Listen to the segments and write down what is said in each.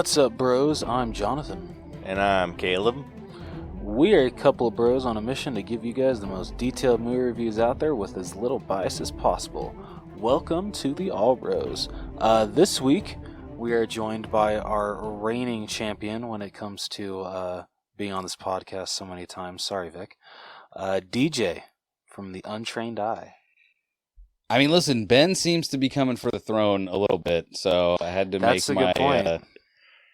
What's up, bros? I'm Jonathan. And I'm Caleb. We are a couple of bros on a mission to give you guys the most detailed movie reviews out there with as little bias as possible. Welcome to the All Bros. This week, we are joined by our reigning champion when it comes to being on this podcast so many times. Sorry, Vic. DJ from the Untrained Eye. I mean, listen, Ben seems to be coming for the throne a little bit, so I had to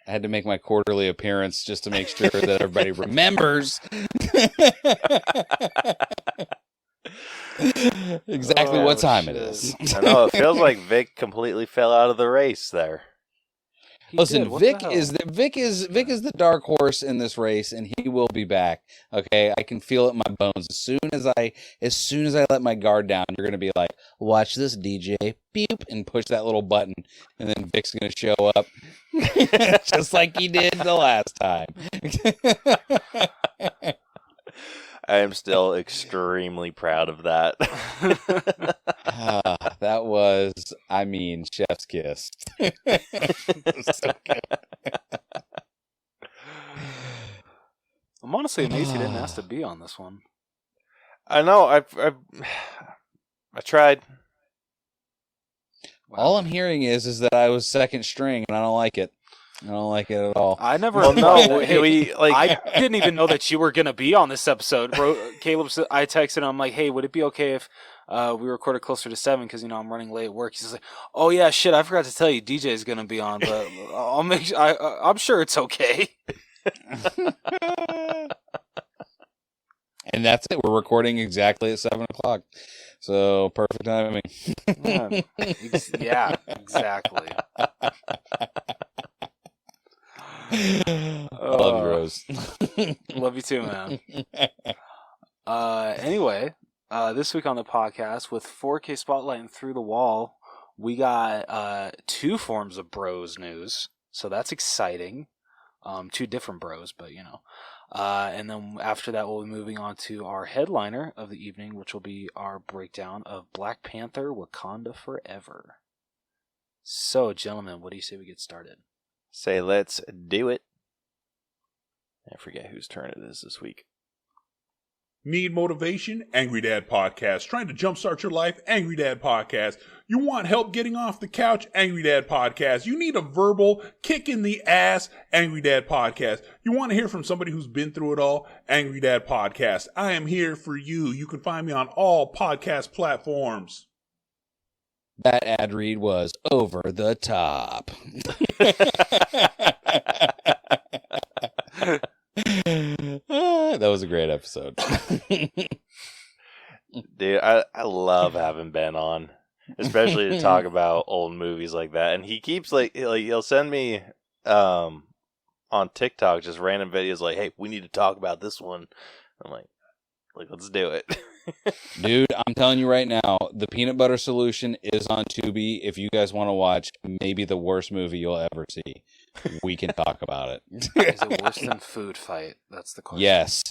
I had to make my quarterly appearance just to make sure that everybody remembers exactly what time it is. I know, it feels like Vic completely fell out of the race there. Listen, Vic is the dark horse in this race, and he will be back. Okay, I can feel it in my bones. As soon as I let my guard down, you're gonna be like, "Watch this, DJ," beep, and push that little button, and then Vic's gonna show up, just like he did the last time. I am still extremely proud of that. That was, chef's kiss. So good. I'm honestly amazed he didn't ask to be on this one. I know, I tried. Wow. All I'm hearing is that I was second string, and I don't like it. I don't like it at all. I never. Well, no, I didn't even know that you were gonna be on this episode. Caleb, I texted him. I'm like, "Hey, would it be okay if we recorded closer to 7? Because I'm running late at work." He's like, "Oh yeah, shit, I forgot to tell you, DJ is gonna be on, but I'll make. I'm sure it's okay." And that's it. We're recording exactly at 7:00, so perfect timing. Yeah, exactly. I love you, Rose. Love you too, man. Anyway, this week on the podcast with 4K Spotlight and Through the Wall, we got 2 forms of bros news, so that's exciting. 2 different bros, but and then after that, we'll be moving on to our headliner of the evening, which will be our breakdown of Black Panther: Wakanda Forever. So, gentlemen, what do you say we get started? Say let's do it. I forget whose turn it is this week. Need motivation? Angry Dad Podcast. Trying to jumpstart your life? Angry Dad Podcast. You want help getting off the couch? Angry Dad Podcast. You need a verbal kick in the ass? Angry Dad Podcast. You want to hear from somebody who's been through it all? Angry Dad Podcast. I am here for you. You can find me on all podcast platforms. That ad read was over the top. That was a great episode. Dude, I love having Ben on, especially to talk about old movies like that. And he keeps he'll send me on TikTok just random videos like, "Hey, we need to talk about this one." I'm like let's do it. Dude, I'm telling you right now, The Peanut Butter Solution is on Tubi. If you guys want to watch maybe the worst movie you'll ever see, we can talk about it. Is it worse than Food Fight? That's the question. Yes.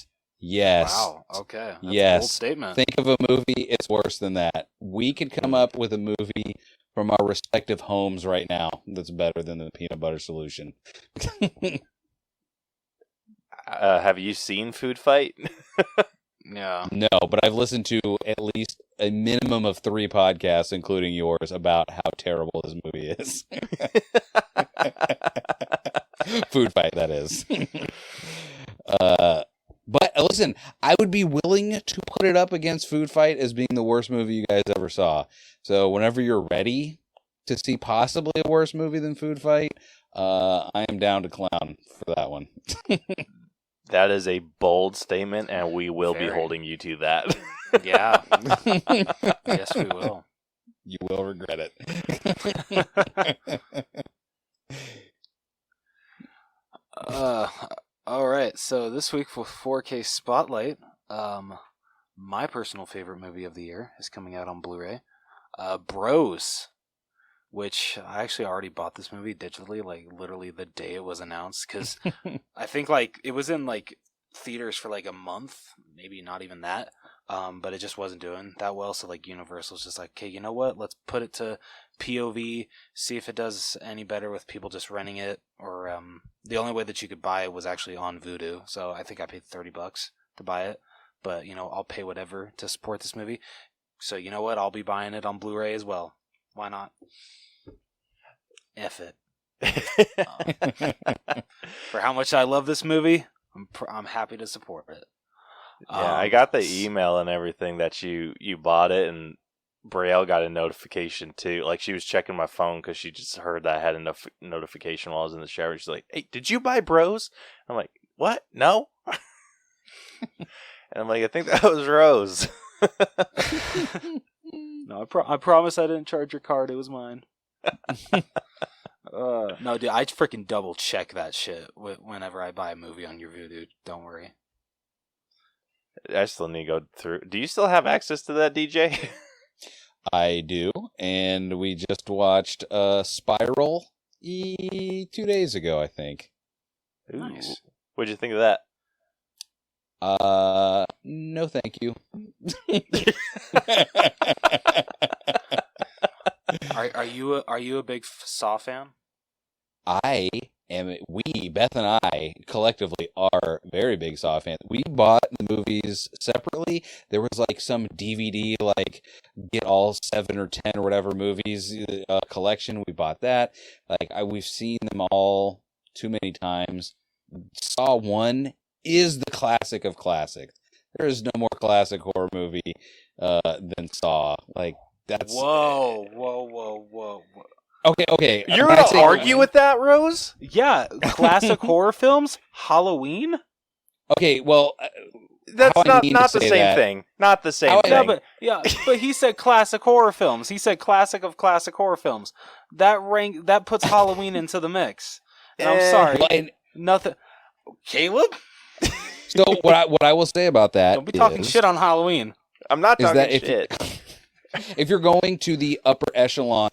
Wow. Okay. That's yes. a bold statement. Think of a movie, it's worse than that. We could come up with a movie from our respective homes right now that's better than The Peanut Butter Solution. Have you seen Food Fight? Yeah. No, but I've listened to at least a minimum of 3 podcasts, including yours, about how terrible this movie is. Food Fight, that is. But listen, I would be willing to put it up against Food Fight as being the worst movie you guys ever saw. So whenever you're ready to see possibly a worse movie than Food Fight, I am down to clown for that one. That is a bold statement, and we will be holding you to that. Yeah. Yes, we will. You will regret it. All right. So this week for 4K Spotlight, my personal favorite movie of the year is coming out on Blu-ray. Bros, which I actually already bought this movie digitally, literally the day it was announced, because I think it was in theaters for a month, maybe not even that. but it just wasn't doing that well. So like Universal's just like, okay, you know what? Let's put it to POV, see if it does any better with people just renting it. Or the only way that you could buy it was actually on Vudu. So I think I paid $30 to buy it. But I'll pay whatever to support this movie. So you know what? I'll be buying it on Blu-ray as well. Why not? F it. For how much I love this movie, I'm happy to support it. Yeah, I got the email and everything that you bought it, and Brielle got a notification too. Like, she was checking my phone because she just heard that I had a notification while I was in the shower. She's like, "Hey, did you buy Bros?" I'm like, "What? No." And I'm like, "I think that was Rose." No, I promise I didn't charge your card. It was mine. No, dude, I freaking double check that shit whenever I buy a movie on your Vudu. Don't worry. I still need to go through. Do you still have access to that, DJ? I do, and we just watched Spiral 2 days ago, I think. Ooh. Nice. What'd you think of that? No, thank you. Are you a big Saw fan? I am. Beth and I, collectively are very big Saw fans. We bought the movies separately. There was like some DVD, like get all 7 or 10 or whatever movies collection. We bought that. Like we've seen them all too many times. Saw 1 is the classic of classics. There is no more classic horror movie than Saw. Like that's whoa. Okay. You're gonna argue with that, Rose? Yeah, classic horror films, Halloween. Okay, well, that's not the same that, thing. Not the same thing. But he said classic horror films. He said classic of classic horror films. That puts Halloween into the mix. And I'm sorry, well, nothing. Caleb. So what I will say about that, don't be talking shit on Halloween. I'm not talking shit. If you're going to the upper echelon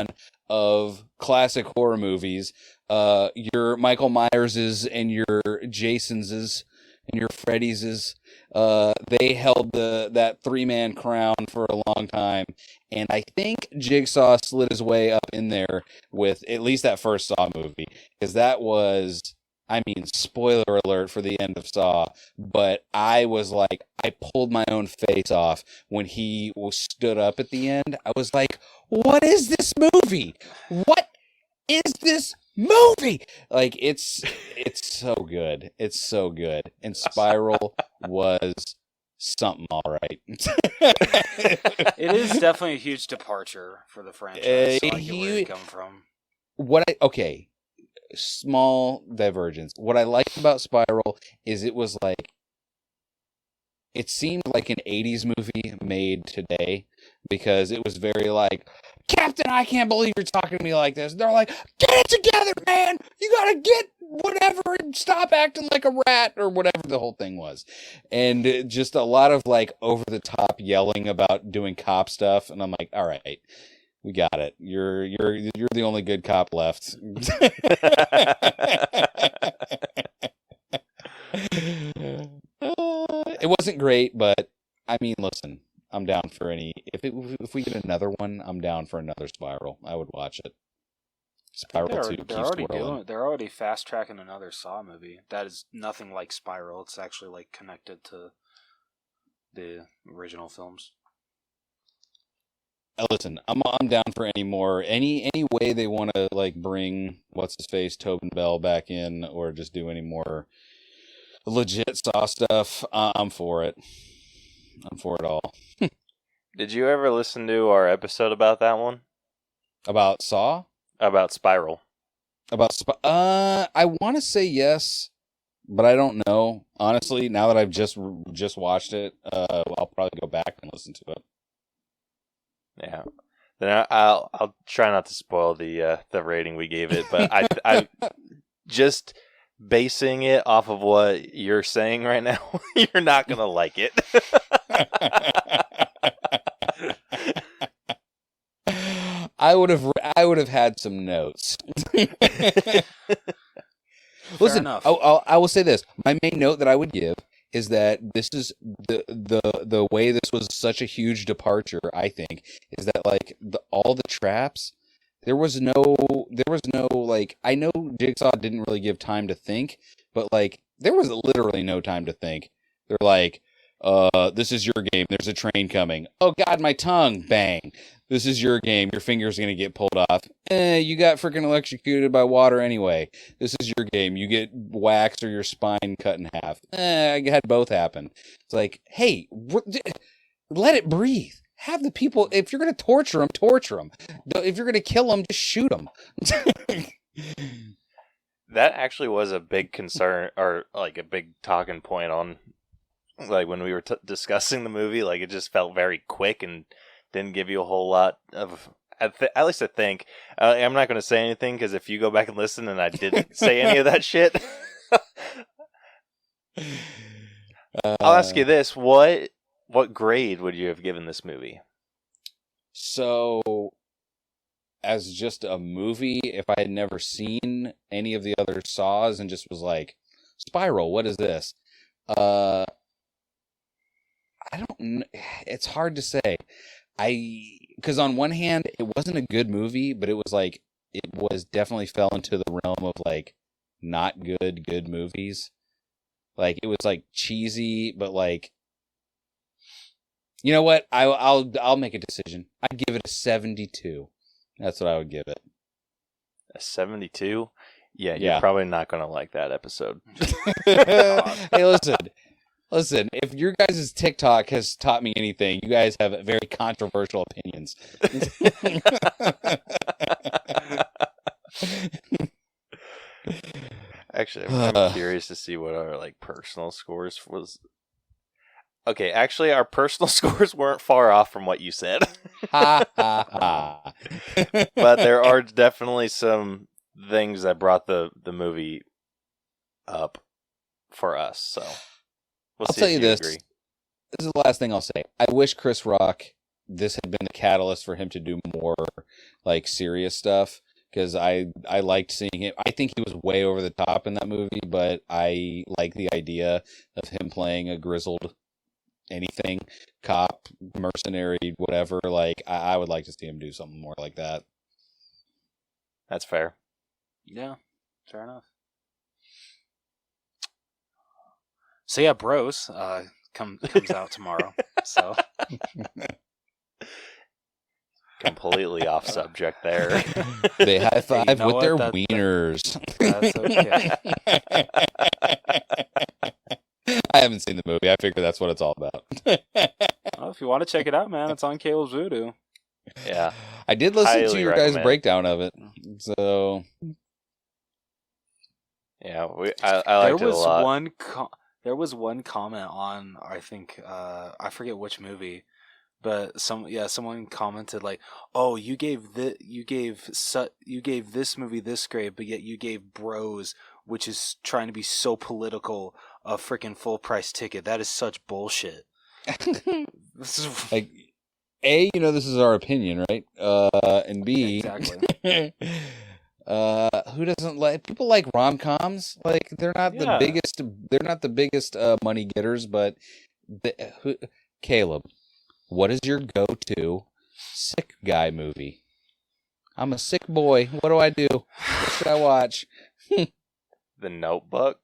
of classic horror movies, your Michael Myerses and your Jasonses and your Freddyses, they held that 3-man crown for a long time, and I think Jigsaw slid his way up in there with at least that first Saw movie, because that was, I mean, spoiler alert for the end of Saw, but I was like, I pulled my own face off when he stood up at the end. I was like, what is this movie? What is this movie? Like, it's so good. It's so good. And Spiral was something all right. It is definitely a huge departure for the franchise. So I get where you come from. Okay. Small divergence. What I liked about Spiral is it seemed like an 80s movie made today, because it was very like, Captain, I can't believe you're talking to me like this. And they're like, get it together, man. You gotta get whatever and stop acting like a rat, or whatever the whole thing was. And just a lot of like over the top yelling about doing cop stuff. And I'm like, all right, we got it. You're the only good cop left. It wasn't great, but I mean, listen, I'm down for any. If we get another one, I'm down for another Spiral. I would watch it. Spiral 2 keeps whirling. They're already fast tracking another Saw movie that is nothing like Spiral. It's actually like connected to the original films. Listen, I'm down for any more, any way they want to like bring what's his face Tobin Bell back in, or just do any more legit Saw stuff. I'm for it. I'm for it all. Did you ever listen to our episode about that one? About Saw? About Spiral? I want to say yes, but I don't know. Honestly, now that I've just watched it, I'll probably go back and listen to it. Yeah. Then I'll try not to spoil the rating we gave it, but I just basing it off of what you're saying right now, you're not gonna like it. I would have had some notes. Listen, enough. I will say this. My main note that I would give is that this is the way this was such a huge departure, I think, is that like all the traps, there was no like, I know Jigsaw didn't really give time to think, but like there was literally no time to think. They're like, this is your game. There's a train coming. Oh God, my tongue! Bang. This is your game. Your finger's gonna get pulled off. You got freaking electrocuted by water anyway. This is your game. You get waxed or your spine cut in half. I had both happen. It's like, hey, let it breathe. Have the people. If you're gonna torture them, torture them. If you're gonna kill them, just shoot them. That actually was a big concern, or like a big talking point on, like when we were discussing the movie. Like it just felt very quick and didn't give you a whole lot of. At least I think. I'm not going to say anything because if you go back and listen, and I didn't say any of that shit. I'll ask you this: what grade would you have given this movie? So, as just a movie, if I had never seen any of the other Saws and just was like, Spiral, what is this? I don't. It's hard to say. Because on one hand, it wasn't a good movie, but it was like, it was definitely fell into the realm of like not good movies. Like it was like cheesy, but like, you know what? I'll make a decision. I'd give it a 72. That's what I would give it. A 72? Yeah, Yeah. You're probably not going to like that episode. Hey, listen, if your guys' TikTok has taught me anything, you guys have very controversial opinions. Actually, I'm curious to see what our like personal scores was. Okay, actually, our personal scores weren't far off from what you said. Ha ha ha. But there are definitely some things that brought the movie up for us. So I'll tell you this. Agree. This is the last thing I'll say. I wish Chris Rock, this had been the catalyst for him to do more like serious stuff, because I liked seeing him. I think he was way over the top in that movie, but I like the idea of him playing a grizzled anything, cop, mercenary, whatever. Like I would like to see him do something more like that. That's fair. Yeah, fair enough. So yeah, Bros comes out tomorrow. So completely off subject there. They high five you know with what? their wieners. That's okay. I haven't seen the movie. I figure that's what it's all about. Well, if you want to check it out, man, it's on Caleb's Voodoo. Yeah, I did listen highly to your recommend. guys' breakdown of it. So yeah, I liked it a lot. There was one comment on, I think, I forget which movie, but someone commented like, "Oh, you gave this movie this grade, but yet you gave Bros, which is trying to be so political, a freaking full price ticket. That is such bullshit." This is like, A, this is our opinion, right? And B, exactly. Who doesn't like people like rom-coms? Like they're not the biggest. They're not the biggest money getters, but Caleb, what is your go-to sick guy movie? I'm a sick boy. What do I do? What should I watch? The Notebook.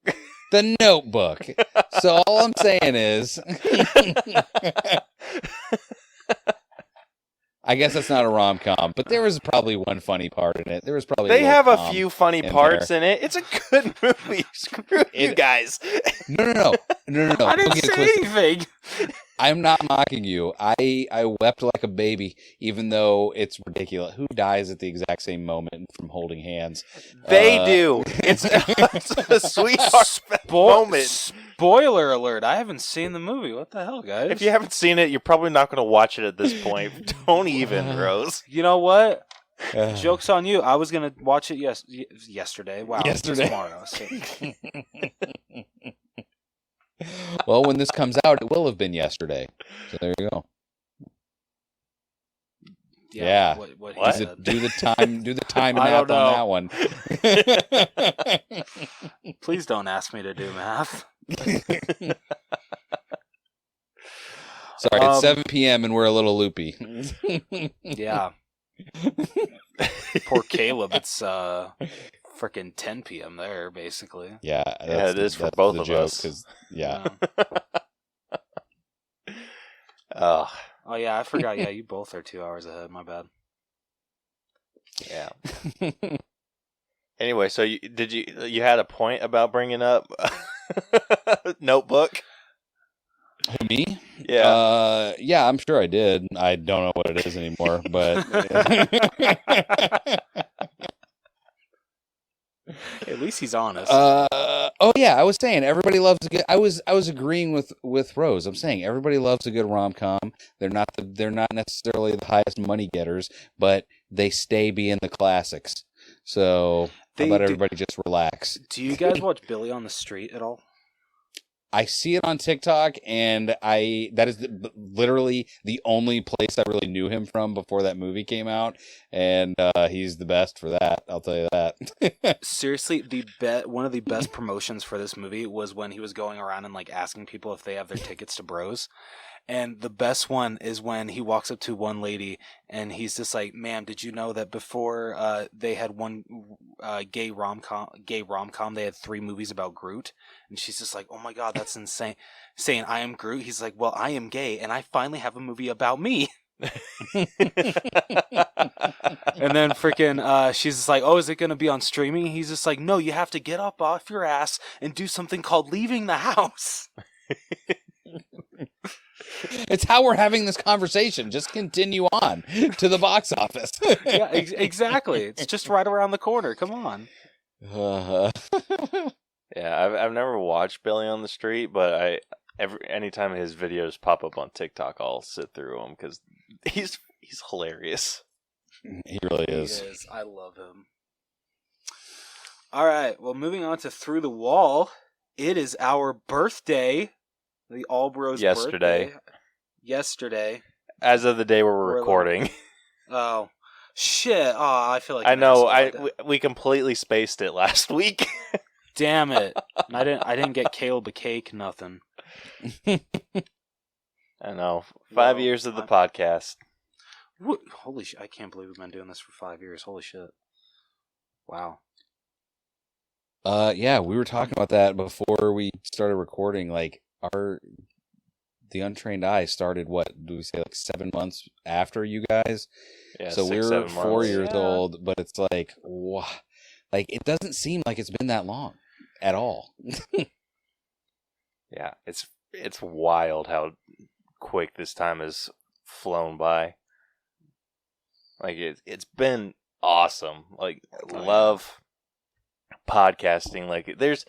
The Notebook. So all I'm saying is, I guess that's not a rom-com, but there was probably one funny part in it. There was probably they have a few funny parts there. in it. It's a good movie. Screw you guys. No. I didn't say anything. I'm not mocking you. I wept like a baby, even though it's ridiculous. Who dies at the exact same moment from holding hands? They do. It's a sweetheart moment. Spoiler alert. I haven't seen the movie. What the hell, guys? If you haven't seen it, you're probably not going to watch it at this point. Don't even, Rose. You know what? Joke's on you. I was going to watch it yesterday. Wow. Yesterday. Tomorrow. So. Well, when this comes out, it will have been yesterday. So there you go. Yeah. What do the time math on that one. Please don't ask me to do math. Sorry, it's 7 p.m. and we're a little loopy. Yeah. Poor Caleb. It's freaking 10 p.m. there, basically. Yeah, it is for both of us. Yeah. Oh yeah, I forgot. Yeah, you both are 2 hours ahead. My bad. yeah. Anyway, so you had a point about bringing up Notebook? Me? Yeah. Yeah, I'm sure I did. I don't know what it is anymore, but At least he's honest. Oh yeah, I was saying everybody loves a good. I was agreeing with Rose. I'm saying everybody loves a good rom-com. They're not necessarily the highest money getters, but they stay being the classics. So how about everybody just relax? Do you guys watch Billy on the Street at all? I see it on TikTok, and that is literally the only place I really knew him from before that movie came out, and he's the best for that. I'll tell you that. Seriously, one of the best promotions for this movie was when he was going around and like asking people if they have their tickets to Bros. And the best one is when he walks up to one lady and he's just like, "Ma'am, did you know that before they had one gay rom-com, they had 3 movies about Groot?" And she's just like, "Oh my God, that's insane." Saying, "I am Groot." He's like, "Well, I am gay and I finally have a movie about me." And then freaking she's just like, "Oh, is it going to be on streaming?" He's just like, "No, you have to get up off your ass and do something called leaving the house." It's how we're having this conversation. Just continue on to the box office. Yeah, exactly. It's just right around the corner. Come on. Yeah, I've never watched Billy on the Street, but anytime his videos pop up on TikTok, I'll sit through them because he's hilarious. He really is. He is. I love him. All right. Well, moving on to Through the Wall. It is our birthday. The All Bros yesterday. Yesterday. As of the day we're recording. Oh, shit. Oh, I feel like I know. We completely spaced it last week. Damn it. I didn't get Caleb a cake, nothing. I know. 5 years of the podcast. Holy shit. I can't believe we've been doing this for 5 years. Holy shit. Wow. Yeah, we were talking about that before we started recording. Like, the Untrained Eye started, what do we say, like 7 months after you guys? Yeah, so 6, we're 7 4 months. years old, but it's like, wow. Like, it doesn't seem like it's been that long at all. Yeah, it's wild how quick this time has flown by. Like, it's been awesome. Like, love podcasting. Like, there's...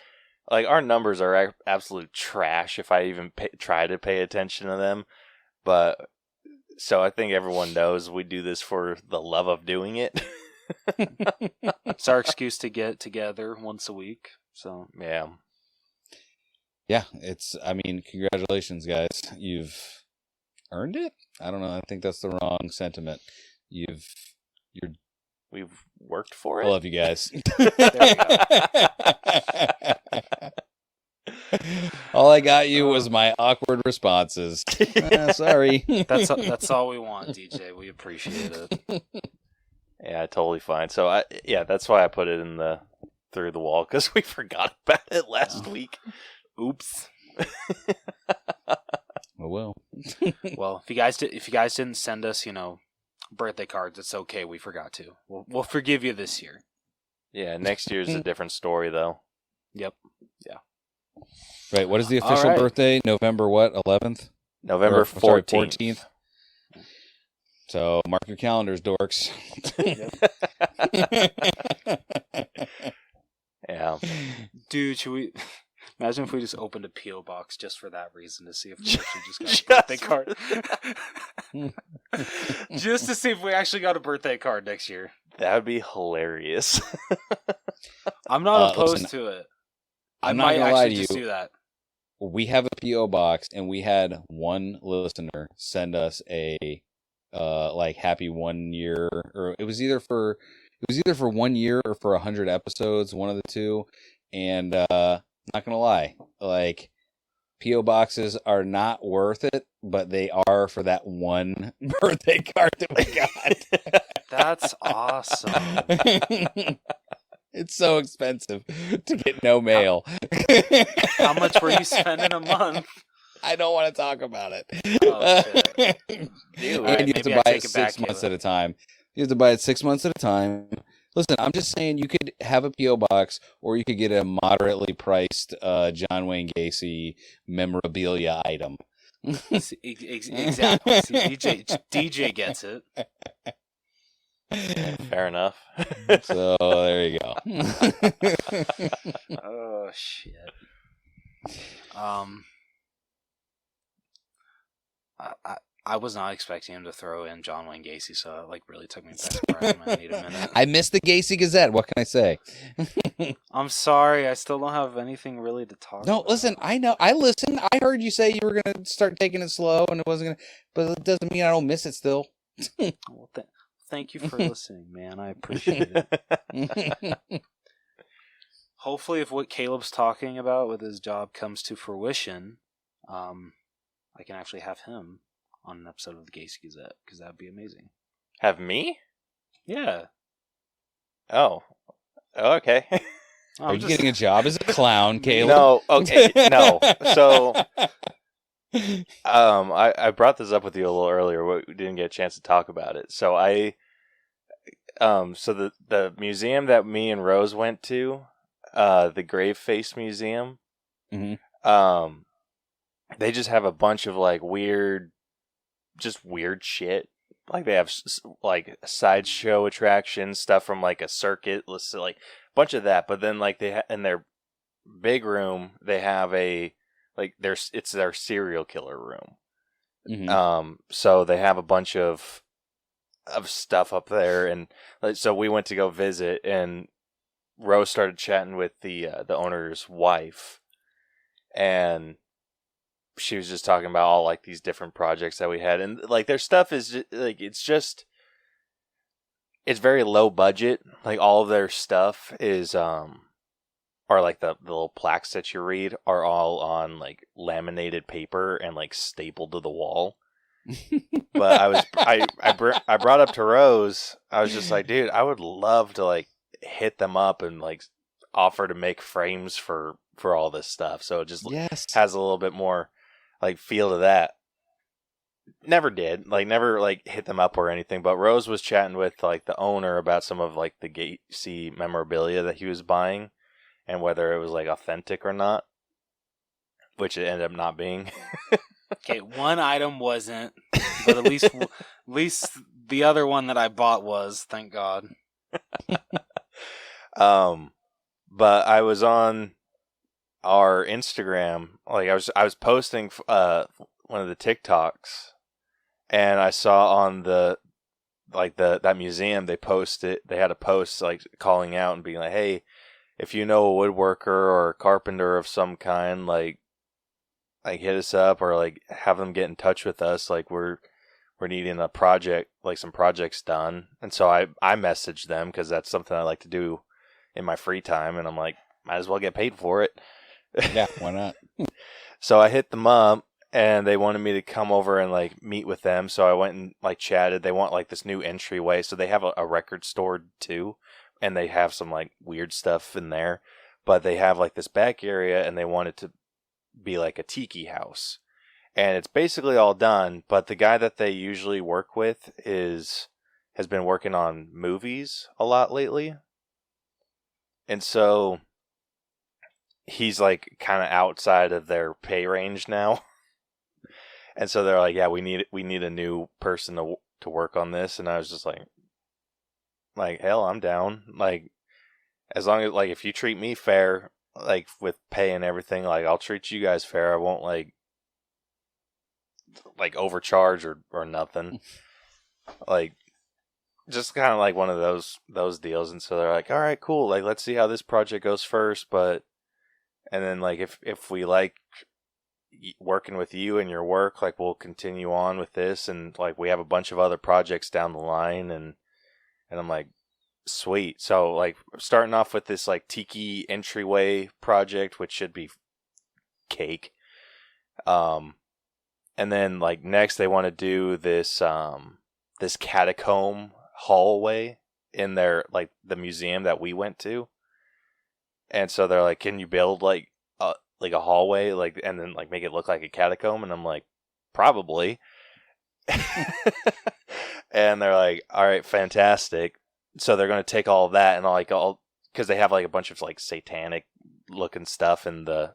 Like, our numbers are absolute trash if I even try to pay attention to them. But, so I think everyone knows we do this for the love of doing it. It's our excuse to get together once a week. So, yeah. Yeah, I mean, congratulations, guys. You've earned it? I don't know. I think that's the wrong sentiment. We've worked for it. I love you guys. there we go. All I got you was my awkward responses. Sorry. That's all we want, DJ. We appreciate it. Yeah, totally fine. So that's why I put it in the Through the Wall, because we forgot about it last week. Oops. Oh well. Well, if you guys didn't send us, birthday cards, it's okay. We forgot to. We'll forgive you this year. Yeah, next year's a different story, though. Yep. Yeah. Right. What is the official birthday? November what? 11th? November 14th. So mark your calendars, dorks. Yeah. Dude, should we... Imagine if we just opened a P.O. box just for that reason, to see if we actually just got a birthday card. Just to see if we actually got a birthday card next year. That would be hilarious. I'm not opposed to it. I might actually just do that. We have a P.O. box, and we had one listener send us a happy 1 year, or it was either for 1 year or for 100 episodes, one of the two. And not gonna lie, like, P.O. boxes are not worth it, but they are for that one birthday card that we got. That's awesome. It's so expensive to get no mail. How much were you spending a month? I don't want to talk about it. Oh, shit. Dude, Right, and you have to buy it 6 months at a time. You have to buy it 6 months at a time. Listen, I'm just saying you could have a P.O. box, or you could get a moderately priced John Wayne Gacy memorabilia item. Exactly. See, DJ gets it. Fair enough. So there you go. Oh shit. I was not expecting him to throw in John Wayne Gacy, so it like really took me by surprise. I need a minute. I missed the Gacy Gazette. What can I say? I'm sorry. I still don't have anything really to talk about. No, listen. I know. I listened. I heard you say you were gonna start taking it slow, and it wasn't gonna. But it doesn't mean I don't miss it still. Well, thank you for listening, man. I appreciate it. Hopefully, if what Caleb's talking about with his job comes to fruition, I can actually have him on an episode of the Gacy Gazette, because that would be amazing. Have me? Yeah. Oh, okay. Are you getting a job as a clown, Caleb? No, okay, no. So, I brought this up with you a little earlier, but we didn't get a chance to talk about it. So so the museum that me and Rose went to, the Grave Face Museum, Mm-hmm. They just have a bunch of like weird shit. Like they have like sideshow attractions, stuff from like a circuit, like a bunch of that. But then like in their big room, they have it's their serial killer room. Mm-hmm. So they have a bunch of stuff up there, and so we went to go visit, and Rose started chatting with the owner's wife, and she was just talking about all like these different projects that we had, and like their stuff is just, like it's very low budget. Like all of their stuff is are like the little plaques that you read are all on like laminated paper and like stapled to the wall. But I brought up to Rose, I was just like, dude, I would love to like hit them up and like offer to make frames for all this stuff, so it just has a little bit more like feel to that. Never hit them up or anything, but Rose was chatting with like the owner about some of like the Gacy memorabilia that he was buying and whether it was like authentic or not, which it ended up not being. Okay, one item wasn't, but at least the other one that I bought was, thank God. But I was on our Instagram, like I was posting one of the TikToks, and I saw on that museum they had a post like calling out and being like, hey, if you know a woodworker or a carpenter of some kind, like hit us up or like have them get in touch with us, like we're needing a project, like some projects done. And so I messaged them because that's something I like to do in my free time, and I'm like, might as well get paid for it. Yeah, why not? So I hit them up, and they wanted me to come over and like meet with them. So I went and like chatted. They want like this new entryway, so they have a record store too, and they have some like weird stuff in there. But they have like this back area, and they want it to be like a tiki house, and it's basically all done. But the guy that they usually work with has been working on movies a lot lately, and so he's like kind of outside of their pay range now. And so they're like, yeah, we need a new person to work on this. And I was just like, hell, I'm down. Like, as long as like, if you treat me fair, like with pay and everything, like I'll treat you guys fair. I won't like overcharge or nothing. Like, just kind of like one of those deals. And so they're like, all right, cool. Like, let's see how this project goes first. And then, like, if we like working with you and your work, like, we'll continue on with this. And, like, we have a bunch of other projects down the line. And I'm like, sweet. So, like, starting off with this, like, tiki entryway project, which should be cake. And then like next they want to do this this catacomb hallway in their like the museum that we went to. And so they're like, "Can you build like a hallway like and then like make it look like a catacomb?" And I'm like, "Probably." And they're like, "All right, fantastic." So they're going to take all of that and all because they have like a bunch of like satanic looking stuff in the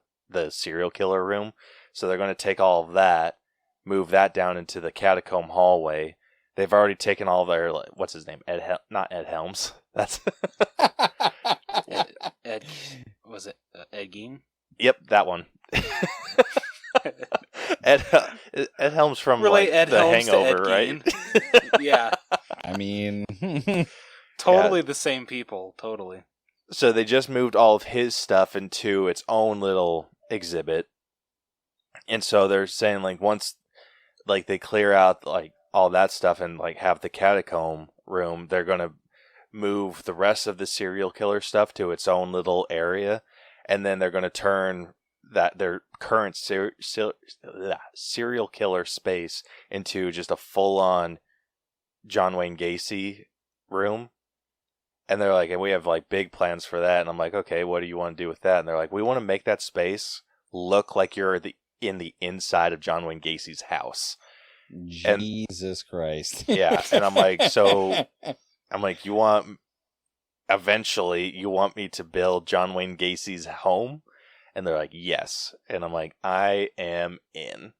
serial killer room. So they're going to take all of that, move that down into the catacomb hallway. They've already taken all their what's his name? Not Ed Helms. That's Ed was it Ed Gein? Yep, that one. Ed Helms from like Ed The Helms Hangover, to Ed right? Yeah. I mean, Totally the same people. Totally. So they just moved all of his stuff into its own little exhibit. And so they're saying like once like they clear out like all that stuff and like have the catacomb room, they're going to move the rest of the serial killer stuff to its own little area, and then they're going to turn that their current serial killer space into just a full-on John Wayne Gacy room. And they're like, and we have like big plans for that. And I'm like, okay, what do you want to do with that? And they're like, we want to make that space look like you're in the inside of John Wayne Gacy's house. Jesus Christ. Yeah. And I'm like, eventually you want me to build John Wayne Gacy's home? And they're like, yes. And I'm like, I am in.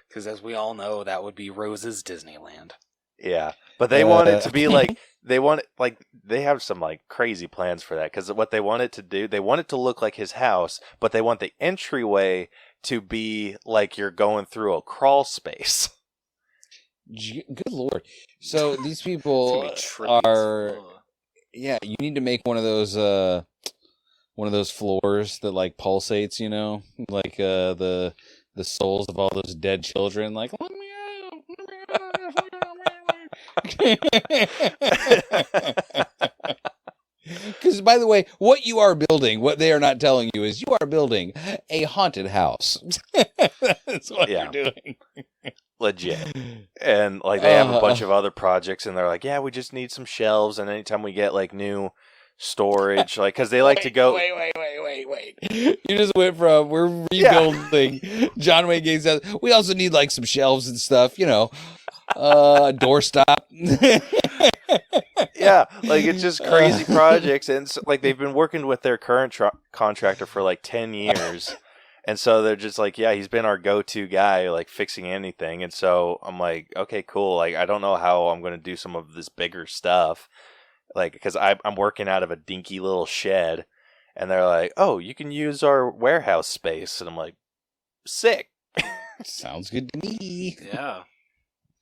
Because as we all know, that would be Rose's Disneyland. Yeah. But they want it to be like, they have some like crazy plans for that. Because what they want it to do, they want it to look like his house, but they want the entryway to be like you're going through a crawl space. Good Lord. So these people are, yeah, you need to make one of those floors that like pulsates, you know, like the souls of all those dead children, like, let me out. Because, by the way, what you are building, what they are not telling you is you are building a haunted house. That's what you're doing. Legit. And, like, they have a bunch of other projects, and they're like, yeah, we just need some shelves, and anytime we get, like, new storage, like, because they like to go... Wait. You just went from, we're rebuilding John Wayne Gacy's house. We also need, like, some shelves and stuff, you know. Doorstop. Yeah, like it's just crazy projects, and so, like they've been working with their current contractor for like 10 years, and so they're just like, yeah, he's been our go-to guy, like fixing anything. And so I'm like, okay, cool. Like I don't know how I'm going to do some of this bigger stuff, like because I'm working out of a dinky little shed, and they're like, oh, you can use our warehouse space, and I'm like, sick. Sounds good to me. Yeah.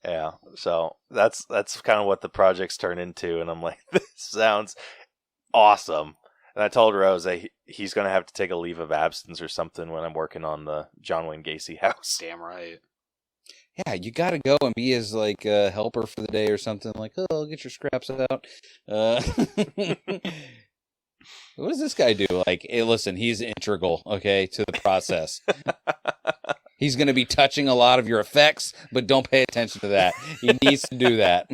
Yeah, so that's kind of what the project's turned into, and I'm like, this sounds awesome. And I told Rose that he's going to have to take a leave of absence or something when I'm working on the John Wayne Gacy house. Damn right. Yeah, you got to go and be his like helper for the day or something. Like, oh, get your scraps out. What does this guy do? Like, hey, listen, he's integral, okay, to the process. He's going to be touching a lot of your effects, but don't pay attention to that. He needs to do that.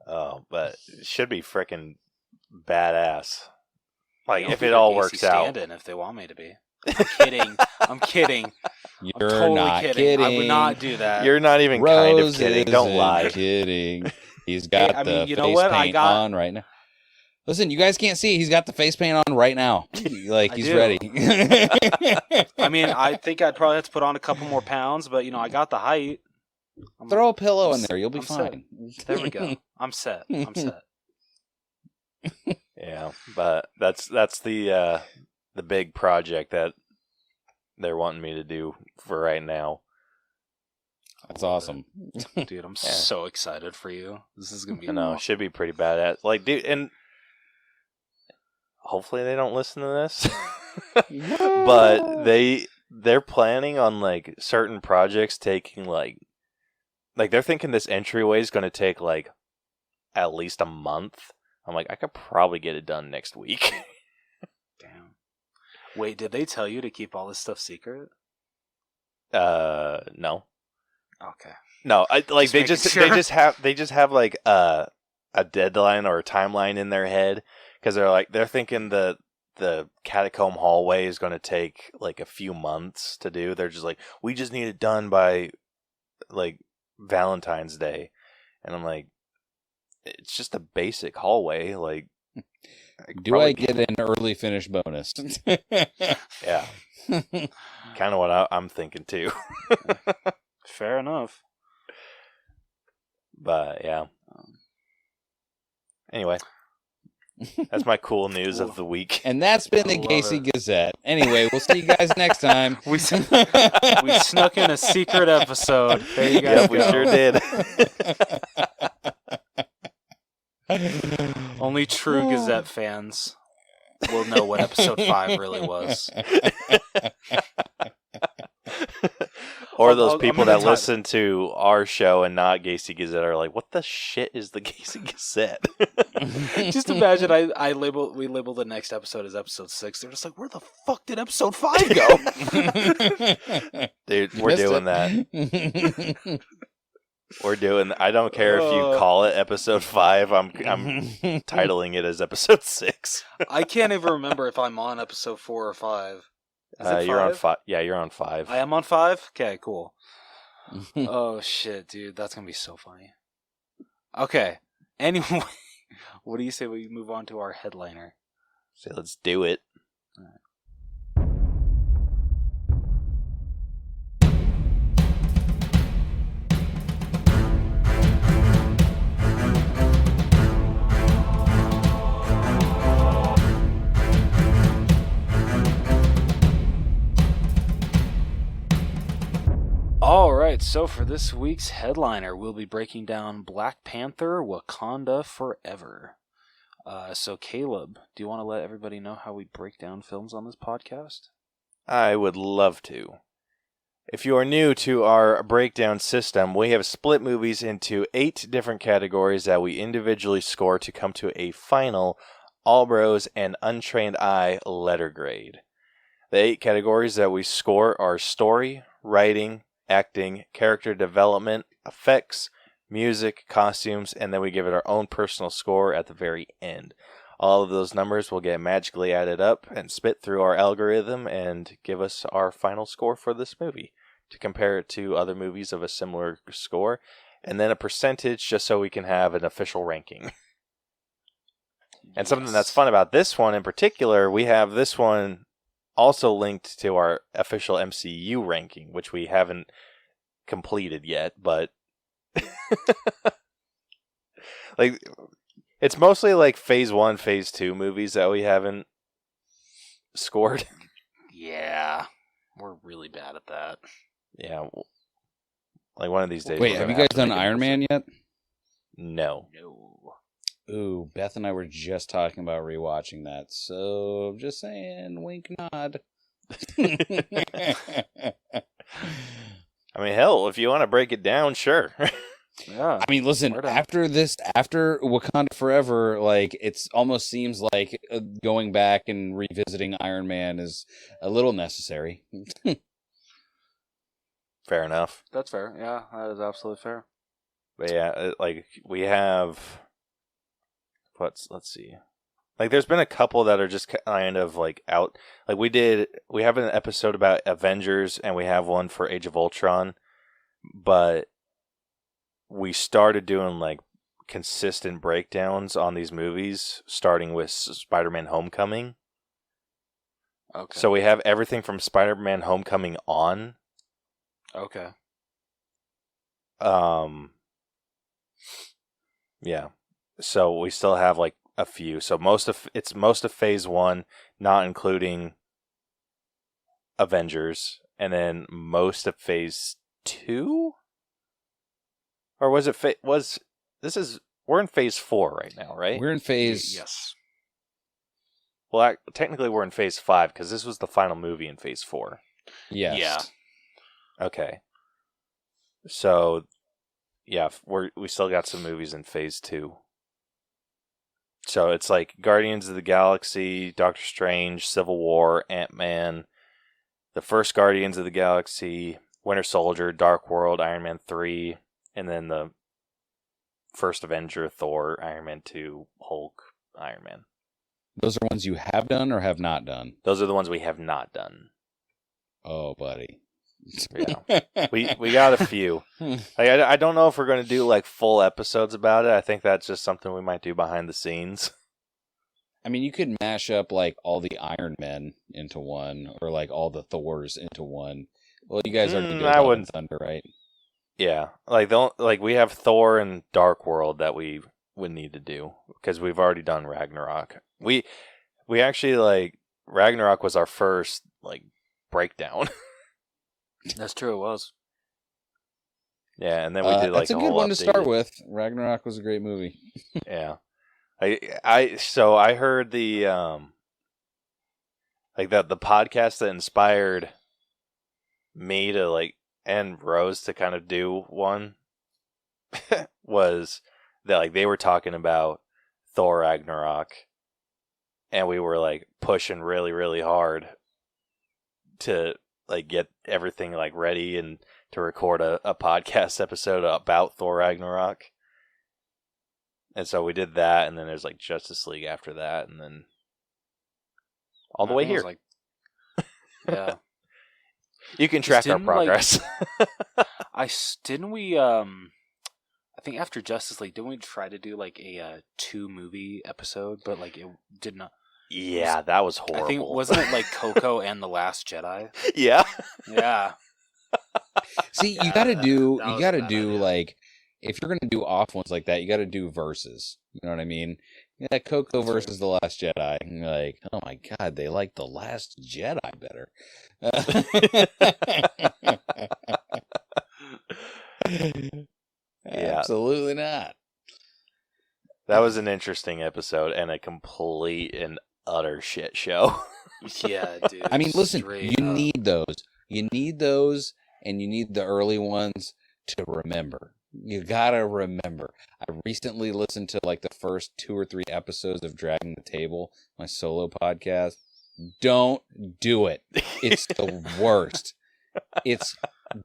Oh, but it should be freaking badass. Like, if it all works out. Stand-in if they want me to be. I'm kidding. You're totally not kidding. I would not do that. You're not even kind of kidding. Don't lie. Kidding. He's got the you face know what? paint on right now. Listen, you guys can't see. He's got the face paint on right now. Like, he's ready. I mean, I think I'd probably have to put on a couple more pounds, but, you know, I got the height. Throw a pillow in there. You'll be fine. Set. There we go. I'm set. Yeah, but that's the big project that they're wanting me to do for right now. That's awesome. Dude, I'm so excited for you. This is going to be... I know, it should be pretty badass. Like, dude, and... hopefully they don't listen to this. But they're planning on like certain projects taking like they're thinking this entryway is going to take like at least a month. I'm like, I could probably get it done next week. Damn. Wait, did they tell you to keep all this stuff secret? No. Okay. No, they just have like a deadline or a timeline in their head because they're thinking the catacomb hallway is going to take like a few months to do. They're just like, we just need it done by like Valentine's Day, and I'm like, it's just a basic hallway. Like, do I get an early finish bonus? Yeah, kind of what I'm thinking too. Fair enough. But yeah. Anyway, that's my cool news of the week. And that's been the Casey Gazette. Anyway, we'll see you guys next time. We snuck in a secret episode. There you guys go. We sure did. Only true Gazette fans will know what episode 5 really was. Or those people that listen to our show and not Gacy Gazette are like, what the shit is the Gacy Gazette? Just imagine we label the next episode as episode 6. They're just like, where the fuck did episode 5 go? Dude, we're doing that. I don't care if you call it episode 5. I'm titling it as episode 6. I can't even remember if I'm on episode 4 or 5. You're on 5. Yeah, you're on 5. I am on 5? Okay, cool. Oh, shit, dude. That's going to be so funny. Okay. Anyway, what do you say we move on to our headliner? So let's do it. All right. Alright, so for this week's headliner, we'll be breaking down Black Panther, Wakanda Forever. So Caleb, do you want to let everybody know how we break down films on this podcast? I would love to. If you are new to our breakdown system, we have split movies into 8 different categories that we individually score to come to a final All Bros and Untrained Eye letter grade. The 8 categories that we score are story, writing, acting, character development, effects, music, costumes, and then we give it our own personal score at the very end. All of those numbers will get magically added up and spit through our algorithm and give us our final score for this movie to compare it to other movies of a similar score, and then a percentage just so we can have an official ranking. And something that's fun about this one in particular, we have this one also linked to our official MCU ranking, which we haven't completed yet, but like it's mostly like phase 1, phase 2 movies that we haven't scored. Yeah, we're really bad at that. Yeah, like one of these days. Wait, have you guys done Iron Man yet? No. Ooh, Beth and I were just talking about rewatching that, so just saying, wink nod. I mean, hell, if you want to break it down, sure. Yeah. I mean, listen, after Wakanda Forever, like, it almost seems like going back and revisiting Iron Man is a little necessary. Fair enough. That's fair. Yeah, that is absolutely fair. But yeah, like, we have... let's see. Like, there's been a couple that are just kind of, like, out. Like, we have an episode about Avengers, and we have one for Age of Ultron. But we started doing, like, consistent breakdowns on these movies, starting with Spider-Man Homecoming. Okay. So we have everything from Spider-Man Homecoming on. Okay. Yeah. So we still have like a few. So most of phase 1, not including Avengers, and then most of phase 2? Or was it we're in phase 4 right now, right? We're in phase... Yes. Well, technically we're in phase 5 because this was the final movie in phase 4. Yes. Yeah. Okay. So, yeah, we still got some movies in phase 2. So it's like Guardians of the Galaxy, Doctor Strange, Civil War, Ant-Man, the first Guardians of the Galaxy, Winter Soldier, Dark World, Iron Man 3, and then the first Avenger, Thor, Iron Man 2, Hulk, Iron Man. Those are ones you have done or have not done? Those are the ones we have not done. Oh, buddy. Yeah. we got a few. I don't know if we're going to do like full episodes about it. I think that's just something we might do behind the scenes. I mean, you could mash up like all the Iron Men into one, or like all the Thors into one. Well, you guys already did Love and Thunder, right? Yeah, like we have Thor and Dark World that we would need to do because we've already done Ragnarok. We actually like Ragnarok was our first like breakdown. That's true. It was. Yeah, and then we did like that's a good one to start with. Ragnarok was a great movie. Yeah, I heard the like the podcast that inspired me to like and Rose to kind of do one was that like they were talking about Thor Ragnarok, and we were like pushing really really hard to like get everything like ready and to record a podcast episode about Thor Ragnarok. And so we did that, and then there's like Justice League after that, and then all the way here. Like, yeah. You can track our progress. I think after Justice League, didn't we try to do like a 2-movie episode, but like it did not. Yeah, that was horrible. I think wasn't it like Coco and The Last Jedi? Yeah. Yeah. See, you got to do idea. like if you're going to do off ones like that, you got to do verses. You know what I mean? Yeah, Coco versus The Last Jedi. And you're like, oh my god, they like The Last Jedi better. Yeah. Absolutely not. That was an interesting episode and a complete and utter shit show. Yeah, dude. I mean, listen, straight you up. need those. You need those, and you need the early ones to remember. You gotta remember. I recently listened to like the first 2 or 3 episodes of Dragging the Table, my solo podcast. Don't do it. It's the worst. It's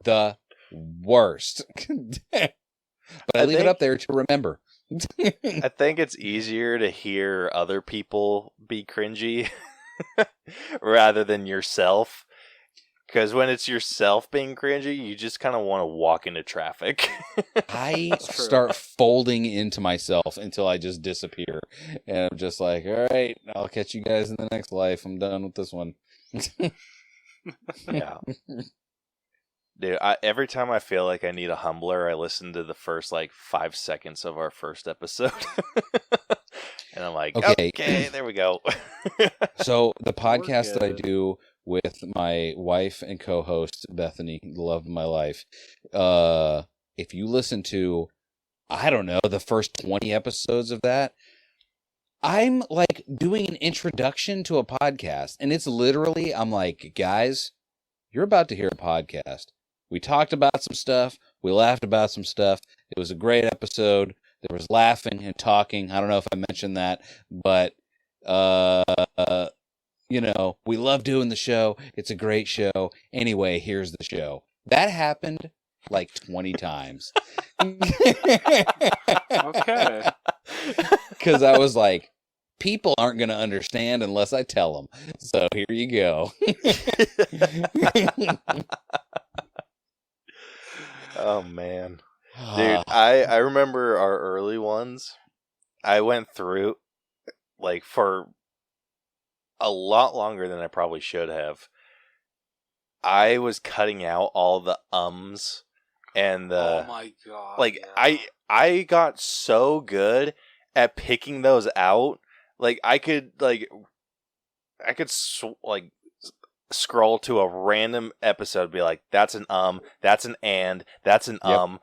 the worst. But I leave it up there to remember. I think it's easier to hear other people be cringy rather than yourself. Because when it's yourself being cringy, you just kind of want to walk into traffic. I start folding into myself until I just disappear. And I'm just like, all right, I'll catch you guys in the next life. I'm done with this one. Yeah. Dude, every time I feel like I need a humbler, I listen to the first like 5 seconds of our first episode. And I'm like, okay, there we go. So the podcast that I do with my wife and co-host Bethany, the love of my life, if you listen to, I don't know, the first 20 episodes of that, I'm like doing an introduction to a podcast, and it's literally, I'm like, guys, you're about to hear a podcast. We talked about some stuff. We laughed about some stuff. It was a great episode. There was laughing and talking. I don't know if I mentioned that, but, you know, we love doing the show. It's a great show. Anyway, here's the show. That happened like 20 times. Okay. Because I was like, people aren't going to understand unless I tell them. So here you go. Oh, man. Dude, I remember our early ones. I went through, like, for a lot longer than I probably should have. I was cutting out all the ums and the... Oh, my God. Like, yeah. I got so good at picking those out. Like, I could scroll to a random episode and be like, that's an that's an and, that's an By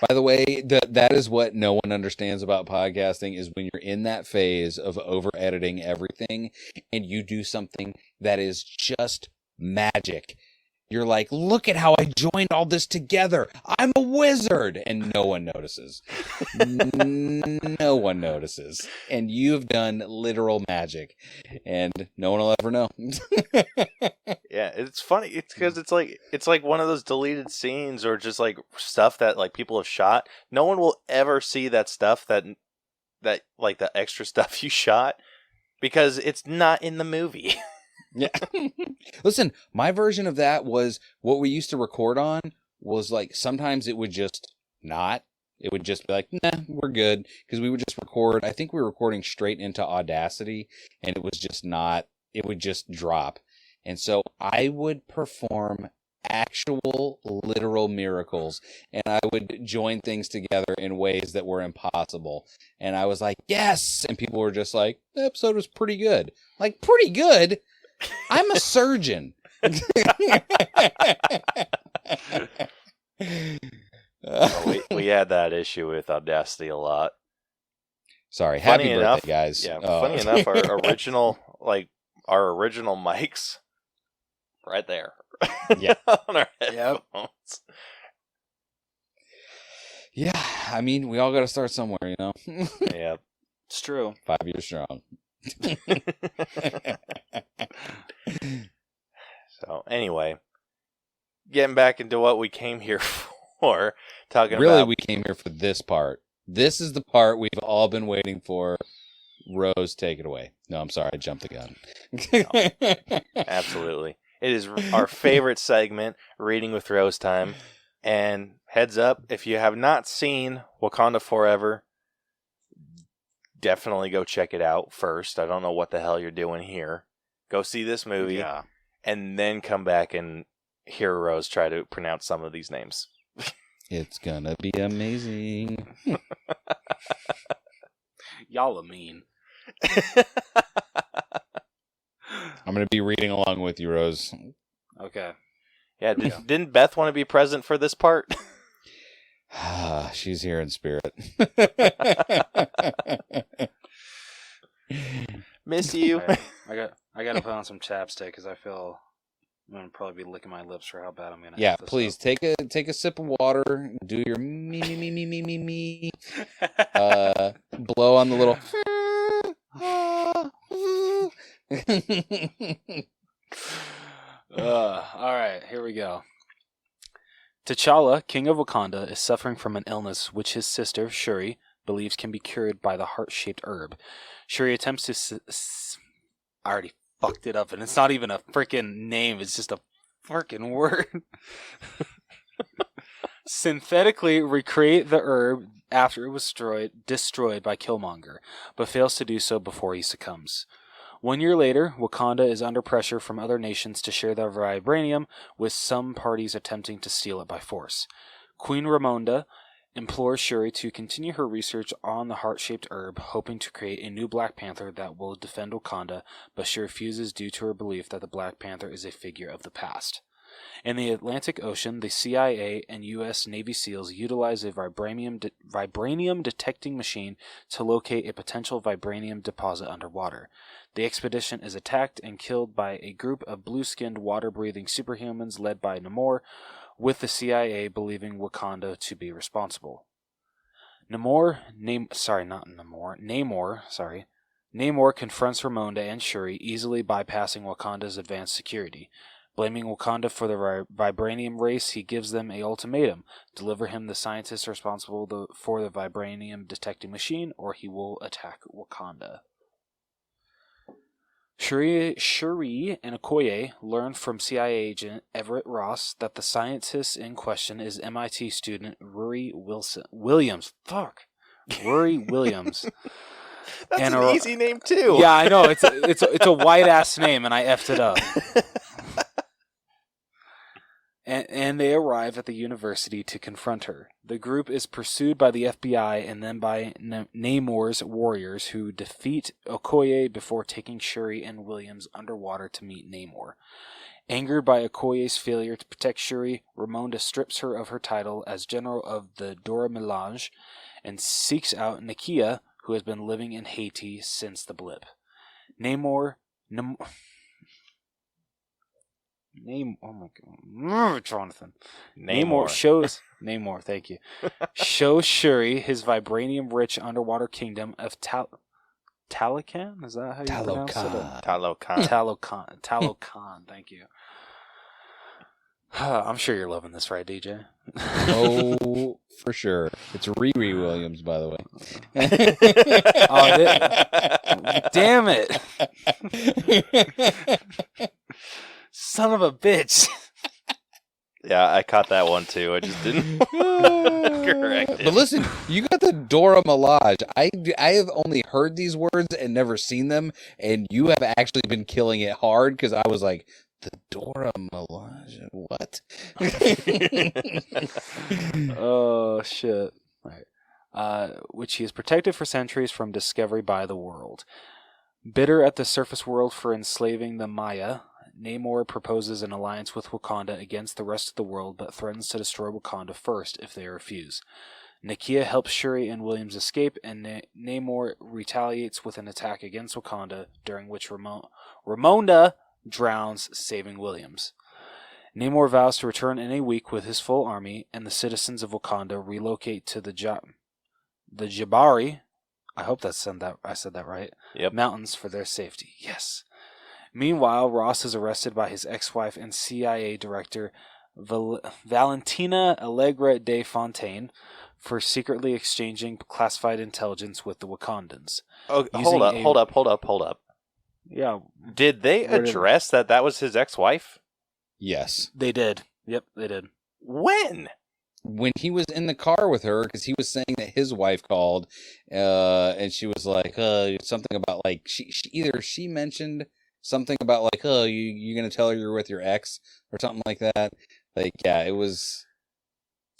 the way, that is what no one understands about podcasting is when you're in that phase of over editing everything and you do something that is just magic. you're like, look at how I joined all this together. I'm a wizard. And no one notices. No one notices. And you've done literal magic. And no one will ever know. Yeah, it's funny. It's because it's like one of those deleted scenes or just like stuff that like people have shot. No one will ever see that stuff that like the extra stuff you shot because it's not in the movie. Yeah. Listen, my version of that was what we used to record on was like sometimes it would just not. It would just be like, nah, we're good. Because we would just record. I think we were recording straight into Audacity and it was just not, it would just drop. And so I would perform actual literal miracles and I would join things together in ways that were impossible. And I was like, yes. And people were just like, the episode was pretty good. Like, pretty good? I'm a surgeon. We had that issue with Audacity a lot. Sorry, happy birthday, guys. Yeah, funny enough, our original mics, right there. Yeah, on our headphones. Yeah, I mean, we all got to start somewhere, you know. Yeah, it's true. 5 years strong. So anyway, getting back into what we came here for, we came here for this part. This is the part we've all been waiting for. Rose, take it away. No, I'm sorry, I jumped the gun. No, absolutely. It is our favorite segment, Reading with Rose time. And heads up, if you have not seen Wakanda Forever, definitely go check it out first. I don't know what the hell you're doing here. Go see this movie, and then come back and hear Rose try to pronounce some of these names. It's gonna be amazing. Y'all are mean. I'm gonna be reading along with you, Rose. Okay. Yeah, didn't Beth want to be present for this part? She's here in spirit. Miss you. I got to put on some chapstick because I feel I'm gonna probably be licking my lips for how bad I'm gonna. Yeah, please take a sip of water. Do your me. Blow on the little. All right, here we go. T'Challa, King of Wakanda, is suffering from an illness which his sister, Shuri, believes can be cured by the heart-shaped herb. Shuri attempts to... I already fucked it up, and it's not even a freaking name, it's just a freaking word. Synthetically recreate the herb after it was destroyed by Killmonger, but fails to do so before he succumbs. 1 year later, Wakanda is under pressure from other nations to share their vibranium, with some parties attempting to steal it by force. Queen Ramonda implores Shuri to continue her research on the heart-shaped herb, hoping to create a new Black Panther that will defend Wakanda, but she refuses due to her belief that the Black Panther is a figure of the past. In the Atlantic Ocean, the CIA and U.S. Navy SEALs utilize a vibranium detecting machine to locate a potential vibranium deposit underwater. The expedition is attacked and killed by a group of blue-skinned, water-breathing superhumans led by Namor, with the CIA believing Wakanda to be responsible. Namor confronts Ramonda and Shuri, easily bypassing Wakanda's advanced security. Blaming Wakanda for the vibranium race, he gives them an ultimatum: deliver him the scientists responsible for the vibranium detecting machine, or he will attack Wakanda. Shuri and Okoye learn from CIA agent Everett Ross that the scientist in question is MIT student Rory Williams. Rory Williams. That's an easy name too. Yeah, I know. It's a white ass name, and I effed it up. And they arrive at the university to confront her. The group is pursued by the FBI and then by Namor's warriors, who defeat Okoye before taking Shuri and Williams underwater to meet Namor. Angered by Okoye's failure to protect Shuri, Ramonda strips her of her title as general of the Dora Milaje and seeks out Nakia, who has been living in Haiti since the blip. Namor Oh my god, Jonathan. Namor, thank you. Shows Shuri his vibranium-rich underwater kingdom of Talokan? Is that how you pronounce it? Talokan, thank you. I'm sure you're loving this, right, DJ? Oh, for sure. It's Riri Williams, by the way. Damn it. Son of a bitch. Yeah, I caught that one too. I just didn't correct it. But listen, you got the Dora Milaje. I have only heard these words and never seen them, and you have actually been killing it hard because I was like, the Dora Milaje, what? Oh, shit. All right. Which he has protected for centuries from discovery by the world. Bitter at the surface world for enslaving the Maya, Namor proposes an alliance with Wakanda against the rest of the world, but threatens to destroy Wakanda first if they refuse. Nakia helps Shuri and Williams escape, and Namor retaliates with an attack against Wakanda, during which Ramonda drowns, saving Williams. Namor vows to return in a week with his full army, and the citizens of Wakanda relocate to the Jabari, I hope I said that right, mountains for their safety. Yes. Meanwhile, Ross is arrested by his ex-wife and CIA director Valentina Allegra de Fontaine for secretly exchanging classified intelligence with the Wakandans. Oh, hold up. Yeah. Did they address that was his ex-wife? Yes. They did. Yep, they did. When? When he was in the car with her, because he was saying that his wife called, and she was like, something about, like, she mentioned something about, like, you're going to tell her you're with your ex, or something like that. Like, yeah, it was...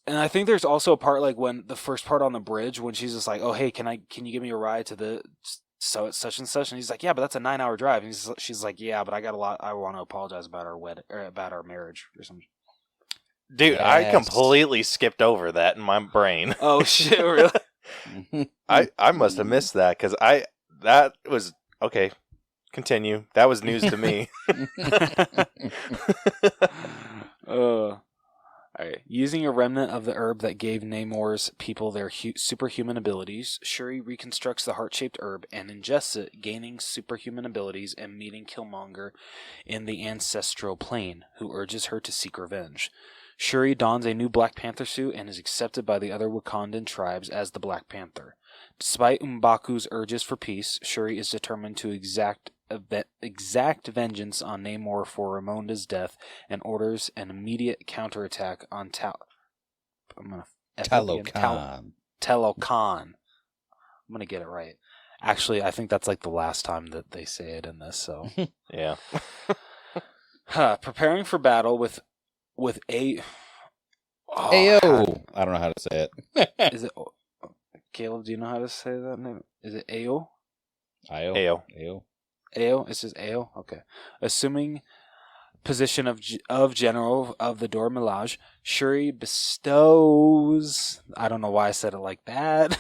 And I think there's also a part, like, when the first part on the bridge, when she's just like, oh, hey, can you give me a ride to the... So it's such and such, and he's like, yeah, but that's a 9-hour drive. And she's like, yeah, but I got a lot. I want to apologize about our about our marriage or something. Dude, yes. I completely skipped over that in my brain. Oh shit, really? I must have missed that because that was okay. Continue. That was news to me. All right. Using a remnant of the herb that gave Namor's people their superhuman abilities, Shuri reconstructs the heart-shaped herb and ingests it, gaining superhuman abilities and meeting Killmonger in the ancestral plane, who urges her to seek revenge. Shuri dons a new Black Panther suit and is accepted by the other Wakandan tribes as the Black Panther. Despite M'Baku's urges for peace, Shuri is determined to exact vengeance on Namor for Ramonda's death and orders an immediate counterattack on Talokan. Talokan. I'm going to get it right. Actually, I think that's like the last time that they say it in this, so. Yeah. Preparing for battle with a... Oh, Ayo. I don't know how to say it. Is it... Caleb, do you know how to say that name? Is it Ayo? Ayo. Ao? It says Ao? Okay. Assuming position of general of the Dora Milaje, Shuri bestows... I don't know why I said it like that.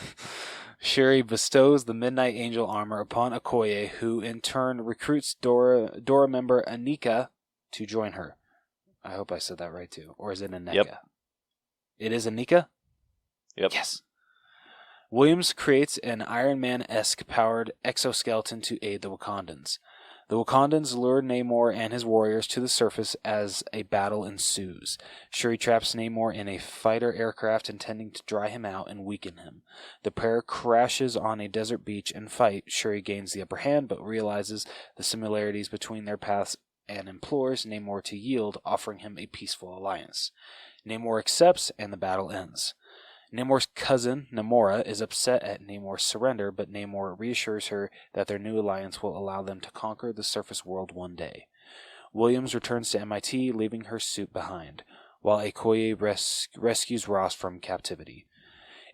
Shuri bestows the Midnight Angel armor upon Okoye, who in turn recruits Dora member Anika to join her. I hope I said that right too. Or is it Aneka? Yep. It is Anika? Yep. Yes. Williams creates an Iron Man-esque powered exoskeleton to aid the Wakandans. The Wakandans lure Namor and his warriors to the surface as a battle ensues. Shuri traps Namor in a fighter aircraft intending to dry him out and weaken him. The pair crashes on a desert beach and fight. Shuri gains the upper hand but realizes the similarities between their paths and implores Namor to yield, offering him a peaceful alliance. Namor accepts and the battle ends. Namor's cousin, Namora, is upset at Namor's surrender, but Namor reassures her that their new alliance will allow them to conquer the surface world one day. Williams returns to MIT, leaving her suit behind, while Okoye rescues Ross from captivity.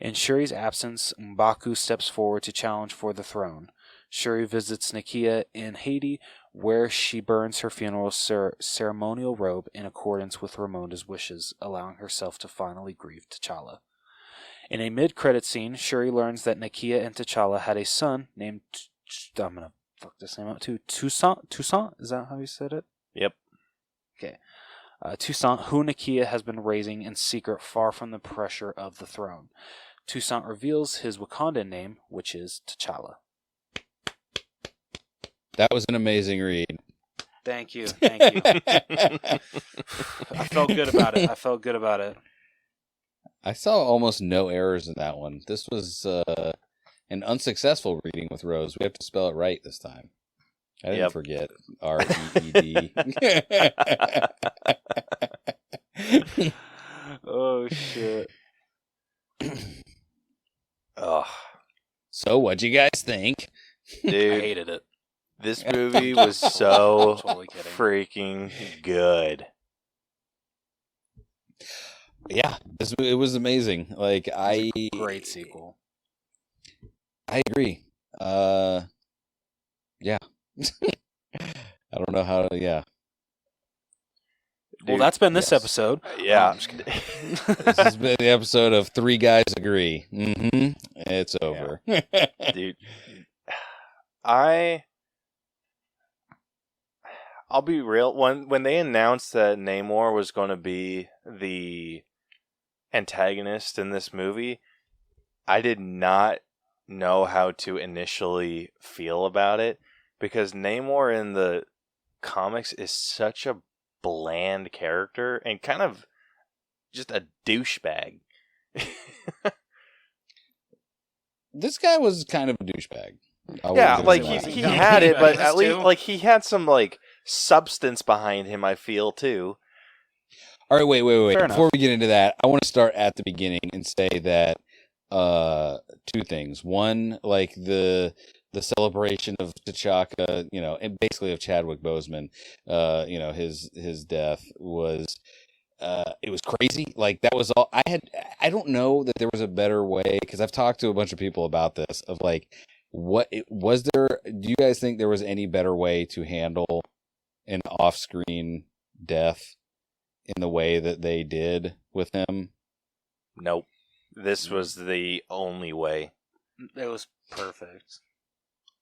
In Shuri's absence, M'Baku steps forward to challenge for the throne. Shuri visits Nakia in Haiti, where she burns her funeral ceremonial robe in accordance with Ramonda's wishes, allowing herself to finally grieve T'Challa. In a mid-credit scene, Shuri learns that Nakia and T'Challa had a son named... I'm going to fuck this name up too. Toussaint? Is that how you said it? Yep. Okay. Toussaint, who Nakia has been raising in secret far from the pressure of the throne. Toussaint reveals his Wakandan name, which is T'Challa. That was an amazing read. Thank you. I felt good about it. I saw almost no errors in that one. This was an unsuccessful reading with Rose. We have to spell it right this time. I didn't forget R-E-E-D. Oh, shit. Ugh. So, what'd you guys think? Dude, I hated it. this movie was so Totally kidding. freaking good. Yeah, it was amazing. Like, Great sequel. I agree. Yeah. I don't know how to, yeah. Well, Dude, that's been this episode. Yeah. I'm just kidding. This has been the episode of Three Guys Agree. Mm-hmm. It's over. Dude, I'll be real. When they announced that Namor was going to be the antagonist in this movie, I did not know how to initially feel about it, because Namor in the comics is such a bland character and kind of just a douchebag. This guy was kind of a douchebag. Yeah, like he he was. had it, but Yeah, at least too. like he had some like substance behind him, I feel, too. All right, wait. Fair Before enough. we get into that, I want to start at the beginning and say that two things. One, like the celebration of T'Chaka, and basically of Chadwick Boseman, his death was it was crazy. Like, that was all I don't know that there was a better way, because I've talked to a bunch of people about this, of like, do you guys think there was any better way to handle an off-screen death in the way that they did with him? Nope. This was the only way. It was perfect.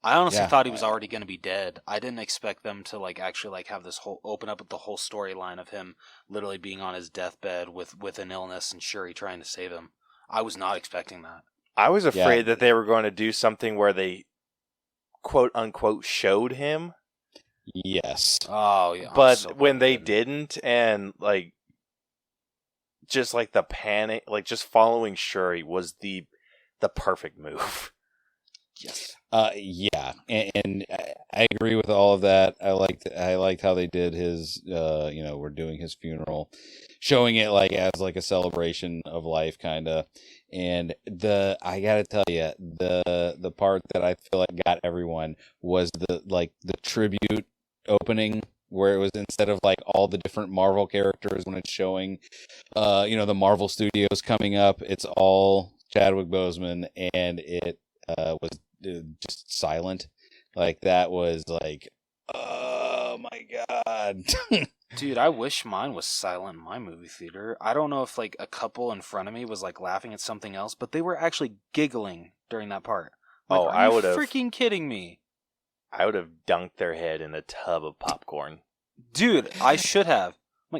I honestly Yeah. thought he was already going to be dead. I didn't expect them to actually have this whole open up with the whole storyline of him literally being on his deathbed with an illness and Shuri trying to save him. I was not expecting that. I was afraid that they were going to do something where they quote unquote showed him. Yes. Oh yeah. But when they didn't, and just like the panic, like just following Shuri was the perfect move. Yes. Yeah, and I agree with all of that. I liked how they did his, we're doing his funeral, showing it as a celebration of life, kind of. And I gotta tell you, the part that I feel like got everyone was the tribute opening, where it was, instead of all the different Marvel characters, when it's showing, the Marvel Studios coming up, it's all Chadwick Boseman, and it was just silent. That was oh my god. Dude, I wish mine was silent in my movie theater. I don't know if a couple in front of me was laughing at something else, but they were actually giggling during that part. Are I you would have freaking kidding me? I would have dunked their head in a tub of popcorn. Dude, I should have.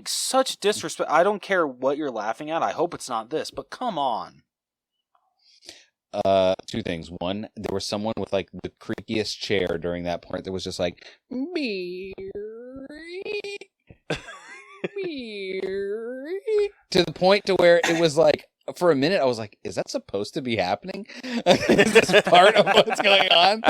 Such disrespect. I don't care what you're laughing at. I hope it's not this, but come on. Two things. One, there was someone with the creakiest chair during that part that was just to the point to where it was for a minute I was is that supposed to be happening? Is this part of what's going on?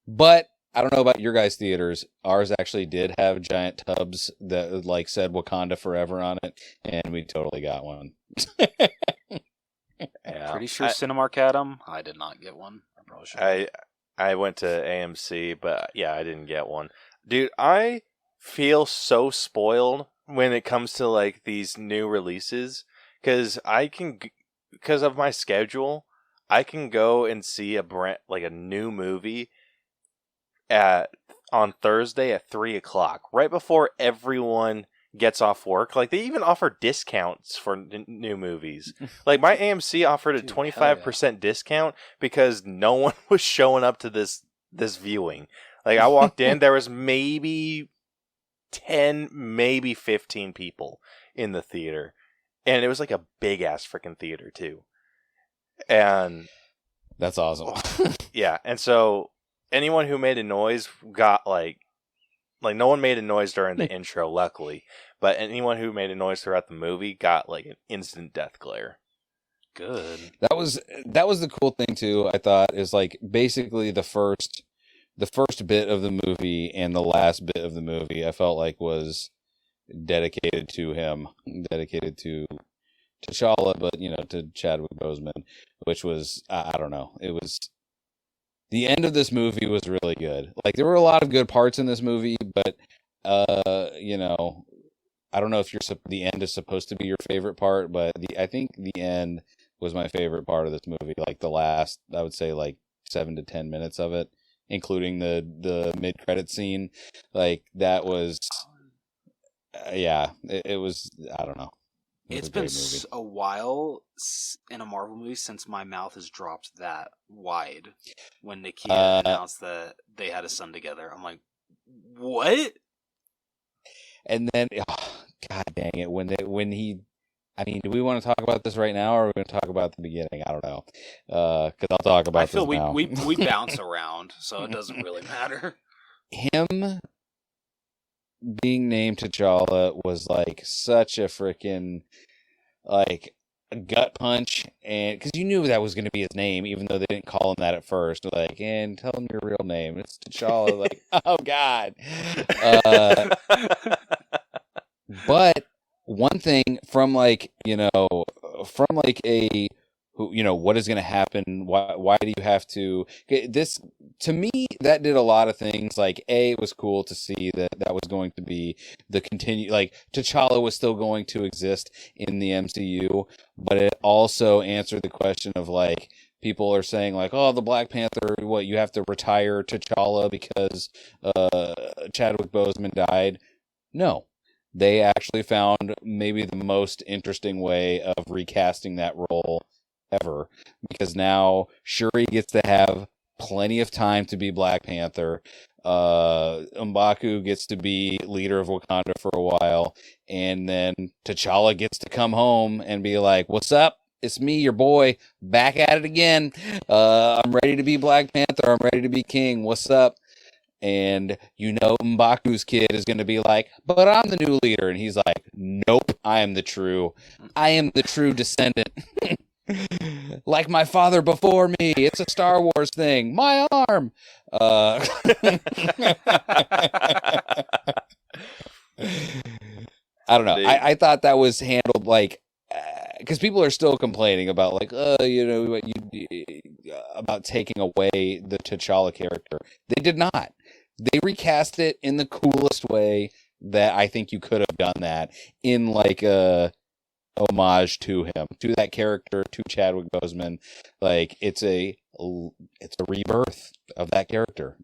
But I don't know about your guys' theaters. Ours actually did have giant tubs that said Wakanda Forever on it, and we totally got one. Yeah. Pretty sure Cinemark had them. I did not get one. I probably should. I went to AMC, but yeah, I didn't get one. Dude, I feel so spoiled when it comes to these new releases, because because of my schedule, I can go and see a new movie on Thursday at 3:00, right before everyone gets off work. They even offer discounts for new movies. My AMC offered a 25% discount because no one was showing up to this viewing. Like, I walked in, there was maybe 10, maybe 15 people in the theater. And it was like a big-ass freaking theater, too. And... That's awesome. Yeah, and so anyone who made a noise got, like no one made a noise during the intro, luckily. But anyone who made a noise throughout the movie got, like, an instant death glare. Good. That was the cool thing too. I thought is like basically the first bit of the movie and the last bit of the movie. I felt like was dedicated to him, dedicated to T'Challa, but to Chadwick Boseman, which was I don't know. It was the end of this movie was really good. Like there were a lot of good parts in this movie, but I don't know if the end is supposed to be your favorite part, but I think the end was my favorite part of this movie. Like the last, I would say, like 7 to 10 minutes of it, including the mid credit scene. Like that was, it was. I don't know. It's been a while in a Marvel movie since my mouth has dropped that wide. When Nakia announced that they had a son together, I'm like, what? And then, God dang it, when he, I mean, do we want to talk about this right now, or are we going to talk about the beginning? I don't know, because I'll talk about. I feel this now. we bounce around, so it doesn't really matter. Him being named T'Challa was like such a freaking like a gut punch, and because you knew that was going to be his name, even though they didn't call him that at first. Like, and tell him your real name. It's T'Challa. Like, oh God. But one thing from like a what is going to happen? Why do you have to this? To me, that did a lot of things. Like, it was cool to see that was going to be the continue. Like, T'Challa was still going to exist in the MCU, but it also answered the question of like people are saying like, oh, the Black Panther, what, you have to retire T'Challa because Chadwick Boseman died? No. They actually found maybe the most interesting way of recasting that role ever, because now Shuri gets to have plenty of time to be Black Panther. M'Baku gets to be leader of Wakanda for a while, and then T'Challa gets to come home and be like, what's up? It's me, your boy, back at it again. I'm ready to be Black Panther. I'm ready to be king. What's up? And M'Baku's kid is going to be like, but I'm the new leader. And he's like, nope, I am the true descendant. Like my father before me. It's a Star Wars thing. My arm. I don't know. I thought that was handled like, because people are still complaining about like, about taking away the T'Challa character. They did not. They recast it in the coolest way that I think you could have done that, in like a homage to him, to that character, to Chadwick Boseman. Like it's a rebirth of that character,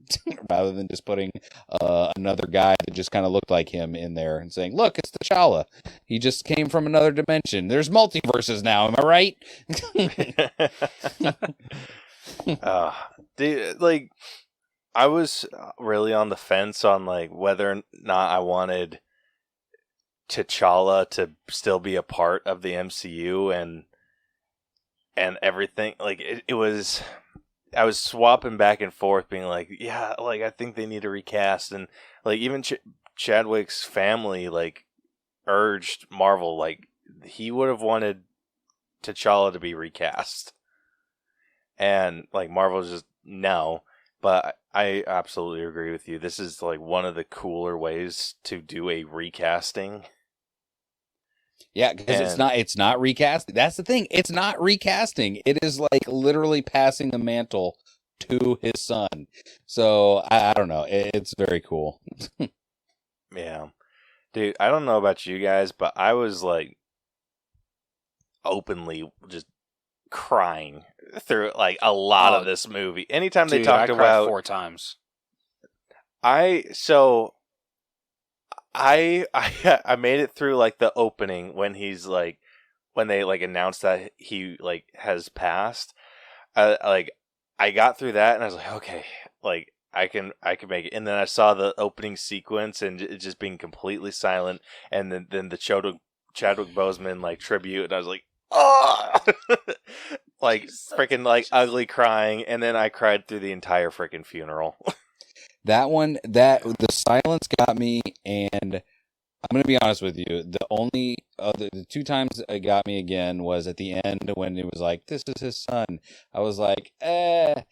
rather than just putting another guy that just kind of looked like him in there and saying, look, it's T'Challa. He just came from another dimension. There's multiverses now. Am I right? Dude, like, I was really on the fence on like whether or not I wanted T'Challa to still be a part of the MCU and everything. Like it was, I was swapping back and forth, being like, yeah, like I think they need to recast, and like even Chadwick's family like urged Marvel, like he would have wanted T'Challa to be recast, and like Marvel's just no. But I absolutely agree with you. This is like one of the cooler ways to do a recasting. Yeah, because it's not recasting. That's the thing. It's not recasting. It is like literally passing the mantle to his son. So I don't know. It's very cool. Yeah. Dude, I don't know about you guys, but I was like openly just crying through like a lot of this movie. Anytime they talked about 4 times. I made it through like the opening when he's like, when they like announced that he like has passed. I got through that and I was like, okay, like I can make it. And then I saw the opening sequence and it just being completely silent, and then the Chadwick Boseman like tribute, and I was like, oh, like freaking like ugly crying, and then I cried through the entire freaking funeral. That one, the silence got me, and I'm gonna be honest with you. The only the 2 times it got me again was at the end when it was like, "This is his son." I was like, eh.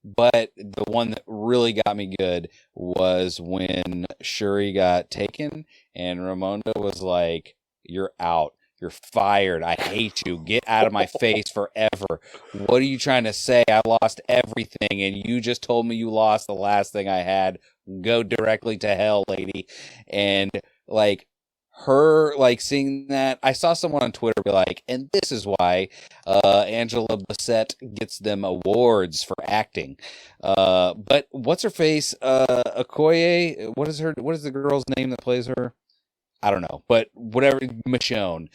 But the one that really got me good was when Shuri got taken, and Ramonda was like, "You're out. You're fired. I hate you. Get out of my face forever. What are you trying to say? I lost everything, and you just told me you lost the last thing I had. Go directly to hell, lady." And like her, like seeing that, I saw someone on Twitter be like, and this is why Angela Bassett gets them awards for acting. But what's her face? Okoye. What is the girl's name that plays her? I don't know, but whatever, Michonne,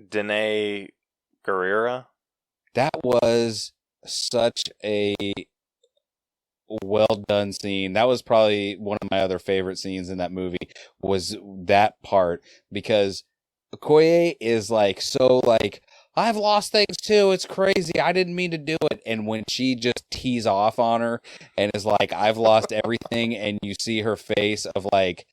Danae Guerrera. That was such a well done scene. That was probably one of my other favorite scenes in that movie, was that part, because Okoye is like, so like, I've lost things too. It's crazy. I didn't mean to do it. And when she just tees off on her and is like, I've lost everything, and you see her face of like,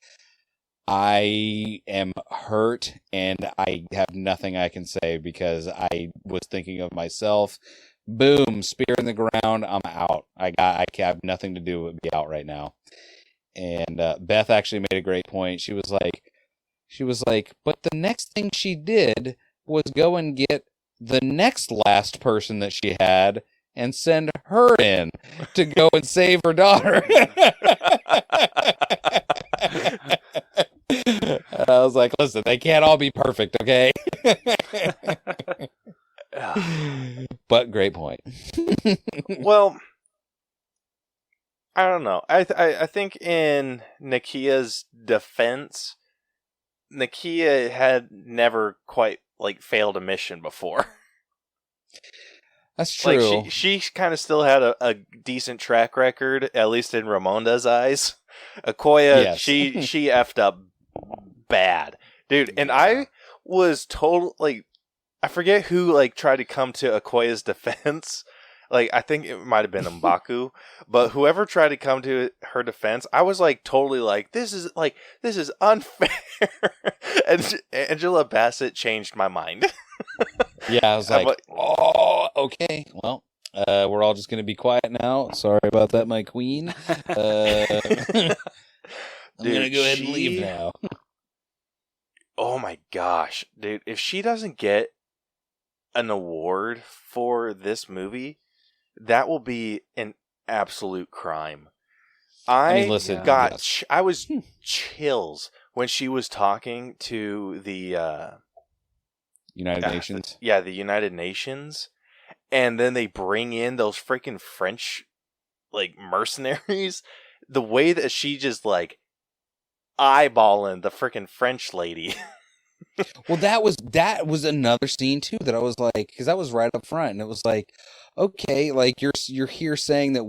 I am hurt and I have nothing I can say because I was thinking of myself. Boom, spear in the ground. I'm out. I have nothing to do with be out right now. And Beth actually made a great point. She was like, but the next thing she did was go and get the next last person that she had and send her in to go and save her daughter. I was like, listen, they can't all be perfect, okay? But great point. Well, I don't know. I think in Nakia's defense, Nakia had never quite like failed a mission before. That's true. Like she kind of still had a decent track record, at least in Ramonda's eyes. Okoye, yes. she effed up bad, dude. And I was total like, I forget who like tried to come to Okoye's defense. Like, I think it might have been M'Baku, but whoever tried to come to her defense, I was like totally like, this is unfair. And Angela Bassett changed my mind. Yeah, I was like, oh, okay, well, we're all just gonna be quiet now. Sorry about that, my queen. I'm gonna go ahead and leave now. Oh my gosh, dude! If she doesn't get an award for this movie, that will be an absolute crime. I mean, listen, I was chills when she was talking to the United Nations. Yeah, the United Nations, and then they bring in those freaking French like mercenaries. The way that she just like eyeballing the freaking French lady. Well, that was another scene too that I was like, because that was right up front, and it was like, okay, like you're here saying that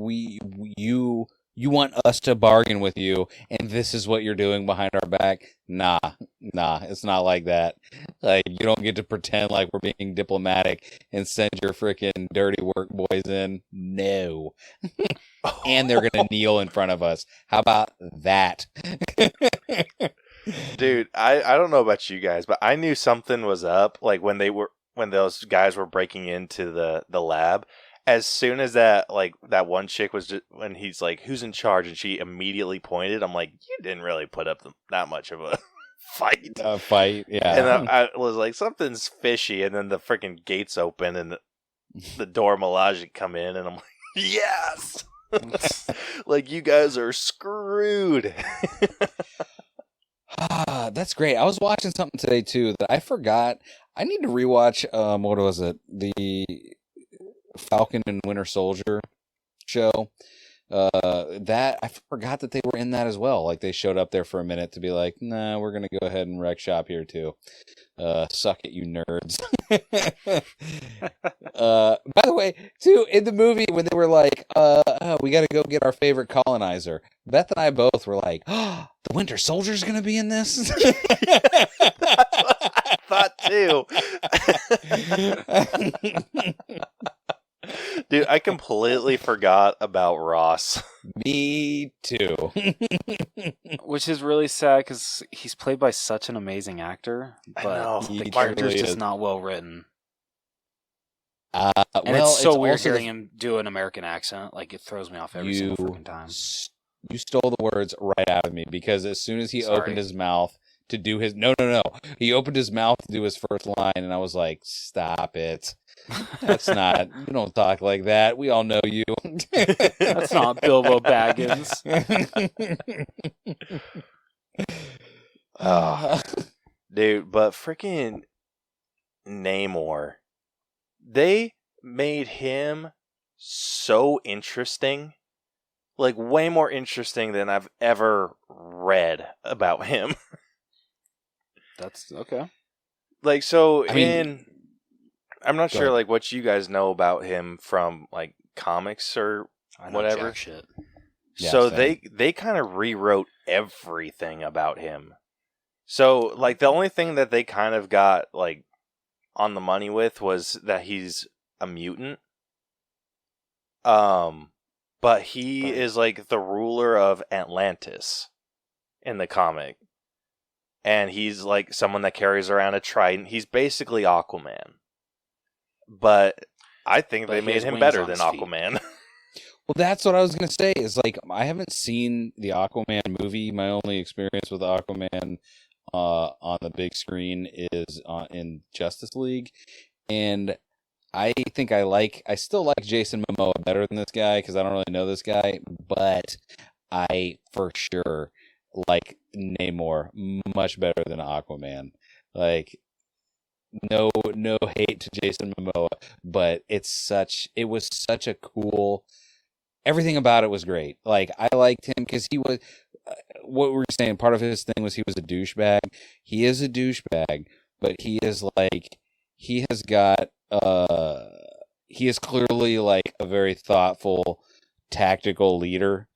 you want us to bargain with you, and this is what you're doing behind our back. Nah, it's not like that. Like, you don't get to pretend like we're being diplomatic and send your freaking dirty work boys in. No. And they're gonna kneel in front of us. How about that? Dude, I don't know about you guys, but I knew something was up. Like when those guys were breaking into the lab. As soon as that one chick was just, when he's like, who's in charge, and she immediately pointed, I'm like, you didn't really put up that much of a fight. Yeah. And I was like, something's fishy, and then the freaking gates open and the Dora Milaje come in, and I'm like, yes, like you guys are screwed. That's great. I was watching something today too that I forgot. I need to rewatch. What was it? The Falcon and Winter Soldier show. That I forgot that they were in that as well. Like they showed up there for a minute to be like, nah, we're gonna go ahead and wreck shop here too. Suck it, you nerds. By the way, too, in the movie when they were like, we got to go get our favorite colonizer. Beth and I both were like, oh, the Winter Soldier's gonna be in this. That's what I thought too. Dude, I completely forgot about Ross. Me too. Which is really sad because he's played by such an amazing actor, but the character's just not well written. And it's so weird hearing him do an American accent. Like, it throws me off every single freaking time. You stole the words right out of me, because as soon as he opened his mouth to do his... No. He opened his mouth to do his first line, and I was like, stop it. That's not... You don't talk like that. We all know you. That's not Bilbo Baggins. Dude, but freaking Namor... They made him so interesting, like way more interesting than I've ever read about him. That's okay. Like, so I'm not sure like what you guys know about him from like comics or whatever. Jack shit. Yeah, so they kind of rewrote everything about him. So like the only thing that they kind of got like on the money with was that he's a mutant. But he is like the ruler of Atlantis in the comic. And he's like someone that carries around a trident. He's basically Aquaman. But I think they made him better than Aquaman. Well, that's what I was going to say, is like, I haven't seen the Aquaman movie. My only experience with Aquaman on the big screen is in Justice League, and I think I still like Jason Momoa better than this guy because I don't really know this guy, but I for sure like Namor much better than Aquaman. Like, no hate to Jason Momoa, but it was such a cool... Everything about it was great. Like, I liked him because he was... what we were saying, part of his thing was he was a douchebag. He is a douchebag, but he is like... He has got... he is clearly like a very thoughtful, tactical leader.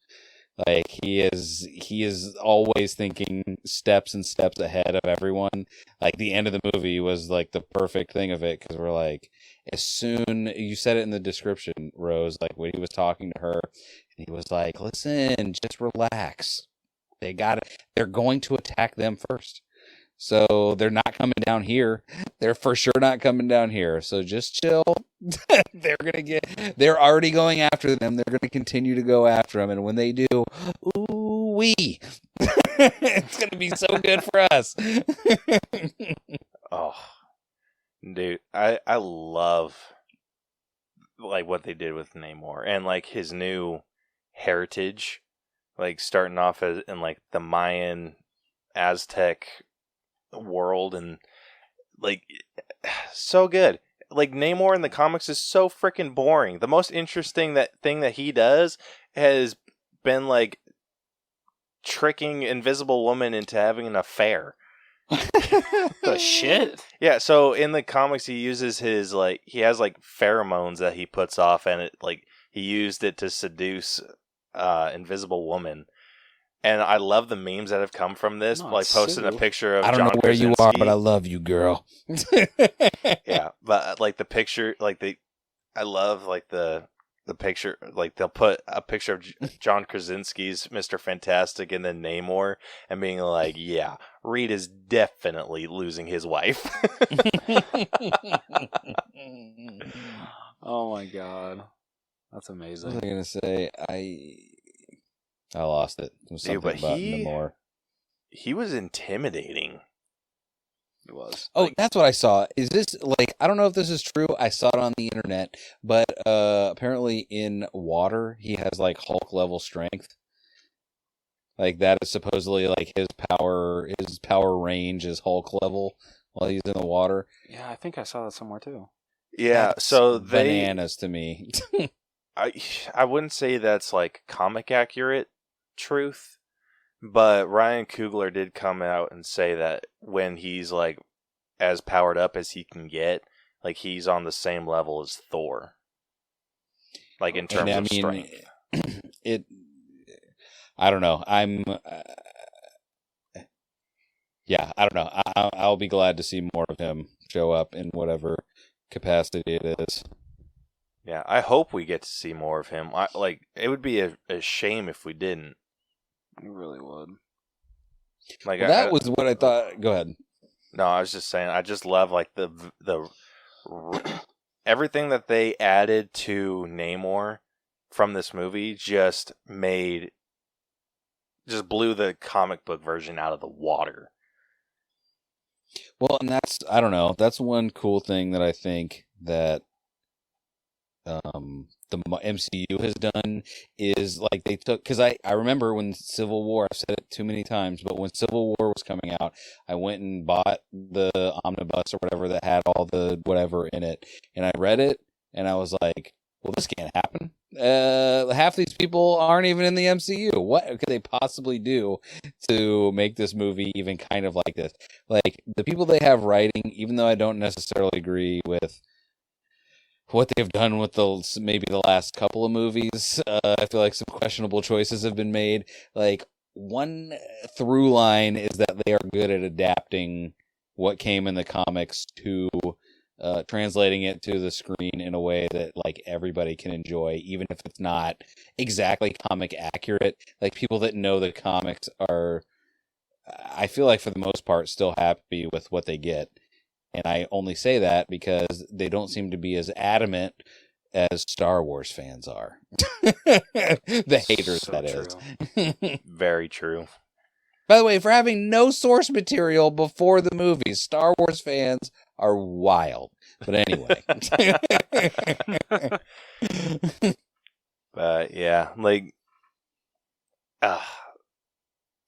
Like, he is always thinking steps and steps ahead of everyone. Like, the end of the movie was like the perfect thing of it, because we're like, as soon... You said it in the description, Rose, like when he was talking to her, and he was like, listen, just relax. They're going to attack them first. So they're not coming down here. They're for sure not coming down here. So just chill. They're already going after them. They're going to continue to go after them. And when they do, ooh-wee. It's going to be so good for us. Oh, dude, I love like what they did with Namor and like his new heritage, like starting off in like the Mayan, Aztec world, and like so good. Like, Namor in the comics is so freaking boring. The most interesting thing that he does has been like tricking Invisible Woman into having an affair. The shit? Yeah, so in the comics he uses his like, he has like pheromones that he puts off, and it like he used it to seduce Invisible Woman. And I love the memes that have come from this, like posting a picture of John Krasinski. I don't know where you are, but I love you, girl. Yeah, but like the picture, like I love like the picture, like they'll put a picture of John Krasinski's Mr. Fantastic and then Namor, and being like, yeah, Reed is definitely losing his wife. Oh my god. That's amazing. What was I going to say? I lost it. It was something about Namor. He was intimidating. It was. Oh, that's what I saw. Is this, like, I don't know if this is true. I saw it on the internet, but apparently in water, he has, like, Hulk level strength. Like, that is supposedly, like, his power range is Hulk level while he's in the water. Yeah, I think I saw that somewhere, too. Yeah, That's so bananas to me. I wouldn't say that's like comic accurate truth, but Ryan Coogler did come out and say that when he's like as powered up as he can get, like he's on the same level as Thor. Like in terms of strength. I don't know. Yeah, I don't know. I'll be glad to see more of him show up in whatever capacity it is. Yeah, I hope we get to see more of him. It would be a shame if we didn't. It really would. Like that was what I thought. Go ahead. No, I was just saying. I just love like the everything that they added to Namor from this movie just blew the comic book version out of the water. Well, and I don't know. That's one cool thing that I think that the MCU has done is like they took, because I remember when Civil War, I've said it too many times, but when Civil War was coming out, I went and bought the omnibus or whatever that had all the whatever in it, and I read it, and I was like, well, this can't happen. Half these people aren't even in the MCU. What could they possibly do to make this movie even kind of like this? Like, the people they have writing, even though I don't necessarily agree with what they've done with maybe the last couple of movies, I feel like some questionable choices have been made. Like, one through line is that they are good at adapting what came in the comics to translating it to the screen in a way that like everybody can enjoy, even if it's not exactly comic accurate. Like, people that know the comics are, I feel like for the most part, still happy with what they get. And I only say that because they don't seem to be as adamant as Star Wars fans are. The haters, so that true. Is. Very true. By the way, for having no source material before the movies, Star Wars fans are wild. But anyway. Yeah, like,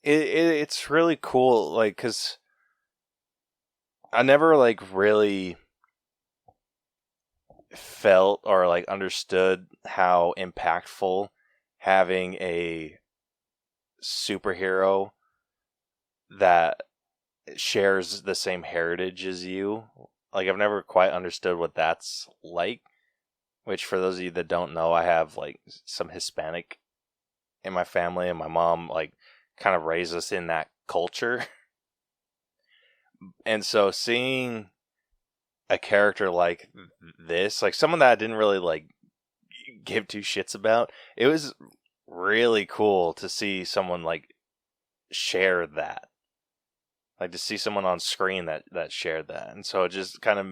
it's really cool, like, because I never like really felt or like understood how impactful having a superhero that shares the same heritage as you. Like, I've never quite understood what that's like, which for those of you that don't know, I have like some Hispanic in my family, and my mom like kind of raised us in that culture. And so seeing a character like this, like someone that I didn't really like give two shits about, it was really cool to see someone like share that. Like to see someone on screen that shared that. And so it just kind of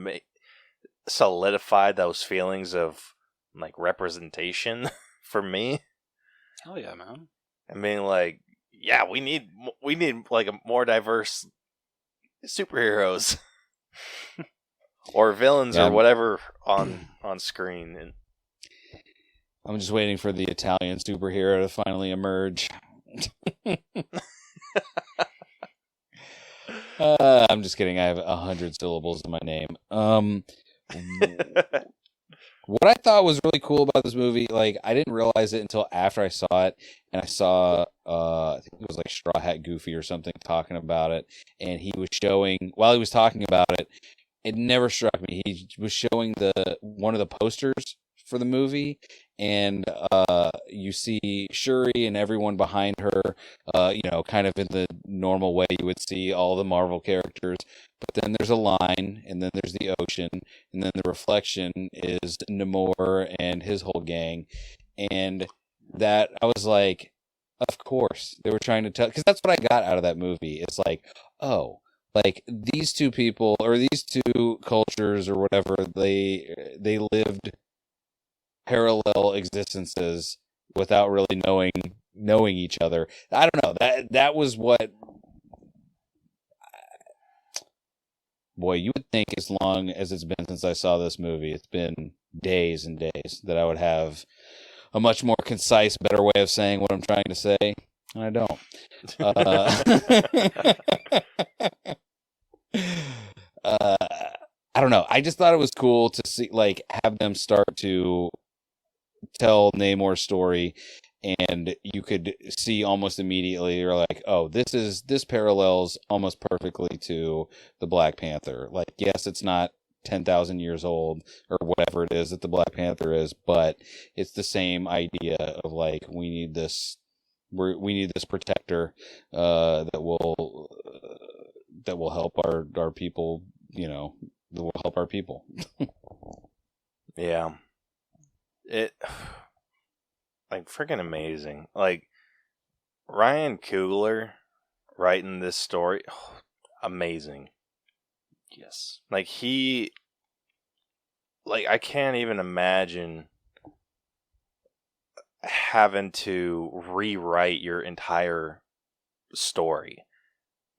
solidified those feelings of like representation for me. Hell yeah, man. I mean, like, yeah, we need like a more diverse superheroes or villains or whatever on screen. And I'm just waiting for the Italian superhero to finally emerge. I'm just kidding. I have 100 syllables in my name. What I thought was really cool about this movie, like, I didn't realize it until after I saw it, and I saw, I think it was like Straw Hat Goofy or something talking about it, and he was showing, while he was talking about it, it never struck me. He was showing one of the posters for the movie, and you see Shuri and everyone behind her, kind of in the normal way you would see all the Marvel characters. But then there's a line, and then there's the ocean, and then the reflection is Namor and his whole gang. And that, I was like, of course, they were trying to tell, because that's what I got out of that movie. It's like, oh, like these two people, or these two cultures, or whatever, they lived parallel existences without really knowing each other. I don't know. That was what. Boy, you would think as long as it's been since I saw this movie, it's been days and days, that I would have a much more concise, better way of saying what I'm trying to say. And I don't. I don't know. I just thought it was cool to see, like, have them start to tell Namor's story, and you could see almost immediately, you're like, oh, this parallels almost perfectly to the Black Panther. Like, yes, it's not 10,000 years old or whatever it is that the Black Panther is, but it's the same idea of like, we need this protector that will help our people, that will help our people. Yeah. It like freaking amazing. Like Ryan Coogler writing this story, amazing. Yes. Like I can't even imagine having to rewrite your entire story.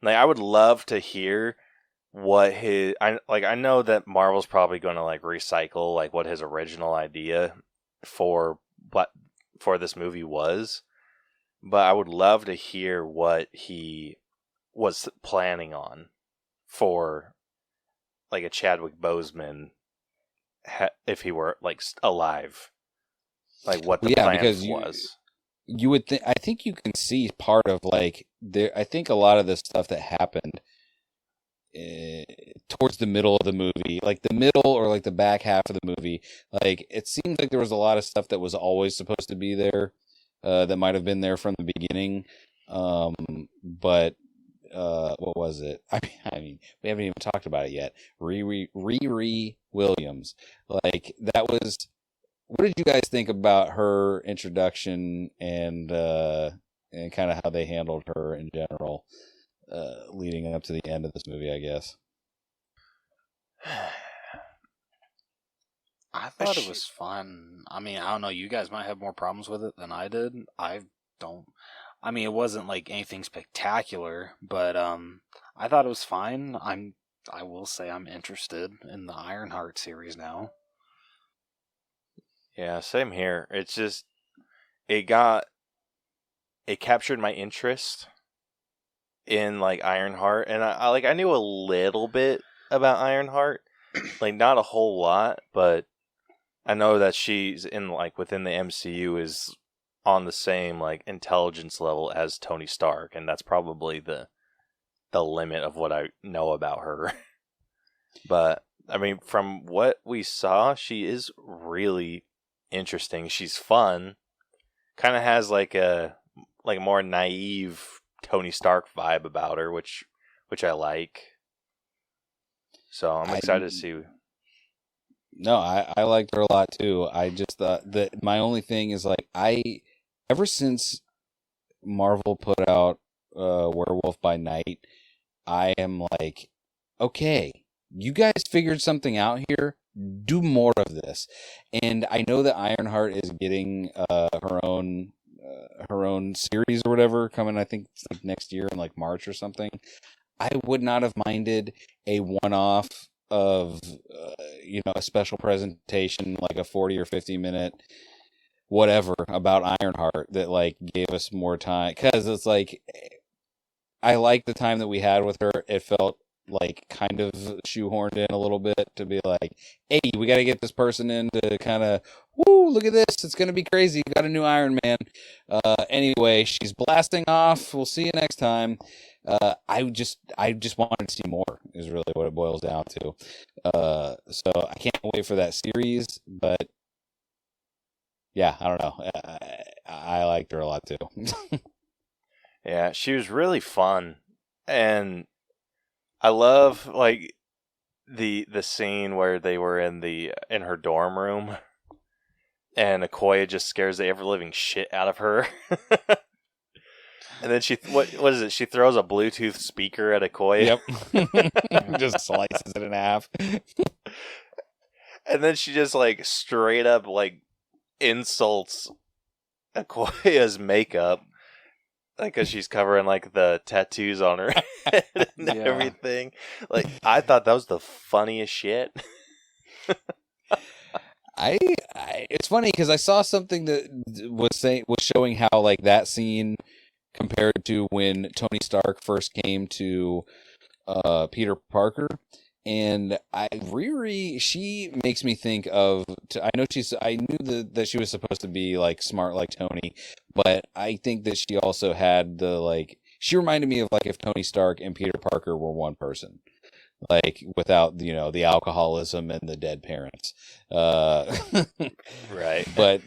Like, I would love to hear what I know that Marvel's probably going to like recycle like what his original idea for this movie was, but I would love to hear what he was planning on for like a Chadwick Boseman if he were like alive, like what the plan was. You would think. I think you can see part of like there. I think a lot of the stuff that happened towards the middle of the movie, like the middle or like the back half of the movie, like it seems like there was a lot of stuff that was always supposed to be there, that might have been there from the beginning, but what was it? I mean, we haven't even talked about it yet. Riri Williams, like that was. What did you guys think about her introduction and kind of how they handled her in general, leading up to the end of this movie, I guess? I thought it was fun. I mean, I don't know. You guys might have more problems with it than I did. I don't. I mean, it wasn't like anything spectacular, but I thought it was fine. I will say I'm interested in the Ironheart series now. Yeah, same here. It's just it captured my interest in like Ironheart, and I knew a little bit about Ironheart, like not a whole lot, but I know that she's in like within the MCU is on the same like intelligence level as Tony Stark, and that's probably the limit of what I know about her. But I mean, from what we saw, she is really interesting. She's fun. Kind of has like a more naive Tony Stark vibe about her, which I like. So I'm excited to see. No, I liked her a lot too. I just thought that my only thing is like ever since Marvel put out Werewolf by Night, I am like, okay, you guys figured something out here. Do more of this. And I know that Ironheart is getting her own series or whatever coming, I think it's like next year in like March or something. I would not have minded a one-off of a special presentation, like a 40 or 50 minute whatever about Ironheart that like gave us more time, because it's like I like the time that we had with her. It felt like kind of shoehorned in a little bit to be like, hey, we got to get this person in to kind of, woo, look at this, it's going to be crazy, got a new Iron Man. Anyway, she's blasting off, we'll see you next time. I just wanted to see more is really what it boils down to. So I can't wait for that series, but yeah, I don't know. I liked her a lot too. Yeah, she was really fun, and I love like the scene where they were in her dorm room, and Okoye just scares the ever living shit out of her. And then what is it? She throws a Bluetooth speaker at Okoye. Yep. Just slices it in half. And then she just like straight up like insults Okoye's makeup. Like, because she's covering, like, the tattoos on her head and everything. Like, I thought that was the funniest shit. It's funny, because I saw something that was showing how, like, that scene compared to when Tony Stark first came to Peter Parker. And Riri, she makes me think of. I knew that she was supposed to be like smart like Tony, but I think that she also had the like. She reminded me of like if Tony Stark and Peter Parker were one person, like without the alcoholism and the dead parents. Right. But.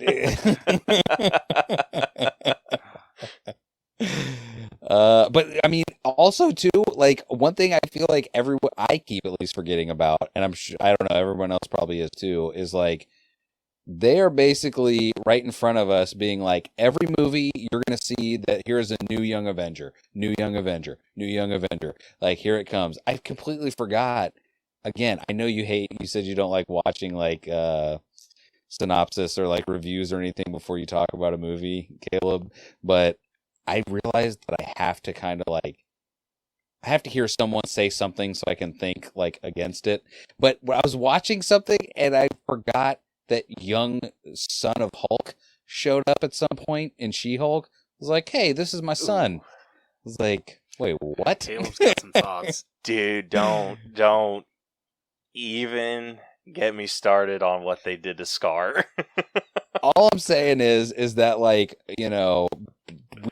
But I mean, also too, like one thing I feel like I keep at least forgetting about, and I'm sure, I don't know, everyone else probably is too, is like they are basically right in front of us being like, every movie you're going to see that here's a new Young Avenger, new Young Avenger, new Young Avenger. Like, here it comes. I completely forgot. Again, I know you said you don't like watching like, synopsis or like reviews or anything before you talk about a movie, Caleb, but I realized that I have to kind of like, I have to hear someone say something so I can think like against it. But when I was watching something and I forgot that young son of Hulk showed up at some point in She-Hulk, I was like, hey, this is my son. I was like, wait, what? Caleb's got some thoughts. Dude, don't even get me started on what they did to Scar. All I'm saying is that, like,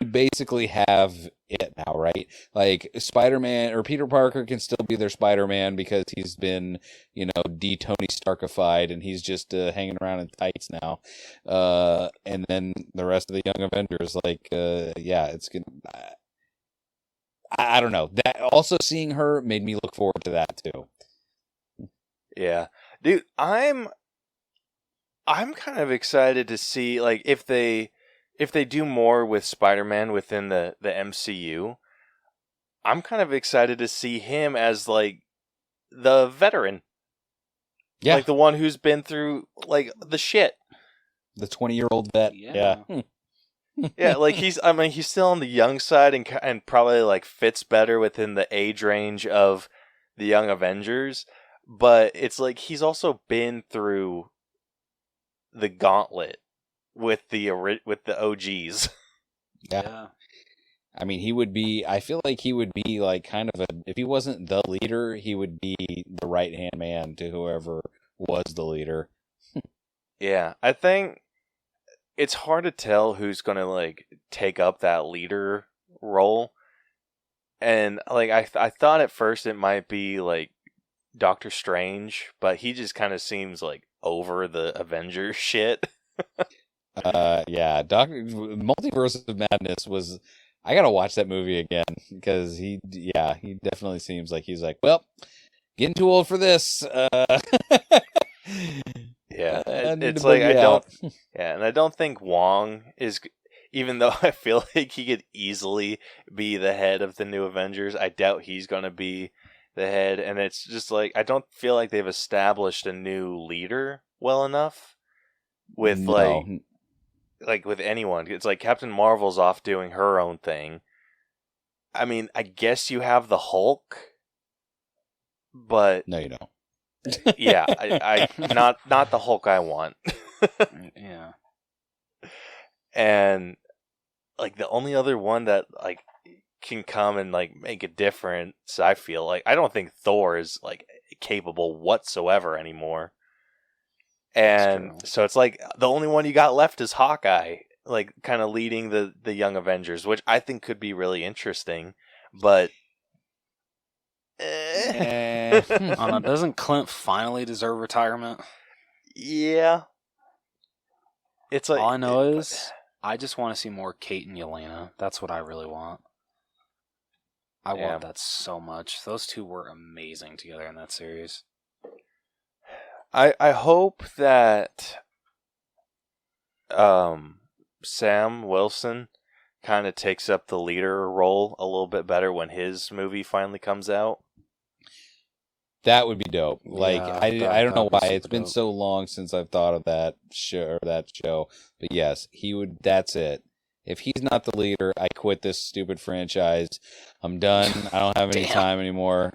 we basically have it now, right? Like, Spider-Man or Peter Parker can still be their Spider-Man because he's been, de-Tony Starkified and he's just hanging around in tights now. And then the rest of the Young Avengers, like, it's gonna. I don't know. That also, seeing her made me look forward to that too. Yeah, dude, I'm kind of excited to see like if they do more with Spider-Man within the MCU. I'm kind of excited to see him as like the veteran. Yeah. Like the one who's been through like the shit. The 20-year-old vet. Yeah. Yeah, like he's still on the young side and probably like fits better within the age range of the Young Avengers, but it's like he's also been through the gauntlet with the OGs. Yeah. I mean, I feel like he would be like kind of if he wasn't the leader, he would be the right-hand man to whoever was the leader. Yeah, I think it's hard to tell who's going to like take up that leader role. And like I thought at first it might be like Doctor Strange, but he just kind of seems like over the Avengers shit. Yeah, Multiverse of Madness was. I gotta watch that movie again because he definitely seems like he's like, well, getting too old for this. Yeah, it's like I don't think Wong is. Even though I feel like he could easily be the head of the new Avengers, I doubt he's gonna be the head. And it's just like I don't feel like they've established a new leader well enough with like with anyone. It's like Captain Marvel's off doing her own thing. I mean, I guess you have the Hulk, but no, you don't. Yeah, I not the Hulk I want. Yeah. And like the only other one that like can come and like make a difference, I feel like I don't think Thor is like capable whatsoever anymore. And so it's like the only one you got left is Hawkeye, like kind of leading the Young Avengers, which I think could be really interesting. But I don't know, doesn't Clint finally deserve retirement? Yeah. It's like all I know is I just want to see more Kate and Yelena. That's what I really want. I want that so much. Those two were amazing together in that series. I hope that Sam Wilson kind of takes up the leader role a little bit better when his movie finally comes out. That would be dope. Like I don't know why it's been dope. so long since I've thought of that show. But yes, he would. That's it. If he's not the leader, I quit this stupid franchise. I'm done. I don't have any time anymore.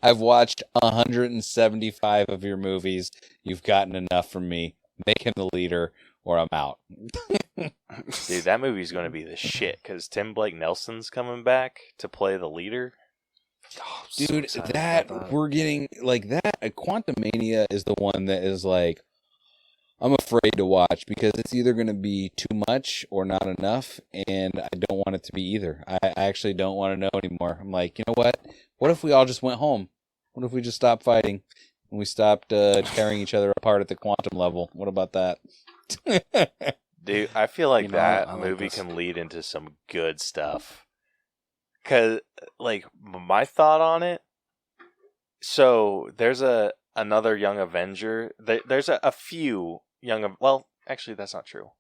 I've watched 175 of your movies. You've gotten enough from me. Make him the leader, or I'm out. Dude, that movie's going to be the shit because Tim Blake Nelson's coming back to play the leader. Dude, we're getting like that. Quantumania is the one that is like, I'm afraid to watch because it's either going to be too much or not enough, and I don't want it to be either. I actually don't want to know anymore. I'm like, you know what? What if we all just went home? What if we just stopped fighting and we stopped tearing each other apart at the quantum level? What about that? Dude, I feel like that movie can lead into some good stuff. Because, like, my thought on it, so there's another Young Avenger. There's a few well, actually, that's not true.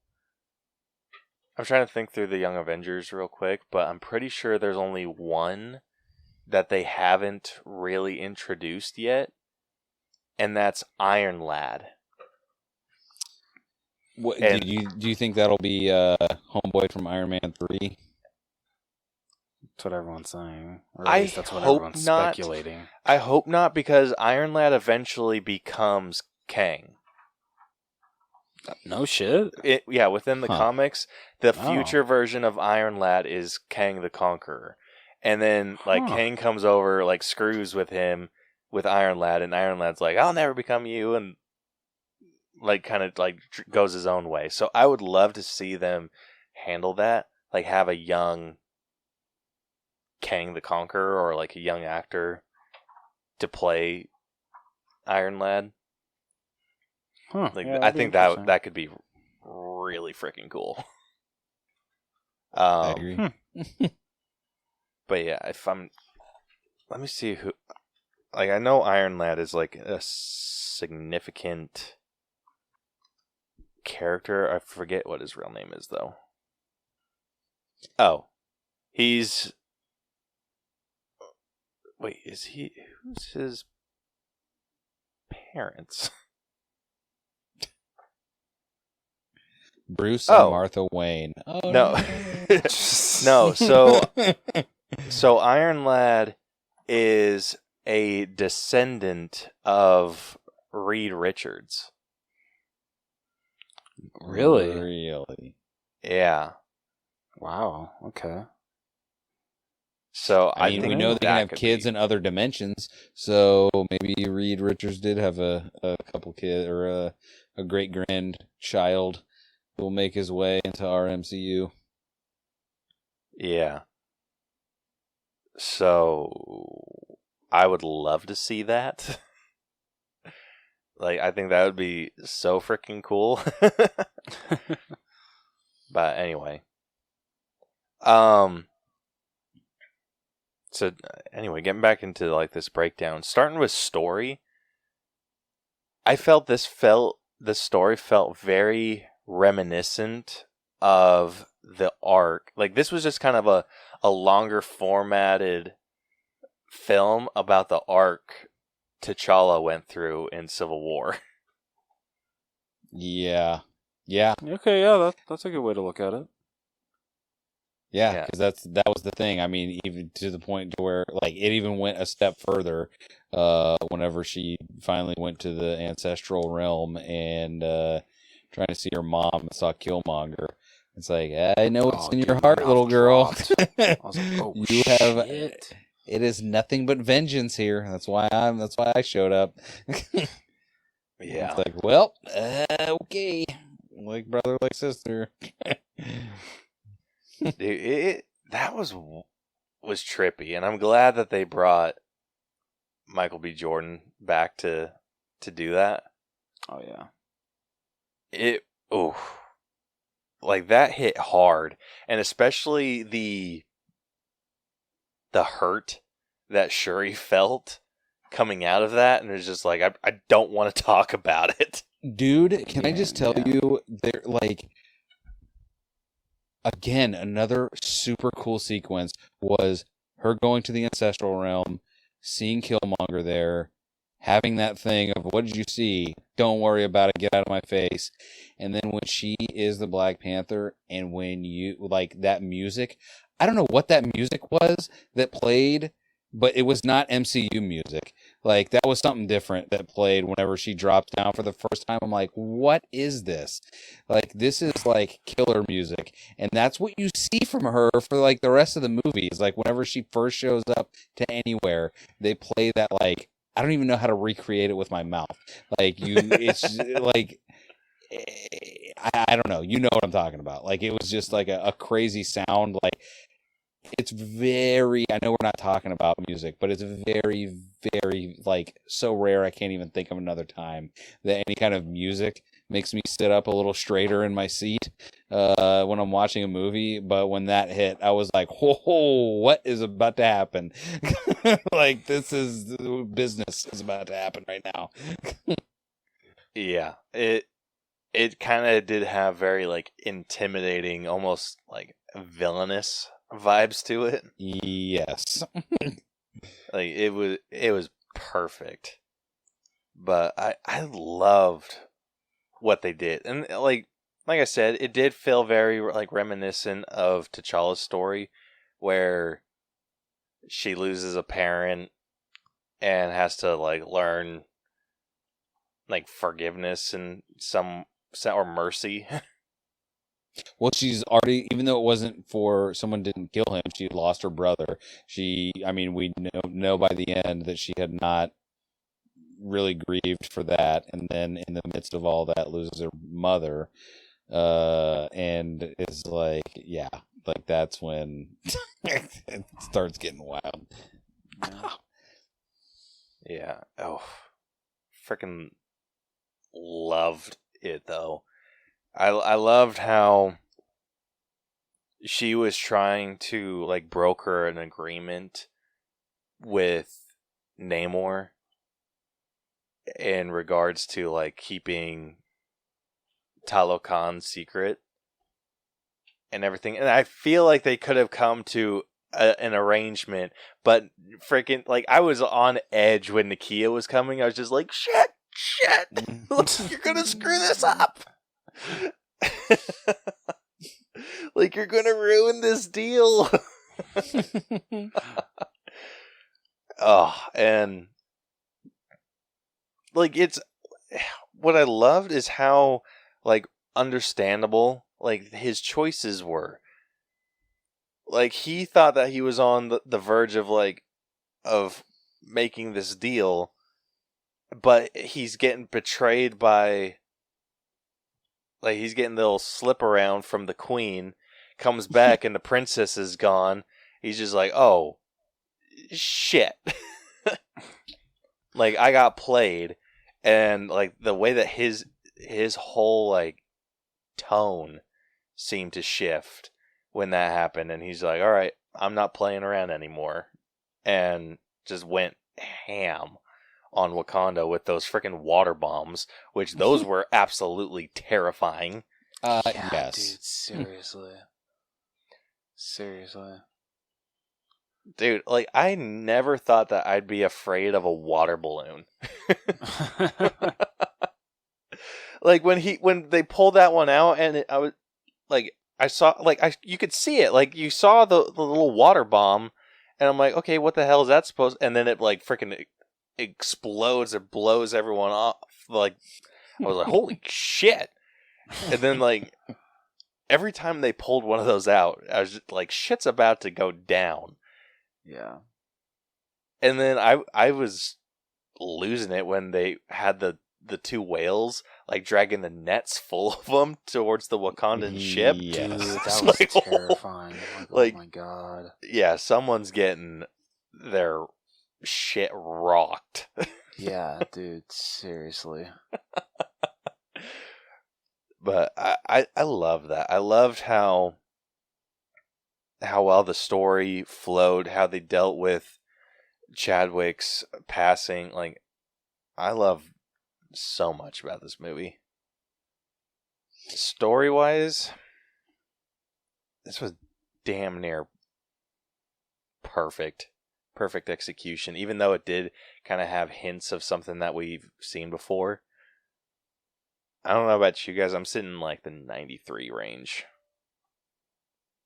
I'm trying to think through the Young Avengers real quick, but I'm pretty sure there's only one that they haven't really introduced yet, and that's Iron Lad. What, do you think that'll be Homeboy from Iron Man 3? That's what everyone's saying. Or at least that's what everyone's speculating. I hope not, because Iron Lad eventually becomes Kang. No shit? Within the comics, the future version of Iron Lad is Kang the Conqueror. And then, Kang comes over, screws with him, with Iron Lad, and Iron Lad's like, I'll never become you, and, goes his own way. So I would love to see them handle that, have a young Kang the Conqueror, or, a young actor to play Iron Lad. Huh. I think that could be really freaking cool. I agree. But yeah, let me see who. I know Iron Lad is a significant character. I forget what his real name is though. Oh, he's. Wait, is he? Who's his parents? Bruce and Martha Wayne. Oh no, no. So Iron Lad is a descendant of Reed Richards. Really? Really? Yeah. Wow. Okay. So I mean, we know they can have kids in other dimensions. So maybe Reed Richards did have a couple kids or a great grandchild who will make his way into our MCU. Yeah. So I would love to see that. I think that would be so freaking cool. But anyway. So anyway, getting back into this breakdown, starting with story, I felt the story felt very reminiscent of the arc. This was just kind of a longer formatted film about the arc T'Challa went through in Civil War. Yeah. Okay, yeah, that's a good way to look at it. Yeah, because that was the thing. I mean, even to the point to where it even went a step further whenever she finally went to the ancestral realm and trying to see her mom and saw Killmonger. It's I know what's in your heart, little girl. I was like, oh, you have it is nothing but vengeance here. That's why I showed up. Yeah. It's well, okay. Like brother, like sister. Dude, that was trippy, and I'm glad that they brought Michael B. Jordan back to do that. Oh yeah. That hit hard, and especially the hurt that Shuri felt coming out of that, and it's just I don't want to talk about it. Dude, can I just tell you, they're again, another super cool sequence was her going to the ancestral realm, seeing Killmonger there, having that thing of, what did you see? Don't worry about it, get out of my face. And then when she is the Black Panther, and when you, that music, I don't know what that music was that played, but it was not MCU music. Like, that was something different that played whenever she drops down for the first time. I'm like, what is this? Like, this is like killer music. And that's what you see from her for like the rest of the movie. Is like whenever she first shows up to anywhere, they play that, like, I don't even know how to recreate it with my mouth. Like, it's like, I don't know. You know what I'm talking about. Like, it was just like a crazy sound. Like, it's very, I know we're not talking about music, but it's very, very, like, so rare I can't even think of another time that any kind of music makes me sit up a little straighter in my seat when I'm watching a movie. But when that hit, I was like, whoa, what is about to happen? Like, business is about to happen right now. Yeah, it kind of did have very, like, intimidating, almost like villainous vibes to it. Yes. Like, it was perfect. But I loved what they did. And like I said, it did feel very, like, reminiscent of T'Challa's story, where she loses a parent and has to, like, learn, like, forgiveness and or mercy. Well, she's already, even though it wasn't for someone didn't kill him, she lost her brother. We know by the end that she had not really grieved for that, and then in the midst of all that, loses her mother, and is like, yeah, like, that's when it starts getting wild. Yeah. Oh, freaking loved it though. I loved how she was trying to, like, broker an agreement with Namor in regards to, like, keeping Talokan's secret and everything. And I feel like they could have come to an arrangement, but freaking, like, I was on edge when Nakia was coming. I was just like, shit, you're gonna screw this up. Like, you're gonna ruin this deal. Oh, and like, it's what I loved is how, like, understandable, like, his choices were. Like, he thought that he was on the verge of, like, of making this deal, but he's getting betrayed by, like, he's getting the little slip around from the queen, comes back and the princess is gone. He's just like, oh, shit. Like, I got played. And, like, the way that his whole, like, tone seemed to shift when that happened. And he's like, all right, I'm not playing around anymore. And just went ham on Wakanda with those freaking water bombs, which those were absolutely terrifying. Yes. Dude, seriously. Dude, like, I never thought that I'd be afraid of a water balloon. Like, when they pulled that one out, and I was like, I saw, like, you could see it, like, you saw the little water bomb, and I'm like, okay, what the hell is that supposed? And then it, like, freaking explodes, it blows everyone off. Like, I was like, holy shit! And then, like, every time they pulled one of those out, I was just like, shit's about to go down. Yeah. And then I was losing it when they had the two whales, like, dragging the nets full of them towards the Wakandan ship. Yes. Dude, that was like, terrifying. Like, oh my god. Yeah, someone's getting their shit rocked. Yeah, dude, seriously. But I love that. I loved how well the story flowed, how they dealt with Chadwick's passing. Like, I love so much about this movie. Story-wise, this was damn near perfect. Perfect execution, even though it did kind of have hints of something that we've seen before. I don't know about you guys, I'm sitting in, like, the 93 range.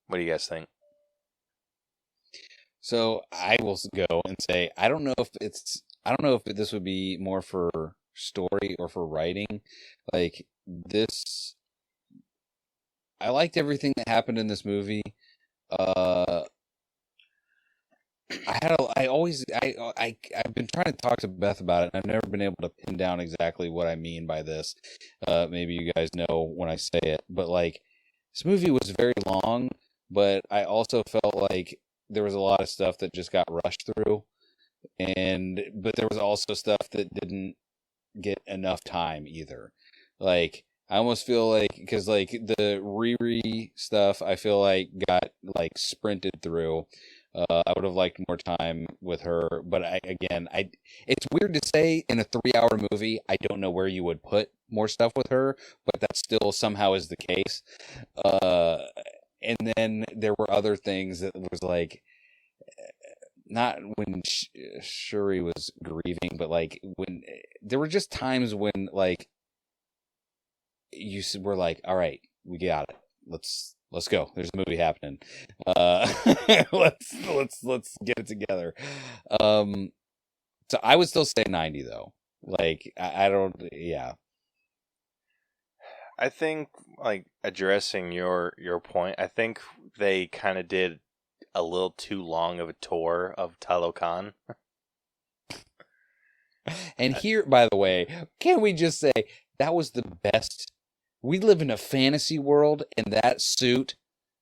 What do you guys think? So I will go and say, I don't know if it's I don't know if this would be more for story or for writing. Like this, I liked everything that happened in this movie. I've been trying to talk to Beth about it, and I've never been able to pin down exactly what I mean by this. Maybe you guys know when I say it, but like this movie was very long, but I also felt like there was a lot of stuff that just got rushed through, but there was also stuff that didn't get enough time either. Like I almost feel like because like the Riri stuff, I feel like got like sprinted through. I would have liked more time with her, but it's weird to say in a 3-hour movie, I don't know where you would put more stuff with her, but that still somehow is the case. And then there were other things that was like, not when Shuri was grieving, but like when there were just times when like you were like, all right, we got it. Let's go. There's a movie happening. Let's get it together. So I would still say 90 though. Like I don't. Yeah. I think like addressing your point, I think they kind of did a little too long of a tour of Talokan. And here, by the way, can we just say that was the best? We live in a fantasy world, and that suit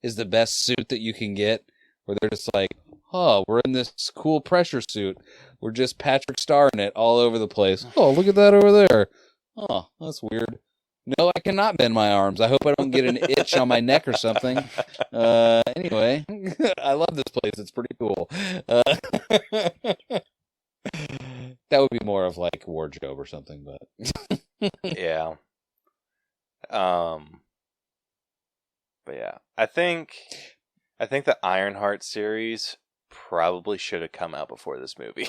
is the best suit that you can get, where they're just like, oh, we're in this cool pressure suit. We're just Patrick starring it all over the place. Oh, look at that over there. Oh, that's weird. No, I cannot bend my arms. I hope I don't get an itch on my neck or something. Anyway, I love this place. It's pretty cool. That would be more of like wardrobe or something, but yeah. But yeah, I think the Ironheart series probably should have come out before this movie.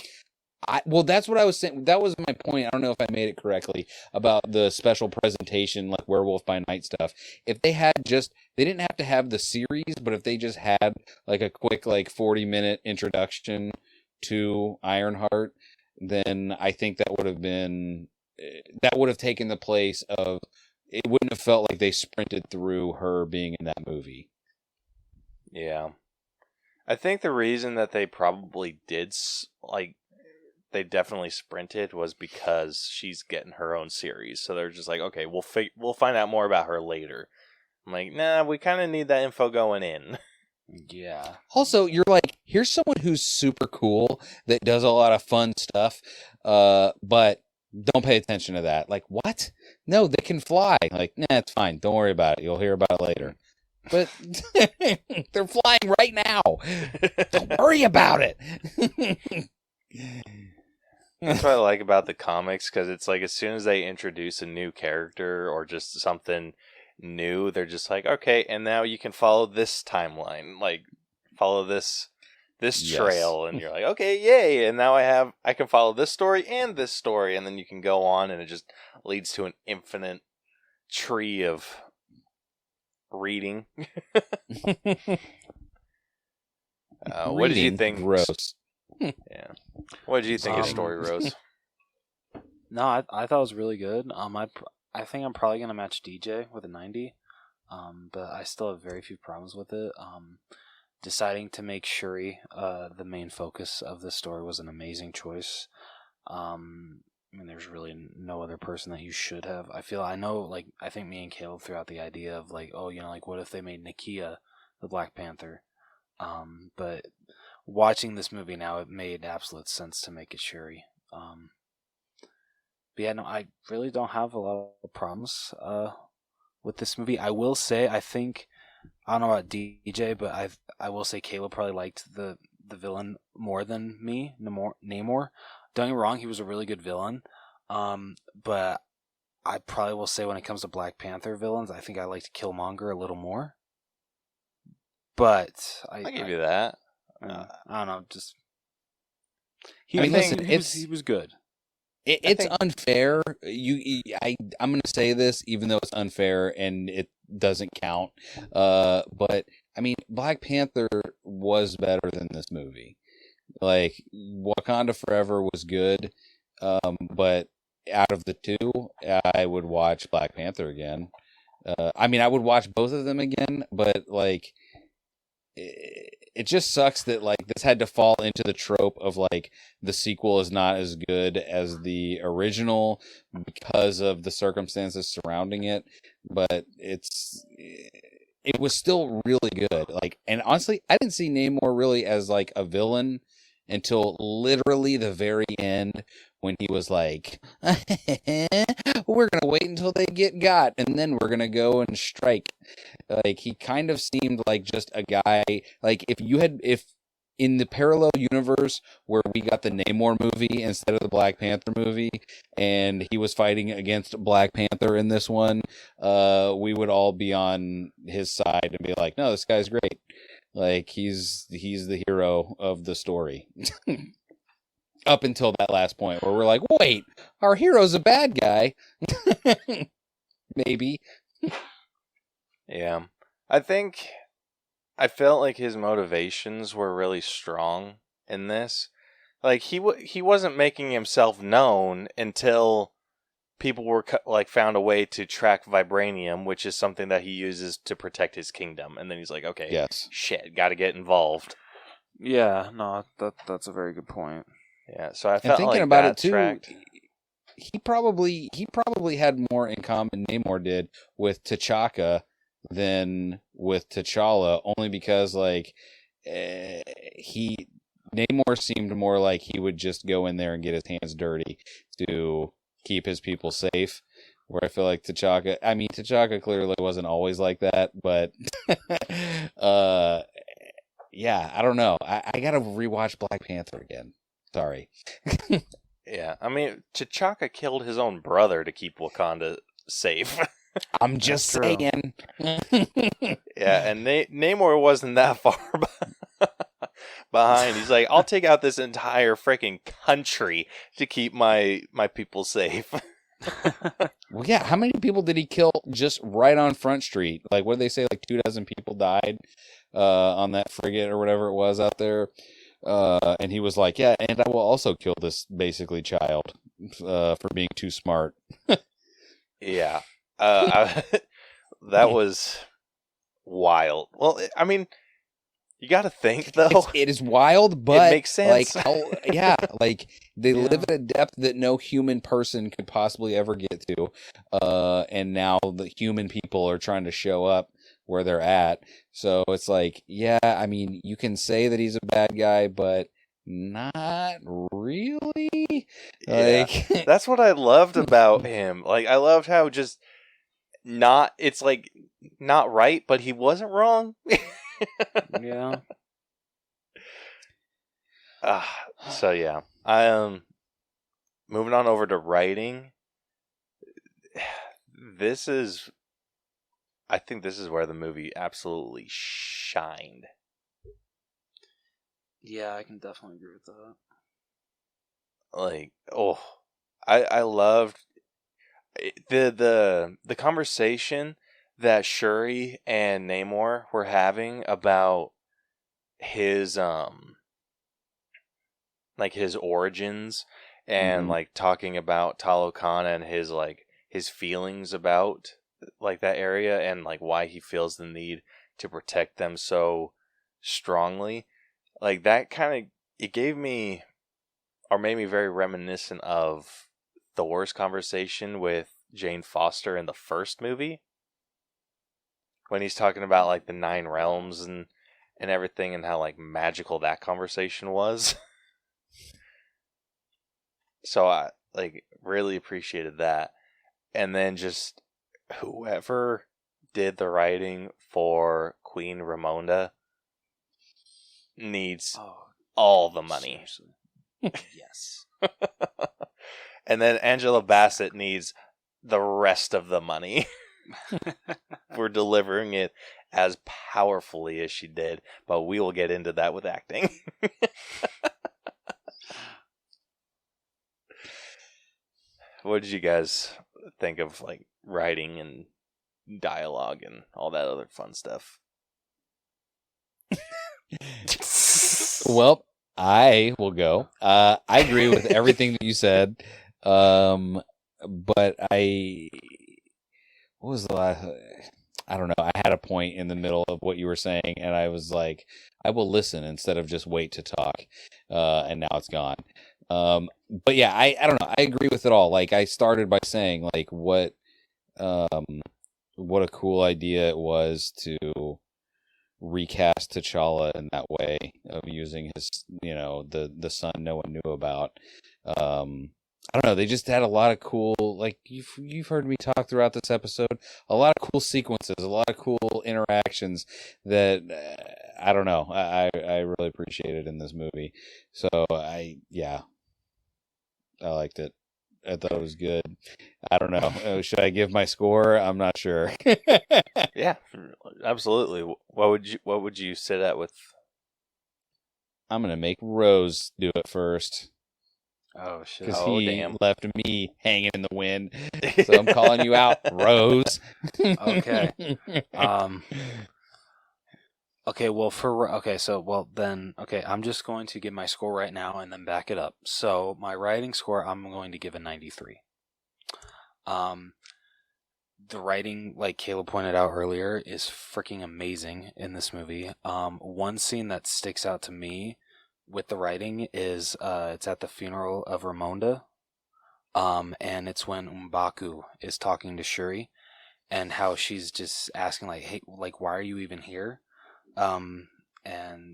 Well, that's what I was saying. That was my point. I don't know if I made it correctly about the special presentation, like Werewolf by Night stuff. If they didn't have to have the series, but if they just had like a quick, like 40-minute introduction to Ironheart, then I think that would have taken the place of, it wouldn't have felt like they sprinted through her being in that movie. Yeah. I think the reason that they probably did, like, they definitely sprinted was because she's getting her own series. So they're just like, okay, we'll find out more about her later. I'm like, nah, we kind of need that info going in. Yeah. Also, you're like, here's someone who's super cool that does a lot of fun stuff, but don't pay attention to that. Like, what? No, they can fly. Like, nah, it's fine. Don't worry about it. You'll hear about it later. But they're flying right now. Don't worry about it. That's what I like about the comics, because it's like as soon as they introduce a new character or just something new, they're just like, okay, and now you can follow this timeline, like follow this trail, and you're like, okay, yay, and now I can follow this story, and then you can go on, and it just leads to an infinite tree of reading. What did you think? Gross. Yeah. What did you think of Story Rose? No, I thought it was really good. I think I'm probably gonna match DJ with a 90. But I still have very few problems with it. Deciding to make Shuri the main focus of the story was an amazing choice. I mean, there's really no other person that you should have. I think me and Caleb threw out the idea of like, oh, like what if they made Nakia the Black Panther? But watching this movie now, it made absolute sense to make it Shuri. But yeah, no, I really don't have a lot of problems with this movie. I will say, I don't know about DJ, but I will say Caleb probably liked the villain more than me, Namor. Don't get me wrong, he was a really good villain. But I probably will say when it comes to Black Panther villains, I think I liked Killmonger a little more. But I give you that. I don't know, just he was good. It's unfair. I'm going to say this, even though it's unfair and it doesn't count. But I mean, Black Panther was better than this movie. Like, Wakanda Forever was good, but out of the two, I would watch Black Panther again. I mean, I would watch both of them again, but like, it just sucks that like this had to fall into the trope of like the sequel is not as good as the original because of the circumstances surrounding it. But it was still really good. Like, and honestly, I didn't see Namor really as like a villain until literally the very end, when he was like, we're going to wait until they get got, and then we're going to go and strike. Like, he kind of seemed like just a guy, like, if in the parallel universe where we got the Namor movie instead of the Black Panther movie, and he was fighting against Black Panther in this one, we would all be on his side and be like, no, this guy's great. Like, he's the hero of the story. Up until that last point where we're like, wait, our hero's a bad guy. Maybe. Yeah. I felt like his motivations were really strong in this. Like, he wasn't making himself known until people were found a way to track vibranium, which is something that he uses to protect his kingdom. And then he's like, okay, yes, shit, got to get involved. Yeah, no, that's a very good point. Yeah, so I felt thinking like about that it too, tracked. He probably had more in common, Namor did, with T'Chaka than with T'Challa, only because like Namor seemed more like he would just go in there and get his hands dirty to keep his people safe. Where I feel like T'Chaka clearly wasn't always like that, but yeah, I don't know. I gotta rewatch Black Panther again. Sorry. Yeah, I mean, T'Chaka killed his own brother to keep Wakanda safe. I'm just saying. Yeah, and Namor wasn't that far behind. He's like, I'll take out this entire freaking country to keep my people safe. Well, yeah, how many people did he kill just right on Front Street? Like, what did they say? Like 2,000 people died on that frigate or whatever it was out there. And he was like, yeah, and I will also kill this basically child for being too smart. Yeah. That was wild. Well, I mean, you got to think, though. It is wild, but it makes sense. Like, yeah, like they live at a depth that no human person could possibly ever get to. And now the human people are trying to show up where they're at. So it's like, yeah, I mean, you can say that he's a bad guy, but not really. Like, yeah. That's what I loved about him. Like, I loved how just it's like not right, but he wasn't wrong. Yeah. So yeah, moving on over to writing. I think this is where the movie absolutely shined. Yeah, I can definitely agree with that. Like, I loved the conversation that Shuri and Namor were having about his like his origins and like talking about Talokan and his feelings about like that area and like why he feels the need to protect them so strongly. Like that it gave me or made me very reminiscent of Thor's conversation with Jane Foster in the first movie. When he's talking about like the 9 realms and everything and how like magical that conversation was. So I like really appreciated that. And then just whoever did the writing for Queen Ramonda needs all the money. Yes. And then Angela Bassett needs the rest of the money for delivering it as powerfully as she did. But we will get into that with acting. What did you guys think of like writing and dialogue and all that other fun stuff? well, I will go. I agree with everything that you said. But what was the last? I don't know. I had a point in the middle of what you were saying, and I was like, I will listen instead of just wait to talk. And now it's gone. But yeah, I don't know. I agree with it all. Like, I started by saying, like, what a cool idea it was to recast T'Challa in that way of using his, the son no one knew about. I don't know. They just had a lot of cool, like you've heard me talk throughout this episode, a lot of cool sequences, a lot of cool interactions that I don't know. I really appreciated in this movie. So I liked it. I thought it was good. I don't know. Should I give my score? I'm not sure. Yeah, absolutely. What would you sit at with? I'm gonna make Rose do it first. Oh shit! Because he left me hanging in the wind. So I'm calling you out, Rose. Okay. Okay. I'm just going to give my score right now and then back it up. So my writing score, I'm going to give a 93. The writing, like Caleb pointed out earlier, is freaking amazing in this movie. One scene that sticks out to me with the writing is it's at the funeral of Ramonda, and it's when M'Baku is talking to Shuri, and how she's just asking like, "Hey, like, why are you even here?" And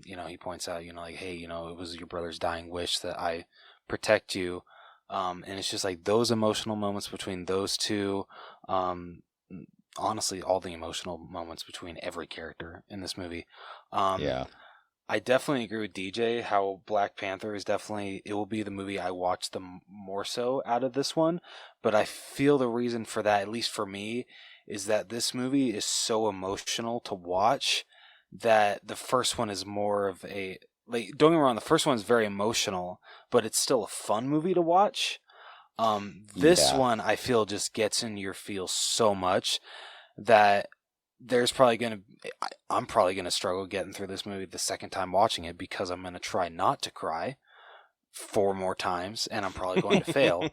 he points out, like, "Hey, it was your brother's dying wish that I protect you." And it's just like those emotional moments between those two. Honestly, all the emotional moments between every character in this movie. Yeah. I definitely agree with DJ how Black Panther is it will be the movie I watch the more so out of this one. But I feel the reason for that, at least for me, is that this movie is so emotional to watch that the first one is more of a, like, don't get me wrong, the first one is very emotional, but it's still a fun movie to watch. This one I feel just gets in your feels so much that I'm probably gonna struggle getting through this movie the second time watching it, because I'm gonna try not to cry 4 more times, and I'm probably going to fail.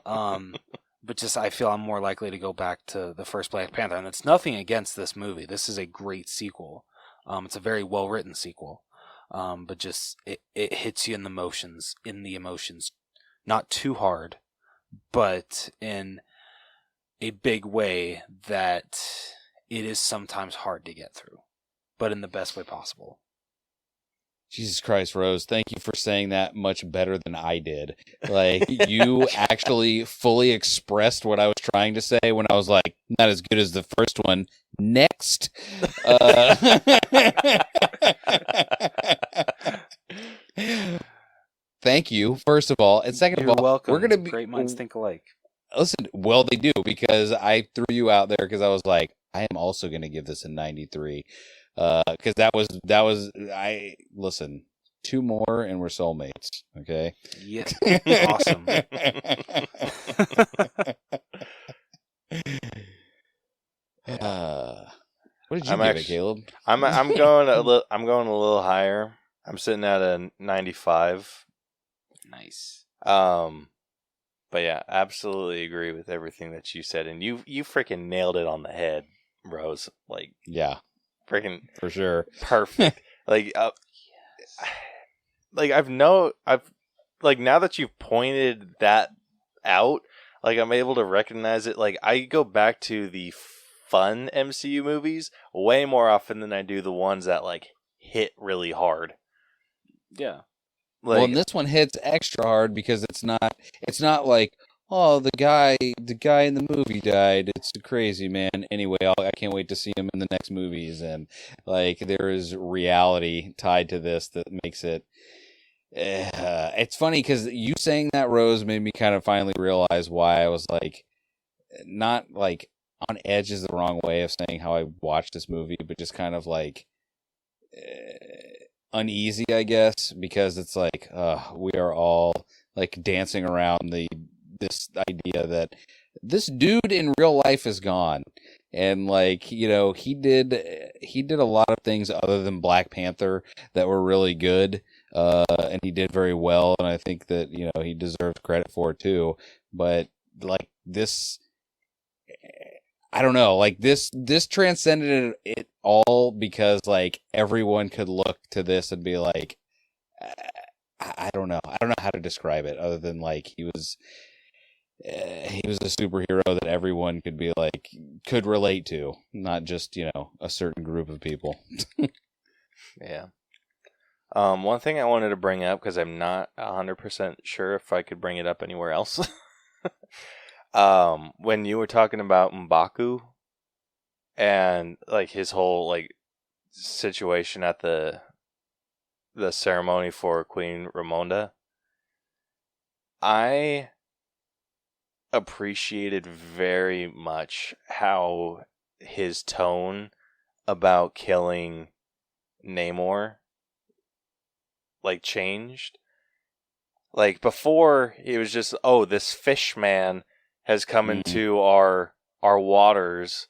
But just I feel I'm more likely to go back to the first Black Panther, and it's nothing against this movie. This is a great sequel. It's a very well written sequel. But just it hits you in the emotions, not too hard, but in a big way that it is sometimes hard to get through, but in the best way possible. Jesus Christ, Rose, thank you for saying that much better than I did. Like, you actually fully expressed what I was trying to say when I was like, not as good as the first one. Next. Thank you, first of all. And second You're of all, welcome. we're going to be... Great minds think alike. Listen, well, they do, because I threw you out there because I was like, I am also going to give this a 93. Because listen, 2 more and we're soulmates, okay? Yeah, awesome. What did you give it, Caleb? I'm going a little higher. I'm sitting at a 95. Nice. But yeah, absolutely agree with everything that you said, and you freaking nailed it on the head, Rose. Like, yeah, freaking for sure, perfect. Like, I've now that you've pointed that out, like, I'm able to recognize it. Like, I go back to the fun MCU movies way more often than I do the ones that like hit really hard. Yeah. Like, well, and this one hits extra hard because it's not like, oh, the guy in the movie died. It's crazy, man. Anyway, I can't wait to see him in the next movies. And like, there is reality tied to this that makes it. It's funny because you saying that, Rose, made me kind of finally realize why I was like, not like on edge is the wrong way of saying how I watched this movie, but just kind of like. Uneasy, I guess, because it's like we are all like dancing around this idea that this dude in real life is gone, and like, he did a lot of things other than Black Panther that were really good, and he did very well, and I think that, you know, he deserves credit for it too. But like this, I don't know, like this transcended it all, because like everyone could look to this and be like, I don't know how to describe it other than like he was a superhero that everyone could be like, could relate to, not just, you know, a certain group of people. Yeah. One thing I wanted to bring up, because I'm not 100% sure if I could bring it up anywhere else. When you were talking about M'Baku and like his whole like situation at the ceremony for Queen Ramonda, I appreciated very much how his tone about killing Namor like changed. Like before, it was just, oh, this fish man has come into our waters,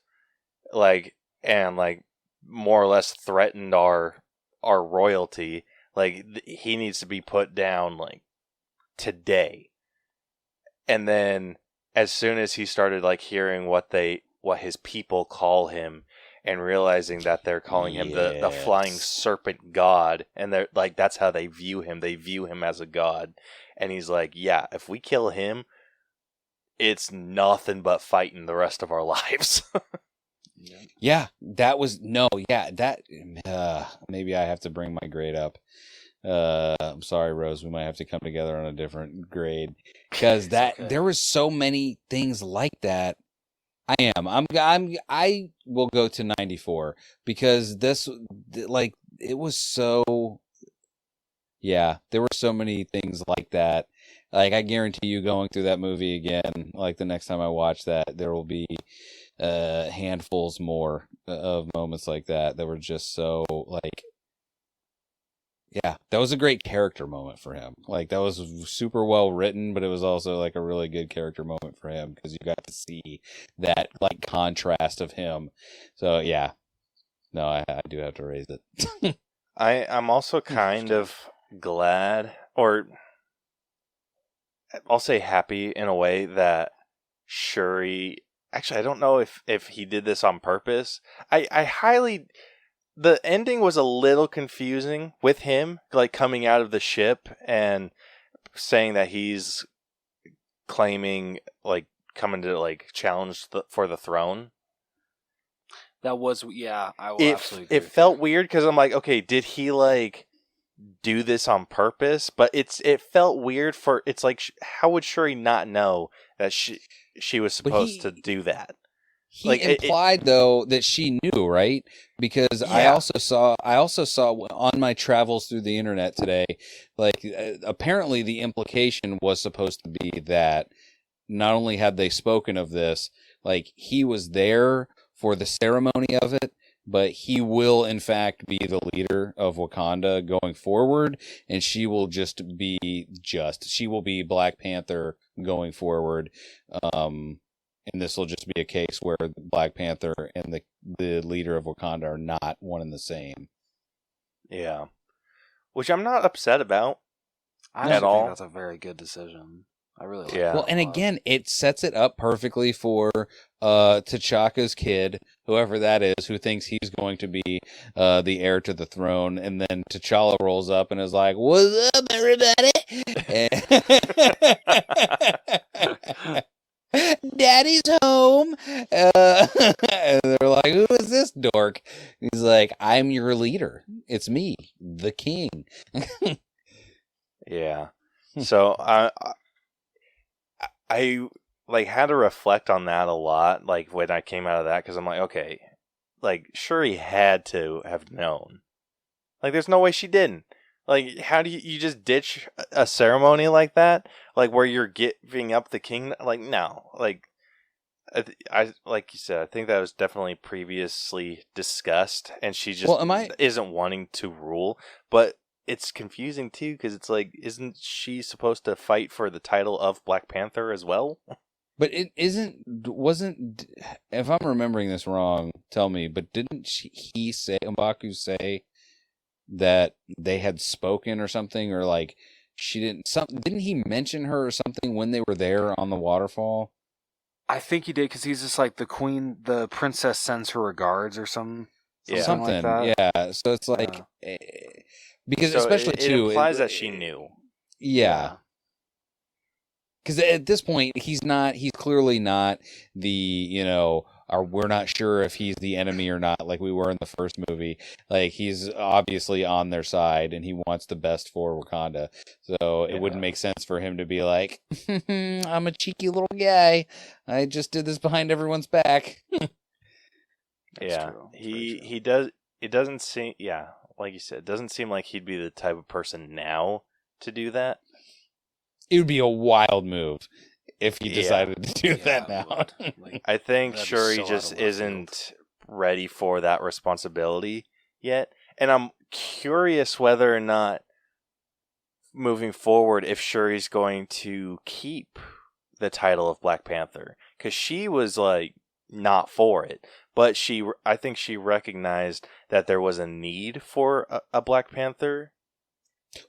like, and like more or less threatened our royalty. Like he needs to be put down like today. And then as soon as he started like hearing what his people call him, and realizing that they're calling him the flying serpent god, and they're like, that's how they view him. They view him as a god. And he's like, yeah, if we kill him, it's nothing but fighting the rest of our lives. Yeah, maybe I have to bring my grade up. I'm sorry, Rose, we might have to come together on a different grade, because there was so many things like that. I will go to 94, because this, like, it was so, yeah, there were so many things like that. Like, I guarantee you, going through that movie again, like the next time I watch that, there will be handfuls more of moments like that were just so, like, yeah, that was a great character moment for him. Like, that was super well written, but it was also like a really good character moment for him, because you got to see that like contrast of him. So yeah, no, I do have to raise it. I'm also kind of glad, or I'll say happy in a way, that Shuri, actually I don't know if he did this on purpose. The ending was a little confusing with him, like coming out of the ship and saying that he's claiming, like, coming to like challenge for the throne. That was, yeah, I will absolutely agree. It felt weird, because I'm like, okay, did he like do this on purpose? But it felt weird for, it's like, how would Shuri not know that she was supposed to do that? He like, implied though that she knew, right? Because yeah. I also saw on my travels through the internet today, like, apparently the implication was supposed to be that not only had they spoken of this, like, he was there for the ceremony of it, but he will in fact be the leader of Wakanda going forward, and she will be Black Panther going forward. And this will just be a case where Black Panther and the leader of Wakanda are not one and the same. Yeah. Which I'm not upset about at all. I think that's a very good decision. I really like that. Well, and again, it sets it up perfectly for T'Chaka's kid, whoever that is, who thinks he's going to be the heir to the throne, and then T'Challa rolls up and is like, "What's up, everybody?" Daddy's home. And they're like, "Who is this dork?" He's like, "I'm your leader. It's me, the king." Yeah. So I like had to reflect on that a lot, like when I came out of that, because I'm like, okay, like Shuri had to have known. Like, there's no way she didn't. Like, how do you just ditch a ceremony like that? Like, where you're giving up the king? Like, no. Like, I like you said, I think that was definitely previously discussed, and she just isn't wanting to rule. But it's confusing too, because it's like, isn't she supposed to fight for the title of Black Panther as well? But it wasn't, if I'm remembering this wrong, tell me, but didn't M'Baku say that they had spoken or something, or like she didn't he mention her or something when they were there on the waterfall? I think he did, because he's just like, the princess sends her regards or something like that. Yeah. So it's like, because so especially it implies that she knew. Yeah. Because at this point, he's clearly not the, we're not sure if he's the enemy or not, like we were in the first movie. Like, he's obviously on their side, and he wants the best for Wakanda. So it wouldn't make sense for him to be like, I'm a cheeky little guy. I just did this behind everyone's back. Yeah, he does. It doesn't seem, like you said, it doesn't seem like he'd be the type of person now to do that. It would be a wild move if he decided to do that now. I think Shuri just isn't ready for that responsibility yet. And I'm curious whether or not, moving forward, if Shuri's going to keep the title of Black Panther. Because she was, like, not for it. But I think she recognized that there was a need for a Black Panther.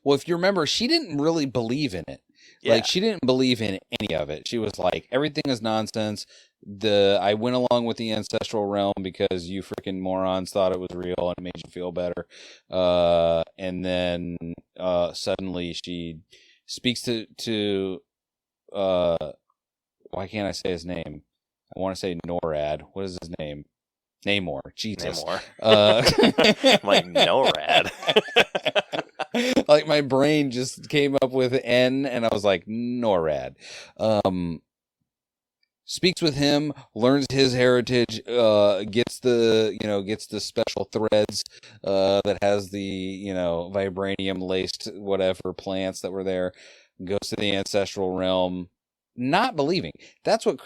Well, if you remember, she didn't really believe in it. Yeah. Like, she didn't believe in any of it. She was like, everything is nonsense. I went along with the ancestral realm because you freaking morons thought it was real and it made you feel better. And then suddenly she speaks to why can't I say his name? I want to say NORAD. What is his name? Namor. Jesus. Namor. I'm like, NORAD. Like, my brain just came up with N, and I was like, NORAD. Speaks with him, learns his heritage, gets the special threads that has the, vibranium laced whatever plants that were there, goes to the ancestral realm, not believing. That's what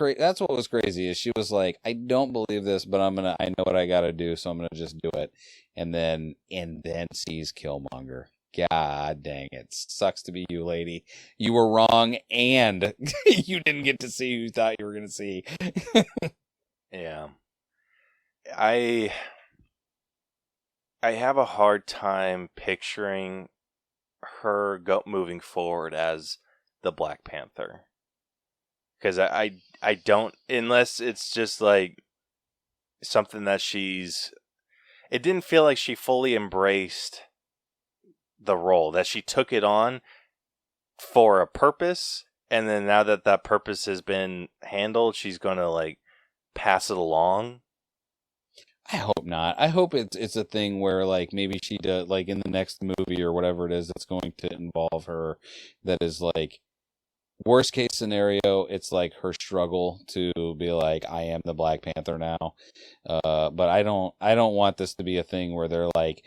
was crazy, is she was like, I don't believe this, but I know what I gotta do, so I'm gonna just do it. And then sees Killmonger. God dang it. Sucks to be you, lady. You were wrong, and you didn't get to see who you thought you were going to see. Yeah. I have a hard time picturing her moving forward as the Black Panther. Because I don't, unless it's just like something that it didn't feel like she fully embraced the role, that she took it on for a purpose, and then now that purpose has been handled, she's gonna like pass it along. I hope not. I hope it's a thing where, like, maybe she does, like, in the next movie or whatever it is that's going to involve her, that is like, worst case scenario, it's like her struggle to be like, I am the Black Panther now. But I don't want this to be a thing where they're like,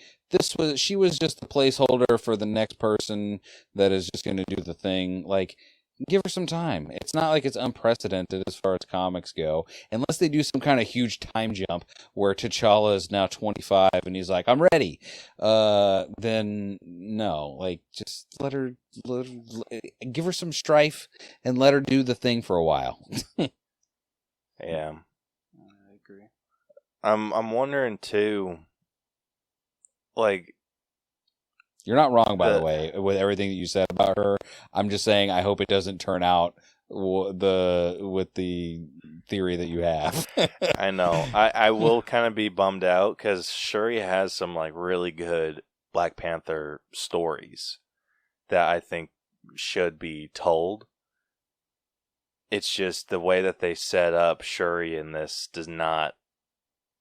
she was just a placeholder for the next person that is just going to do the thing. Like, give her some time. It's not like it's unprecedented as far as comics go, unless they do some kind of huge time jump where T'Challa is now 25 and he's like, I'm ready. Then no, like, just let her give her some strife and let her do the thing for a while. Yeah, I agree. I'm wondering too, like, you're not wrong, by the way, with everything that you said about her. I'm just saying, I hope it doesn't turn out with the theory that you have. I know. I will kind of be bummed out because Shuri has some, like, really good Black Panther stories that I think should be told. It's just the way that they set up Shuri in this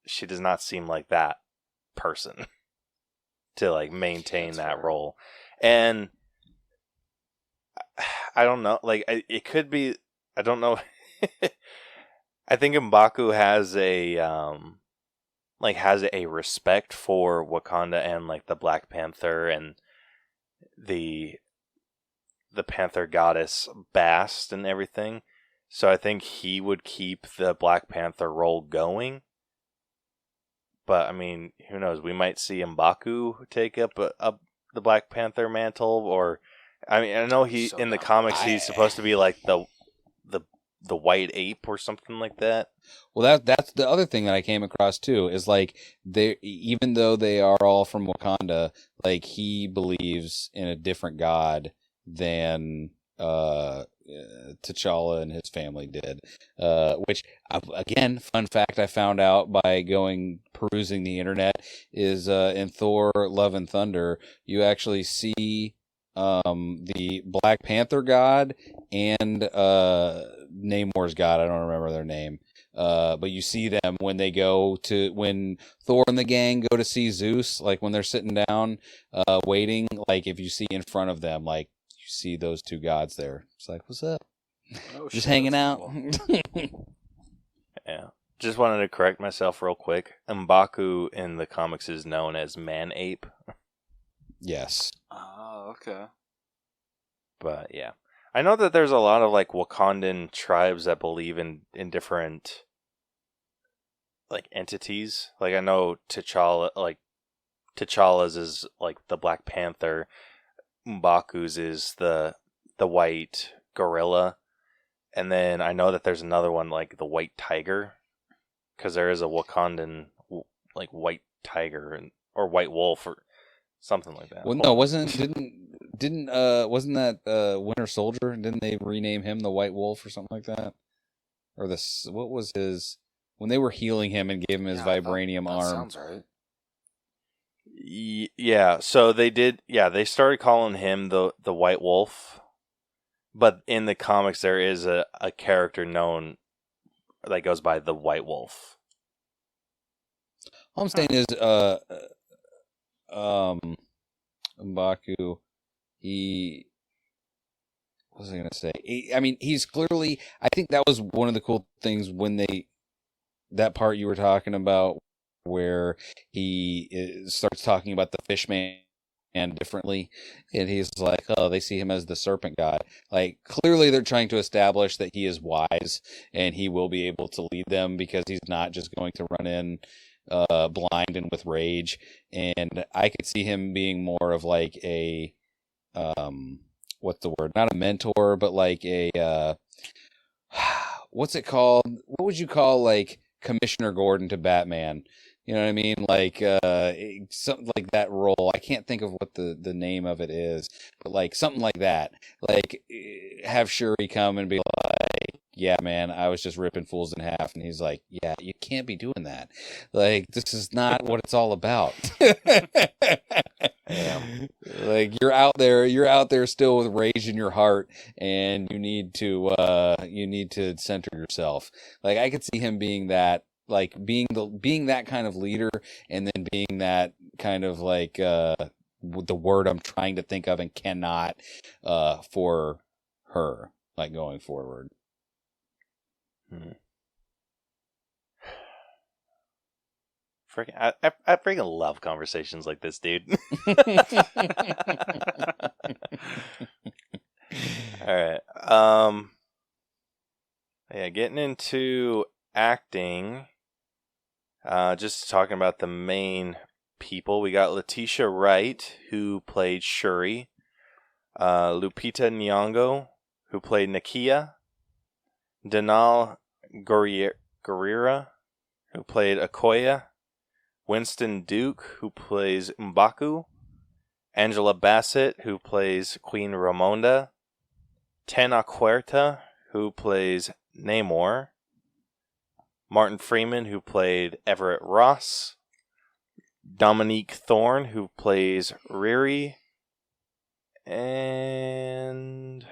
she does not seem like that person to, like, maintain that role. And I don't know, like, it could be, I don't know. I think M'Baku has a respect for Wakanda and, like, the Black Panther and the Panther goddess Bast and everything. So I think he would keep the Black Panther role going. But, I mean, who knows? We might see M'Baku take up the Black Panther mantle, or, I mean, I know in the comics he's supposed to be like the white ape or something like that. Well, that's the other thing that I came across too, is like they, even though they are all from Wakanda, like he believes in a different god than T'Challa and his family did. Which again, fun fact I found out by perusing the internet is in Thor: Love and Thunder, you actually see the Black Panther god and Namor's god. I don't remember their name. But you see them when Thor and the gang go to see Zeus, like when they're sitting down, waiting, like if you see in front of them, like you see those two gods there. It's like, what's up? Oh, Just shit, hanging that's out. cool. Yeah. Just wanted to correct myself real quick. M'Baku in the comics is known as Man-Ape. Yes. Oh, okay. But yeah. I know that there's a lot of like Wakandan tribes that believe in different like entities. Like I know T'Challa's is like the Black Panther, M'Baku's is the white gorilla, and then I know that there's another one like the white tiger, because there is a Wakandan like white tiger or white wolf or something like that. Well, no, wasn't that Winter Soldier? Didn't they rename him the White Wolf or something like that? Or what was his, when they were healing him and gave him his vibranium arm? Sounds right. Yeah, so they did. Yeah, they started calling him the White Wolf, but in the comics there is a character known that goes by the White Wolf. All I'm saying is, M'Baku, what was I going to say? He's clearly, I think that was one of the cool things when that part you were talking about, where he starts talking about the Fishman differently, and he's like, oh, they see him as the serpent god. Like, clearly they're trying to establish that he is wise and he will be able to lead them, because he's not just going to run in blind and with rage. And I could see him being more of like a what's the word, not a mentor, but like a what's it called, what would you call like Commissioner Gordon to Batman? You know what I mean? Like something like that role. I can't think of what the name of it is, but like something like that. Like have Shuri come and be like, yeah, man, I was just ripping fools in half. And he's like, yeah, you can't be doing that. Like, this is not what it's all about. Like, you're out there still with rage in your heart, and you need to center yourself. Like, I could see him being that, like being that kind of leader, and then being that kind of like the word I'm trying to think of and cannot for her, like going forward. I freaking love conversations like this, dude. All right. Yeah, getting into acting. Just talking about the main people. We got Letitia Wright, who played Shuri. Lupita Nyong'o, who played Nakia. Danal Gurira, who played Okoye. Winston Duke, who plays M'Baku. Angela Bassett, who plays Queen Ramonda. Tena Huerta, who plays Namor. Martin Freeman, who played Everett Ross. Dominique Thorne, who plays Riri. And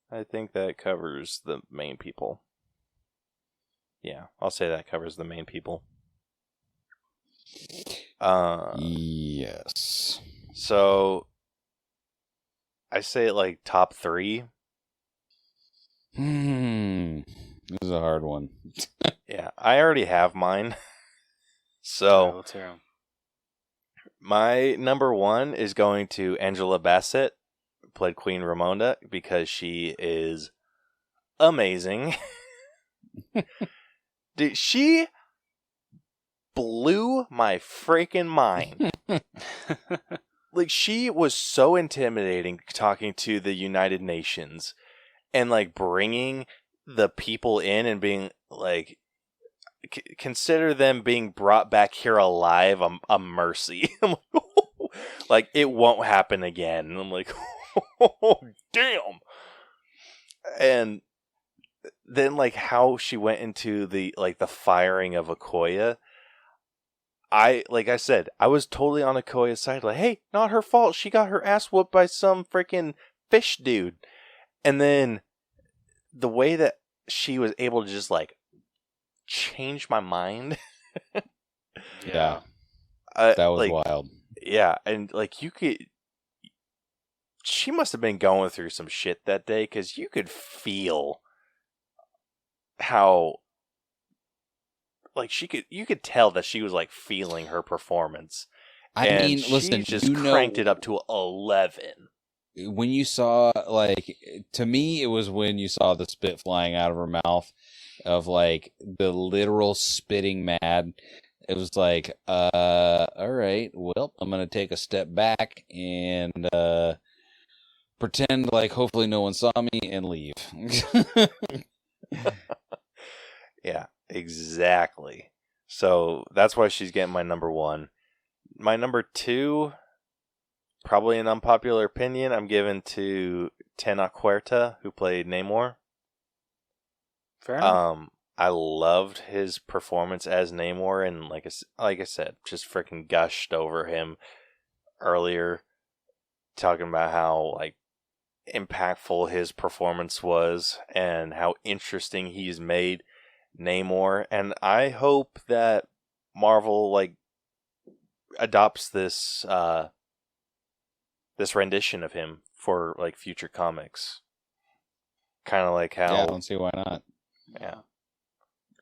I think that covers the main people. Yeah, I'll say that covers the main people. Yes. So I say like top 3. This is a hard one. Yeah, I already have mine. So let's hear 'em. My number 1 is going to Angela Bassett, who played Queen Ramonda, because she is amazing. Dude, she blew my freaking mind. Like, she was so intimidating talking to the United Nations. and like bringing the people in and being like, consider them being brought back here alive a mercy. I'm like, like, it won't happen again. And I'm like, oh, damn. And then like how she went into the firing of Okoye. Like I said, I was totally on Okoye's side. Like, hey, not her fault. She got her ass whooped by some freaking fish dude. And then the way that she was able to just like change my mind. Yeah. That was like, wild. Yeah. And like she must have been going through some shit that day, because you could feel how like you could tell that she was like feeling her performance. I mean, listen, she just cranked it up to 11. When you saw, like, to me, it was when you saw the spit flying out of her mouth, of like the literal spitting mad. It was like, all right, well, I'm gonna take a step back and pretend like hopefully no one saw me and leave. Yeah, exactly. So that's why she's getting my number 1. My number 2, probably an unpopular opinion, I'm giving to Tenoch Huerta, who played Namor. Fair enough. I loved his performance as Namor, and like I said, just freaking gushed over him earlier, talking about how like impactful his performance was and how interesting he's made Namor. And I hope that Marvel like adopts this this rendition of him for like future comics. Kind of like how I don't see why not. Yeah.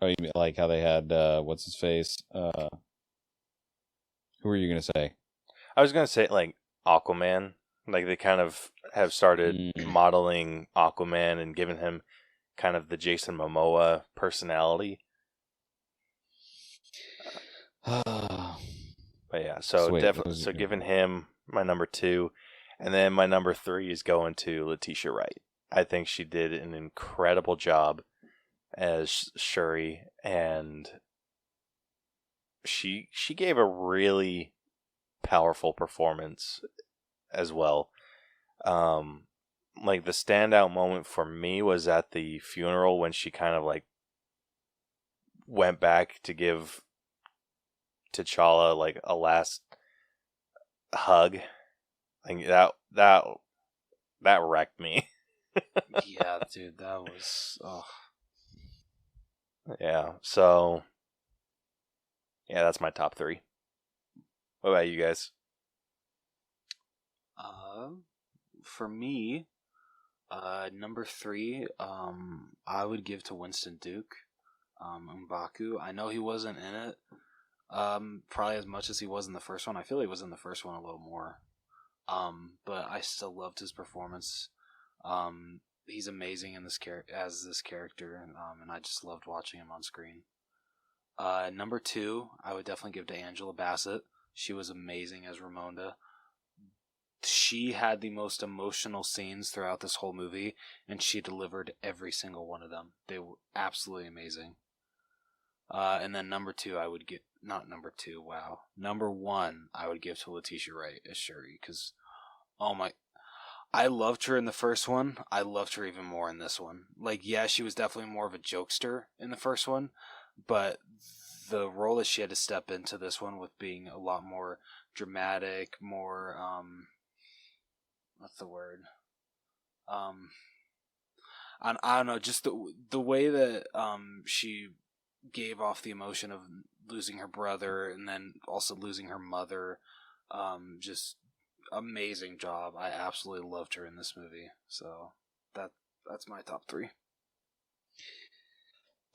Oh, you mean like how they had what's his face? Who were you gonna say? I was gonna say like Aquaman. Like they kind of have started modeling Aquaman and giving him kind of the Jason Momoa personality. But yeah, so definitely, so giving him my number 2, and then my number 3 is going to Letitia Wright. I think she did an incredible job as Shuri, and she gave a really powerful performance as well. Like the standout moment for me was at the funeral when she kind of like went back to give T'Challa like a last hug. Like that wrecked me. Yeah, dude, that was Yeah, so yeah, that's my top 3. What about you guys? For me, number 3, I would give to Winston Duke, M'Baku. I know he wasn't in it, probably as much as he was in the first one. I feel he was in the first one a little more, but I still loved his performance. He's amazing in this as this character, and I just loved watching him on screen. Number 2, I would definitely give to Angela Bassett. She was amazing as Ramonda. She had the most emotional scenes throughout this whole movie, and she delivered every single one of them. They were absolutely amazing. And then number 2, I would give, not number 2, wow. Number 1, I would give to Letitia Wright as Shuri, because, I loved her in the first one. I loved her even more in this one. Like, yeah, she was definitely more of a jokester in the first one, but the role that she had to step into this one with being a lot more dramatic, more, what's the word? I don't know, just the way that she gave off the emotion of losing her brother and then also losing her mother, just amazing job. I absolutely loved her in this movie. So that's my top 3.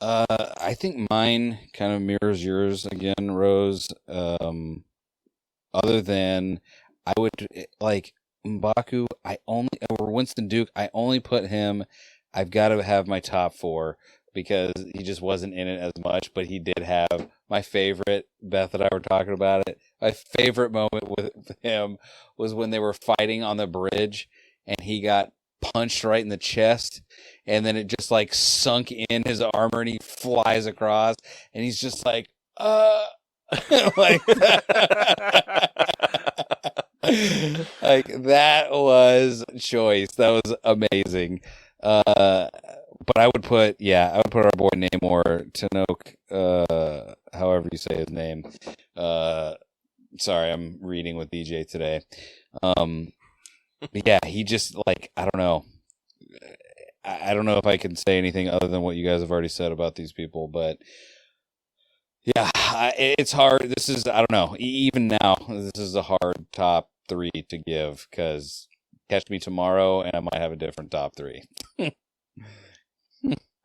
I think mine kind of mirrors yours again, Rose. Other than I would like M'Baku, or Winston Duke, I only put him. I've got to have my top 4 because he just wasn't in it as much, but he did have my favorite. Beth and I were talking about it. My favorite moment with him was when they were fighting on the bridge, and he got punched right in the chest, and then it just like sunk in his armor, and he flies across, and he's just like, like like that was choice. That was amazing. But I would put our boy Namor Tanoke, however you say his name. Sorry, I'm reading with DJ today. Yeah, he just like, I don't know. I don't know if I can say anything other than what you guys have already said about these people, but yeah, it's hard. This is, I don't know. Even now, this is a hard top 3 to give, because catch me tomorrow and I might have a different top 3.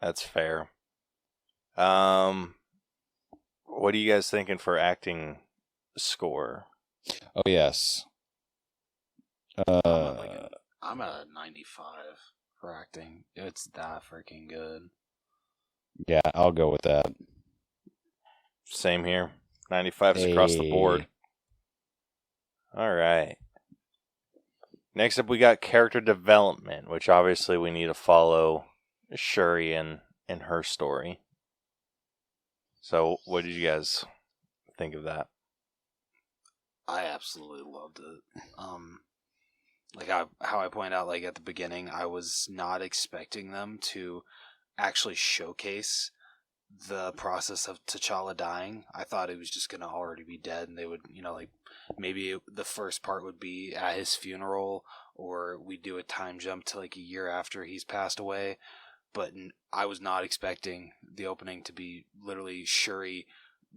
That's fair. What are you guys thinking for acting score? Oh, yes. I'm at a 95 for acting. It's that freaking good. Yeah, I'll go with that. Same here. 95 is across the board. All right. Next up, we got character development, which obviously we need to follow Shuri in her story. So, what did you guys think of that? I absolutely loved it. Like how I pointed out, like at the beginning, I was not expecting them to actually showcase the process of T'Challa dying. I thought he was just gonna already be dead, and they would, like maybe the first part would be at his funeral, or we do a time jump to like a year after he's passed away. But I was not expecting the opening to be literally Shuri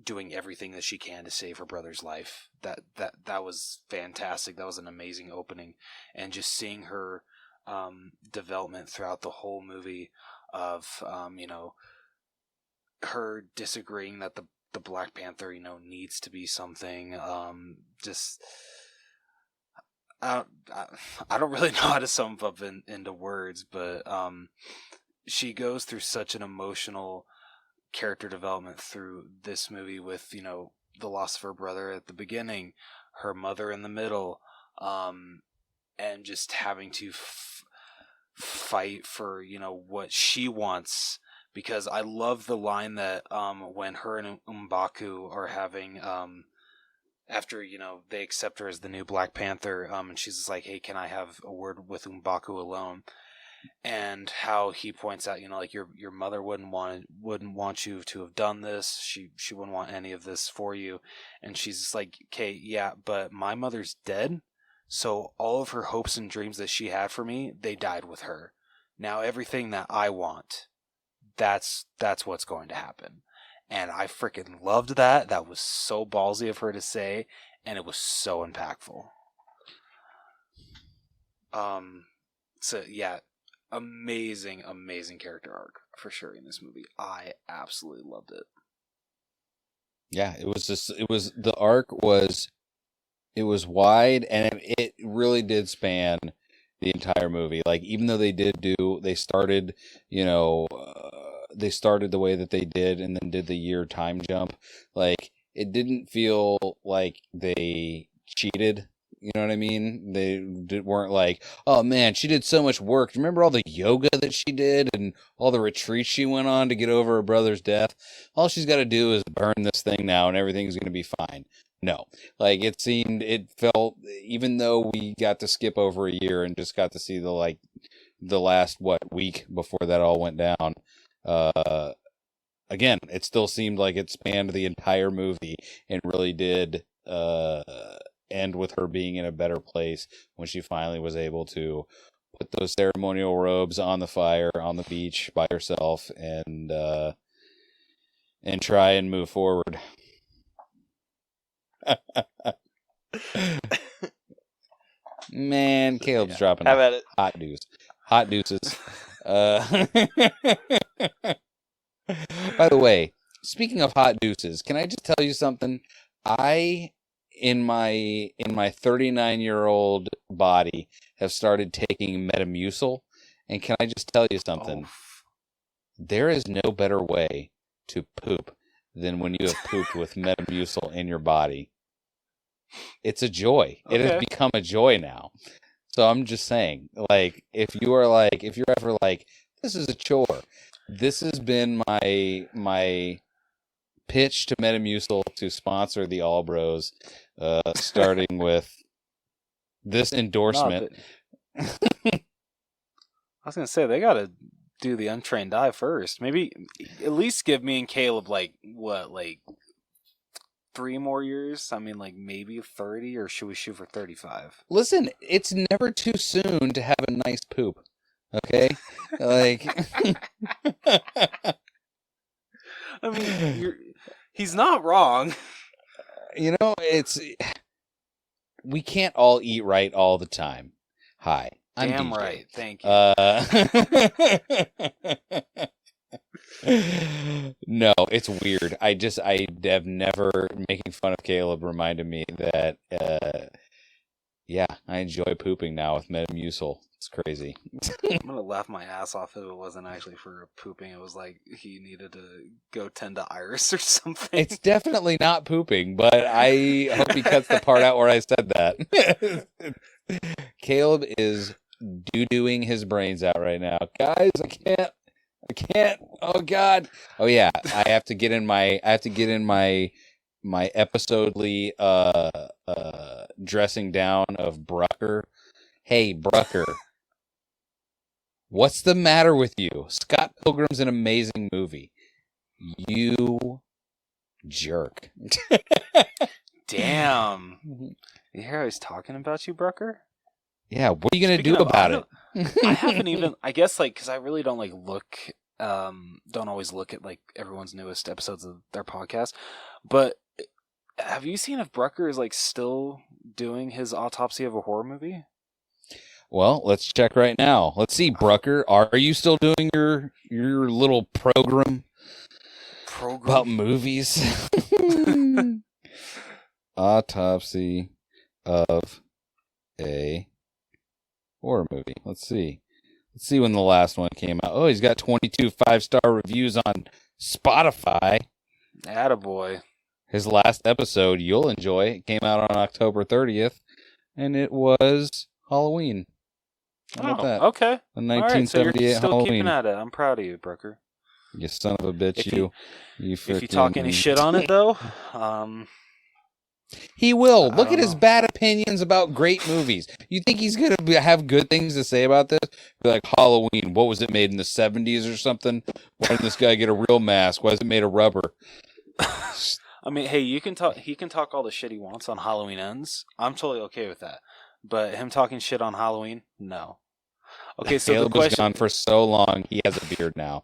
doing everything that she can to save her brother's life. That was fantastic. That was an amazing opening, and just seeing her development throughout the whole movie of her disagreeing that the Black Panther needs to be something. Just I don't really know how to sum up into words, but she goes through such an emotional character development through this movie with, the loss of her brother at the beginning, her mother in the middle, and just having to fight for, what she wants. Because I love the line that when her and M'Baku are having, after, they accept her as the new Black Panther, and she's just like, hey, can I have a word with M'Baku alone? And how he points out, like your mother wouldn't want you to have done this. She wouldn't want any of this for you. And she's just like, okay, yeah, but my mother's dead. So all of her hopes and dreams that she had for me, they died with her. Now everything that I want, that's what's going to happen. And I freaking loved that. That was so ballsy of her to say, and it was so impactful. So yeah, amazing character arc for sure in this movie. I absolutely loved it. Yeah, the arc was wide, and it really did span the entire movie. Like, even though they started the way that they did, and then did the year time jump, like, it didn't feel like they cheated. You know what I mean? They weren't like, oh man, she did so much work. Remember all the yoga that she did and all the retreats she went on to get over her brother's death? All she's got to do is burn this thing now and everything's going to be fine. No. Like, it felt, even though we got to skip over a year and just got to see the last, week before that all went down, again, it still seemed like it spanned the entire movie and really did, end with her being in a better place when she finally was able to put those ceremonial robes on the fire on the beach by herself and try and move forward. Man, Caleb's dropping hot deuces. By the way, speaking of hot deuces, can I just tell you something? In my 39-year-old body, have started taking Metamucil, and can I just tell you something? Oh. There is no better way to poop than when you have pooped with Metamucil in your body. It's a joy. Okay. It has become a joy now. So I'm just saying, like, if you're ever like, this is a chore, this has been my pitch to Metamucil to sponsor the All Bros, starting with this endorsement. I was gonna say they gotta do the Untrained Eye first. Maybe at least give me and Caleb like 3 more years. I mean, like maybe 30, or should we shoot for 35? Listen, it's never too soon to have a nice poop. Okay, like. I mean, he's not wrong. You know, we can't all eat right all the time. Hi, I'm Damn DJ. right. Thank you. No, it's weird. I have never, making fun of Caleb reminded me that, yeah, I enjoy pooping now with Metamucil. It's crazy. I'm gonna laugh my ass off if it wasn't actually for pooping. It was like he needed to go tend to Iris or something. It's definitely not pooping, but I hope he cuts the part out where I said that. Caleb is doo-dooing his brains out right now. Guys, I can't. Oh God. Oh yeah, I have to get in my episodely dressing down of Brucker. Hey, Brucker. What's the matter with you? Scott Pilgrim's an amazing movie. You jerk. Damn. You hear I was talking about you, Brucker? Yeah, what are you going to do about it? I haven't even, I guess, like, because I really don't, like, don't always look at, like, everyone's newest episodes of their podcast. But have you seen if Brucker is, like, still doing his Autopsy of a Horror movie? Well, let's check right now. Let's see, Brucker. Are you still doing your little program about movies? Autopsy of a Horror movie. Let's see when the last one came out. Oh, he's got 22 5-star reviews on Spotify. Attaboy. His last episode, you'll enjoy. It came out on October 30th, and it was Halloween. How about that? Okay. The 1978 so you're still Halloween. keeping at it. I'm proud of you, Brucker. You son of a bitch, you If you talk any shit on it, though, he will. Look at his bad opinions about great movies. You think he's going to have good things to say about this? Be like, Halloween, what was it, made in the 70s or something? Why didn't this guy get a real mask? Why is it made of rubber? I mean, hey, he can talk all the shit he wants on Halloween Ends. I'm totally okay with that. But him talking shit on Halloween, no. Okay, so Caleb the question... was gone for so long, he has a beard now.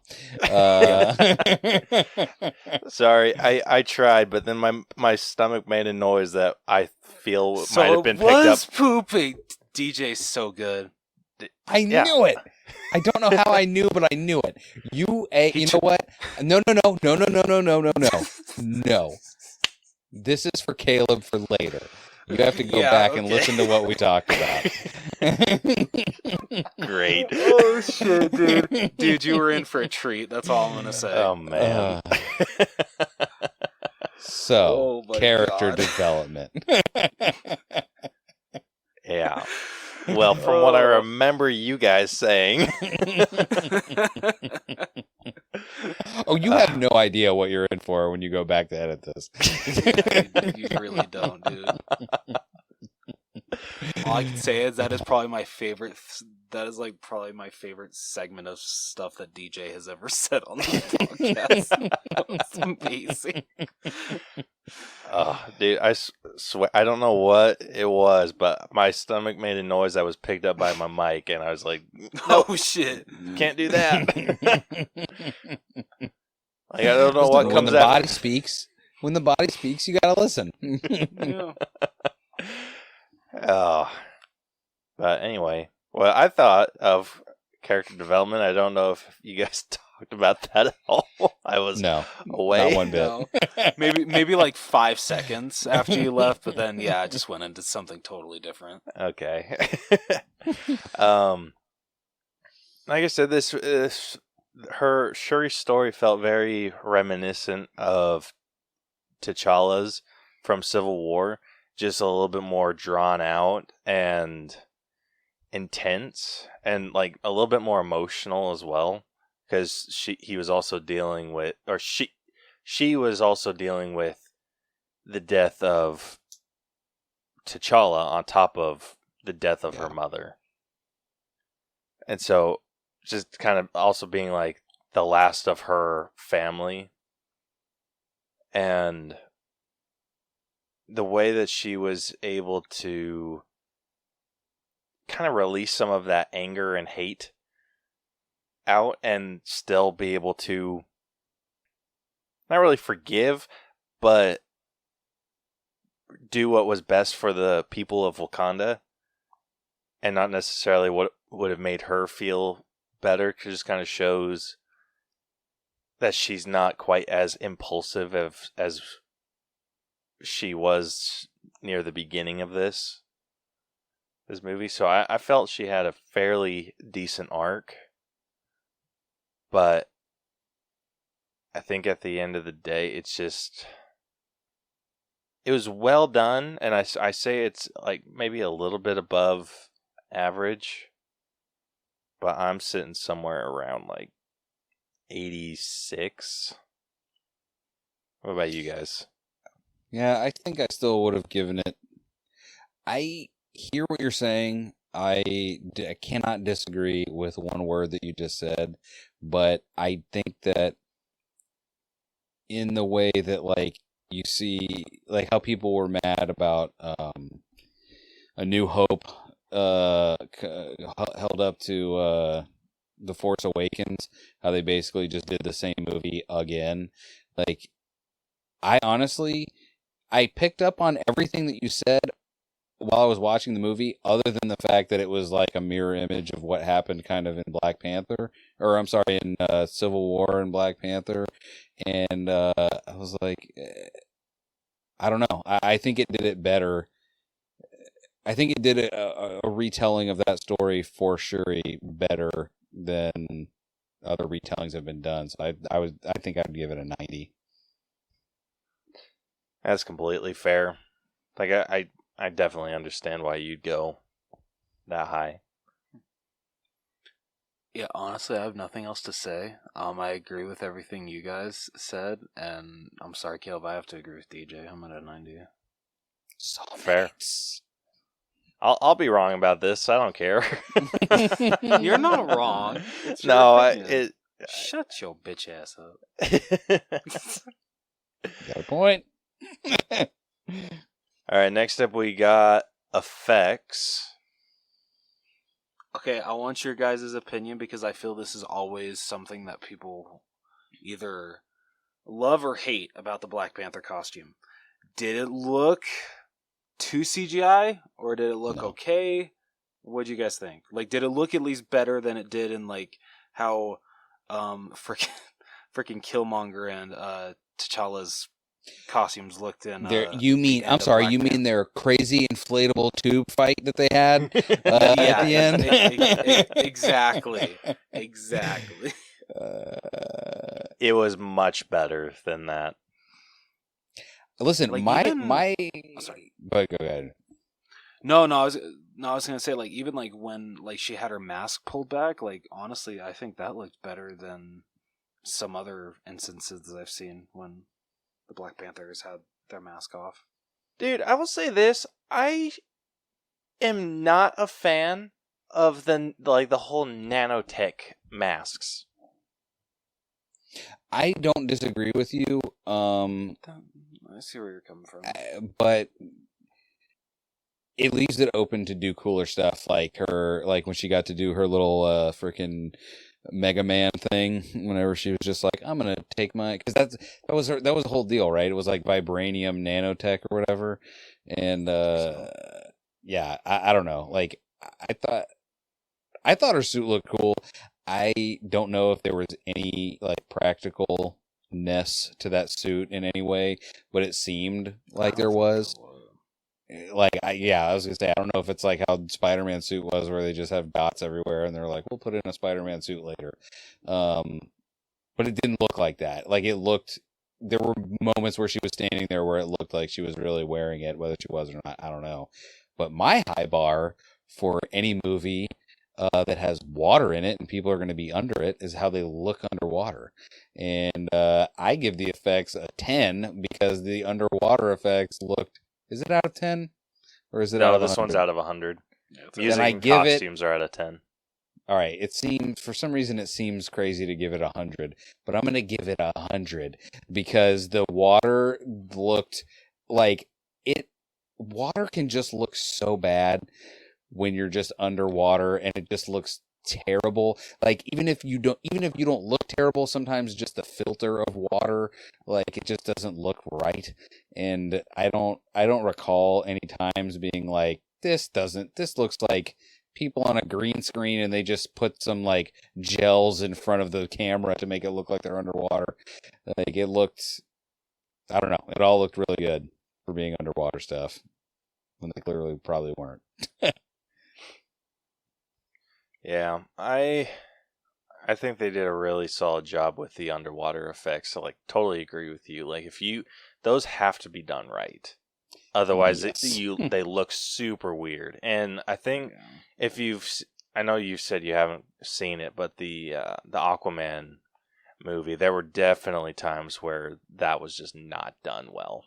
Sorry, I tried, but then my stomach made a noise that I feel might have been picked up. Pooping. DJ's so good. I knew it. I don't know how I knew, but I knew it. You know what? No. No. This is for Caleb for later. You have to go back and listen to what we talked about. Great. Oh, shit, dude. Dude, you were in for a treat. That's all I'm going to say. Oh, man. Character development. Yeah. Well, from what I remember you guys saying. Oh, you have no idea what you're in for when you go back to edit this. You really don't, dude. All I can say is that is probably my favorite. That is like probably my favorite segment of stuff that DJ has ever said on the podcast. It's amazing. Dude, I swear I don't know what it was, but my stomach made a noise that was picked up by my mic, and I was like, "Nope, "Oh shit, can't do that." Like, I don't know what comes when the after. body speaks. When the body speaks, you gotta listen. Yeah. Oh, but anyway, well, I thought of character development. I don't know if you guys talked about that at all. I was away. Not one bit. No. Maybe like 5 seconds after you left, but then I just went into something totally different. Okay. Like I said, Shuri's story felt very reminiscent of T'Challa's from Civil War, just a little bit more drawn out, and intense and like a little bit more emotional as well, because she was also dealing with the death of T'Challa on top of the death of her mother. And so just kind of also being like the last of her family, and the way that she was able to kind of release some of that anger and hate out and still be able to not really forgive, but do what was best for the people of Wakanda, and not necessarily what would have made her feel better, because it just kind of shows that she's not quite as impulsive as she was near the beginning of this movie. So I felt she had a fairly decent arc, but I think at the end of the day, it was well done, and I say it's like maybe a little bit above average, but I'm sitting somewhere around like 86. What about you guys? Yeah, I think I still would have given it. I hear what you're saying. I cannot disagree with one word that you just said, but I think that in the way that, like, you see, like, how people were mad about A New Hope held up to The Force Awakens, how they basically just did the same movie again. Like, I picked up on everything that you said while I was watching the movie, other than the fact that it was like a mirror image of what happened kind of in Black Panther, or I'm sorry, in Civil War and Black Panther. And I was like, I don't know. I think it did it better. I think it did a retelling of that story for Shuri better than other retellings have been done. So I think I'd give it a 90. That's completely fair. Like I definitely understand why you'd go that high. Yeah, honestly, I have nothing else to say. I agree with everything you guys said, and I'm sorry, Caleb, I have to agree with DJ. I'm at a 90. Fair. I'll be wrong about this. I don't care. You're not wrong. It's no, shut your bitch ass up. Got a point. All right, next up we got effects. Okay, I want your guys' opinion, because I feel this is always something that people either love or hate about the Black Panther costume. Did it look too CGI, or did it look okay? What'd you guys think? Like, did it look at least better than it did in, like, how freaking Killmonger and T'Challa's costumes looked in you mean their crazy inflatable tube fight that they had at the end? Exactly. It was much better than that. Listen, like sorry. But go ahead. No, I was gonna say, like, even like when like she had her mask pulled back, like, honestly, I think that looked better than some other instances that I've seen when the Black Panthers had their mask off. Dude, I will say this: I am not a fan of the whole nanotech masks. I don't disagree with you. I see where you're coming from, but it leaves it open to do cooler stuff, like when she got to do her little freaking Mega Man thing. Whenever she was just like, "I'm gonna take my," because that was the whole deal, right? It was like vibranium nanotech or whatever, and yeah, I don't know. Like, I thought her suit looked cool. I don't know if there was any like practicalness to that suit in any way, but it seemed like there was. Like, I was gonna say, I don't know if it's like how Spider-Man suit was, where they just have dots everywhere, and they're like, we'll put in a Spider-Man suit later. But it didn't look like that. Like, there were moments where she was standing there where it looked like she was really wearing it, whether she was or not, I don't know. But my high bar for any movie that has water in it and people are going to be under it is how they look underwater. And I give the effects a 10 because the underwater effects looked. Is it out of 10? Or is it out of 100? This one's out of 100. Yeah, Music I and give costumes are out of 10. All right, it seems for some reason it seems crazy to give it 100, but I'm gonna give it 100 because the water looked like it. Water can just look so bad when you're just underwater, and it just looks terrible. Like even if you don't look terrible, sometimes just the filter of water, like it just doesn't look right. And I don't recall any times being like this looks like people on a green screen and they just put some like gels in front of the camera to make it look like they're underwater. Like it looked, I don't know, it all looked really good for being underwater stuff when they clearly probably weren't. Yeah, I think they did a really solid job with the underwater effects. So like totally agree with you. Like those have to be done right. Otherwise, Yes. they look super weird. And I think if I know you said you haven't seen it, but the Aquaman movie, there were definitely times where that was just not done well.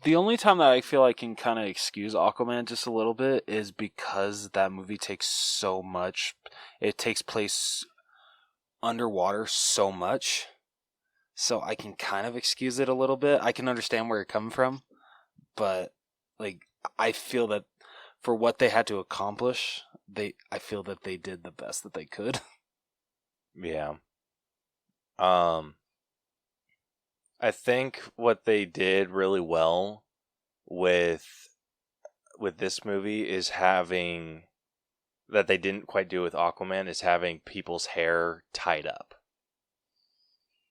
The only time that I feel I can kind of excuse Aquaman just a little bit is because that movie takes so much. It takes place underwater so much. So I can kind of excuse it a little bit. I can understand where you're coming from. But like I feel that for what they had to accomplish, I feel that they did the best that they could. Yeah. I think what they did really well with this movie is having that they didn't quite do with Aquaman is having people's hair tied up.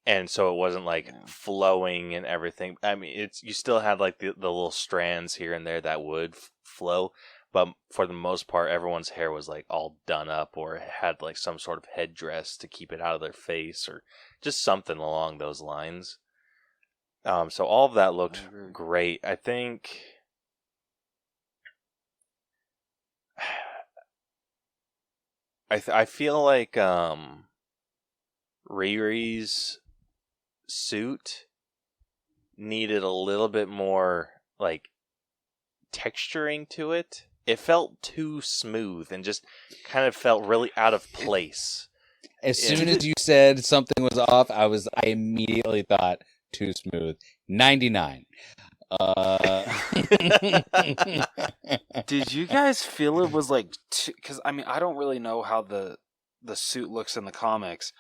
And so it wasn't like flowing and everything. I mean, you still had like the little strands here and there that would flow, but for the most part, everyone's hair was like all done up or had like some sort of headdress to keep it out of their face or just something along those lines. So all of that looked great. I think I feel like Riri's suit needed a little bit more like texturing to it. It felt too smooth and just kind of felt really out of place. As soon as you said something was off, I immediately thought too smooth. 99. Did you guys feel it was like? Because I mean, I don't really know how the suit looks in the comics,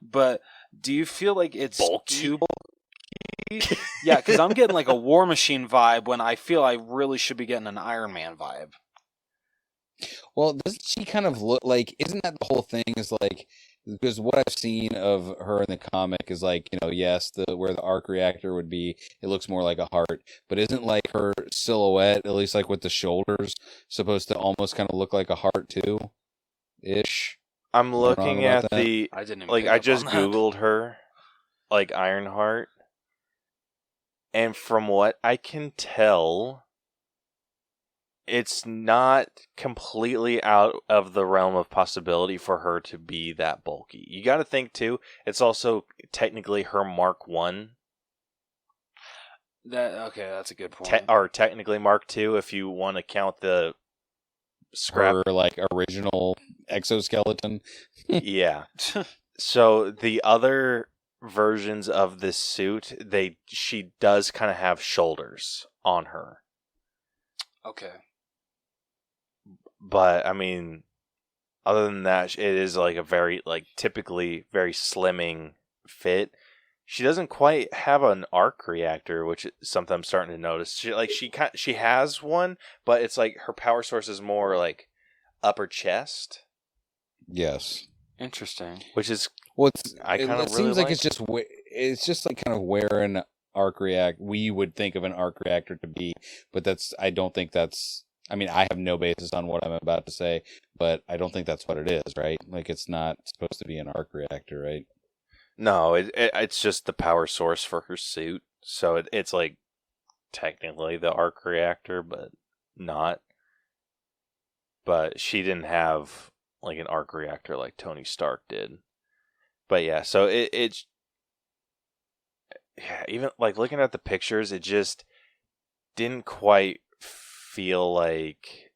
but do you feel like it's bulky? Too bulky? Yeah, because I'm getting like a War Machine vibe when I feel I really should be getting an Iron Man vibe. Well, doesn't she kind of look like? Isn't that the whole thing? Is like because what I've seen of her in the comic is like yes, where the arc reactor would be, it looks more like a heart, but isn't like her silhouette, at least like with the shoulders, supposed to almost kind of look like a heart too, ish. I'm looking at I didn't even like pick I up just on that. Googled her, like Ironheart, and from what I can tell, it's not completely out of the realm of possibility for her to be that bulky. You got to think too, it's also technically her Mark 1. That's a good point. Or technically Mark 2 if you want to count the scrap. Her like original exoskeleton. Yeah. So the other versions of this suit, she does kind of have shoulders on her. Okay. But I mean, other than that, it is like a very like typically very slimming fit. She doesn't quite have an arc reactor, which is something I'm starting to notice. She has one, but it's like her power source is more like upper chest. Yes. Interesting. Which is it seems like it's just like kind of where an arc react we would think of an arc reactor to be, but I don't think that's. I mean, I have no basis on what I'm about to say, but I don't think that's what it is, right? Like, it's not supposed to be an arc reactor, right? No, it's just the power source for her suit. So it's like technically the arc reactor, but not. but she didn't have like an arc reactor like Tony Stark did. But yeah, so it's even like looking at the pictures, it just didn't quite feel like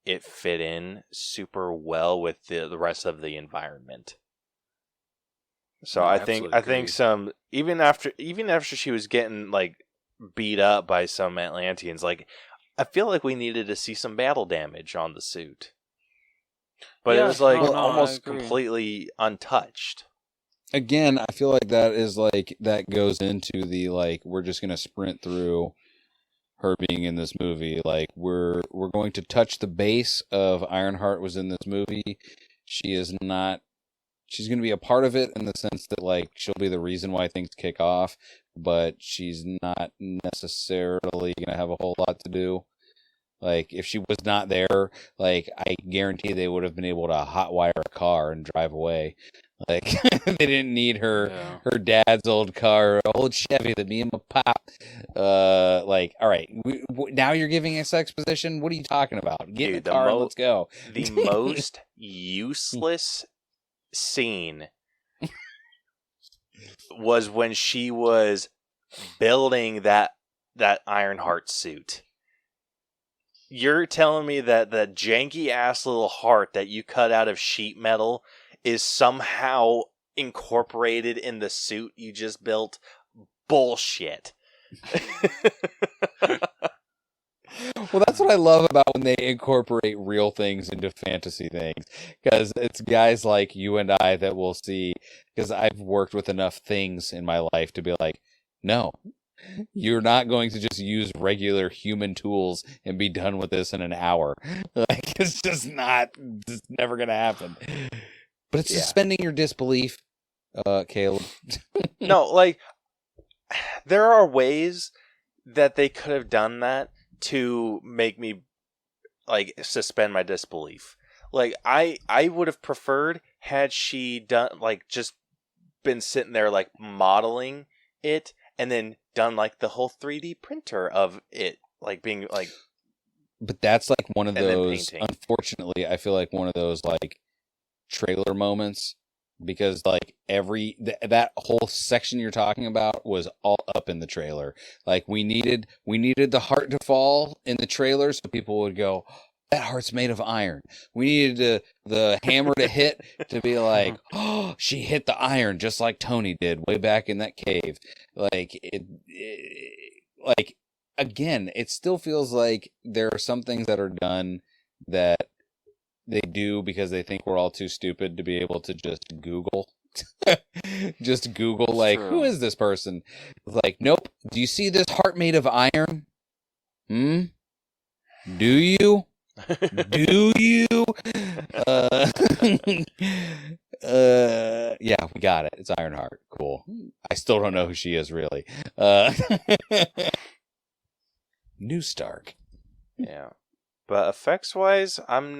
it fit in super well with the rest of the environment. So I think some even after she was getting like beat up by some Atlanteans, like I feel like we needed to see some battle damage on the suit. But it was like almost completely untouched. Again, I feel like that is like that goes into the like we're just gonna sprint through her being in this movie. Like we're going to touch the base of Ironheart was in this movie. She's going to be a part of it in the sense that like she'll be the reason why things kick off, but she's not necessarily going to have a whole lot to do. Like if she was not there, like I guarantee they would have been able to hotwire a car and drive away. Like they didn't need her dad's old car, old Chevy that me and my pop. Like all right, now you're giving us exposition. What are you talking about? Get in the car and let's go. The most useless scene was when she was building that Ironheart suit. You're telling me that the janky ass little heart that you cut out of sheet metal is somehow incorporated in the suit you just built? Bullshit. Well, that's what I love about when they incorporate real things into fantasy things. Because it's guys like you and I that will see, because I've worked with enough things in my life to be like, no, you're not going to just use regular human tools and be done with this in an hour. Like, it's just never going to happen. But it's suspending your disbelief, Caleb. No, like, there are ways that they could have done that to make me, like, suspend my disbelief. Like, I would have preferred had she done, like, just been sitting there, like, modeling it, and then done, like, the whole 3D printer of it, like, being, like... But that's, like, one of those, unfortunately, I feel like one of those, like, trailer moments, because like that whole section you're talking about was all up in the trailer. Like we needed the heart to fall in the trailer so people would go, that heart's made of iron. We needed the hammer to hit to be like, oh, she hit the iron just like Tony did way back in that cave. Like like again, it still feels like there are some things that are done that they do because they think we're all too stupid to be able to just Google. Just Google, like, who is this person? Like, nope. Do you see this heart made of iron? Do you? Do you? Yeah, we got it. It's Ironheart. Cool. I still don't know who she is, really. New Stark. Yeah. But effects-wise, I'm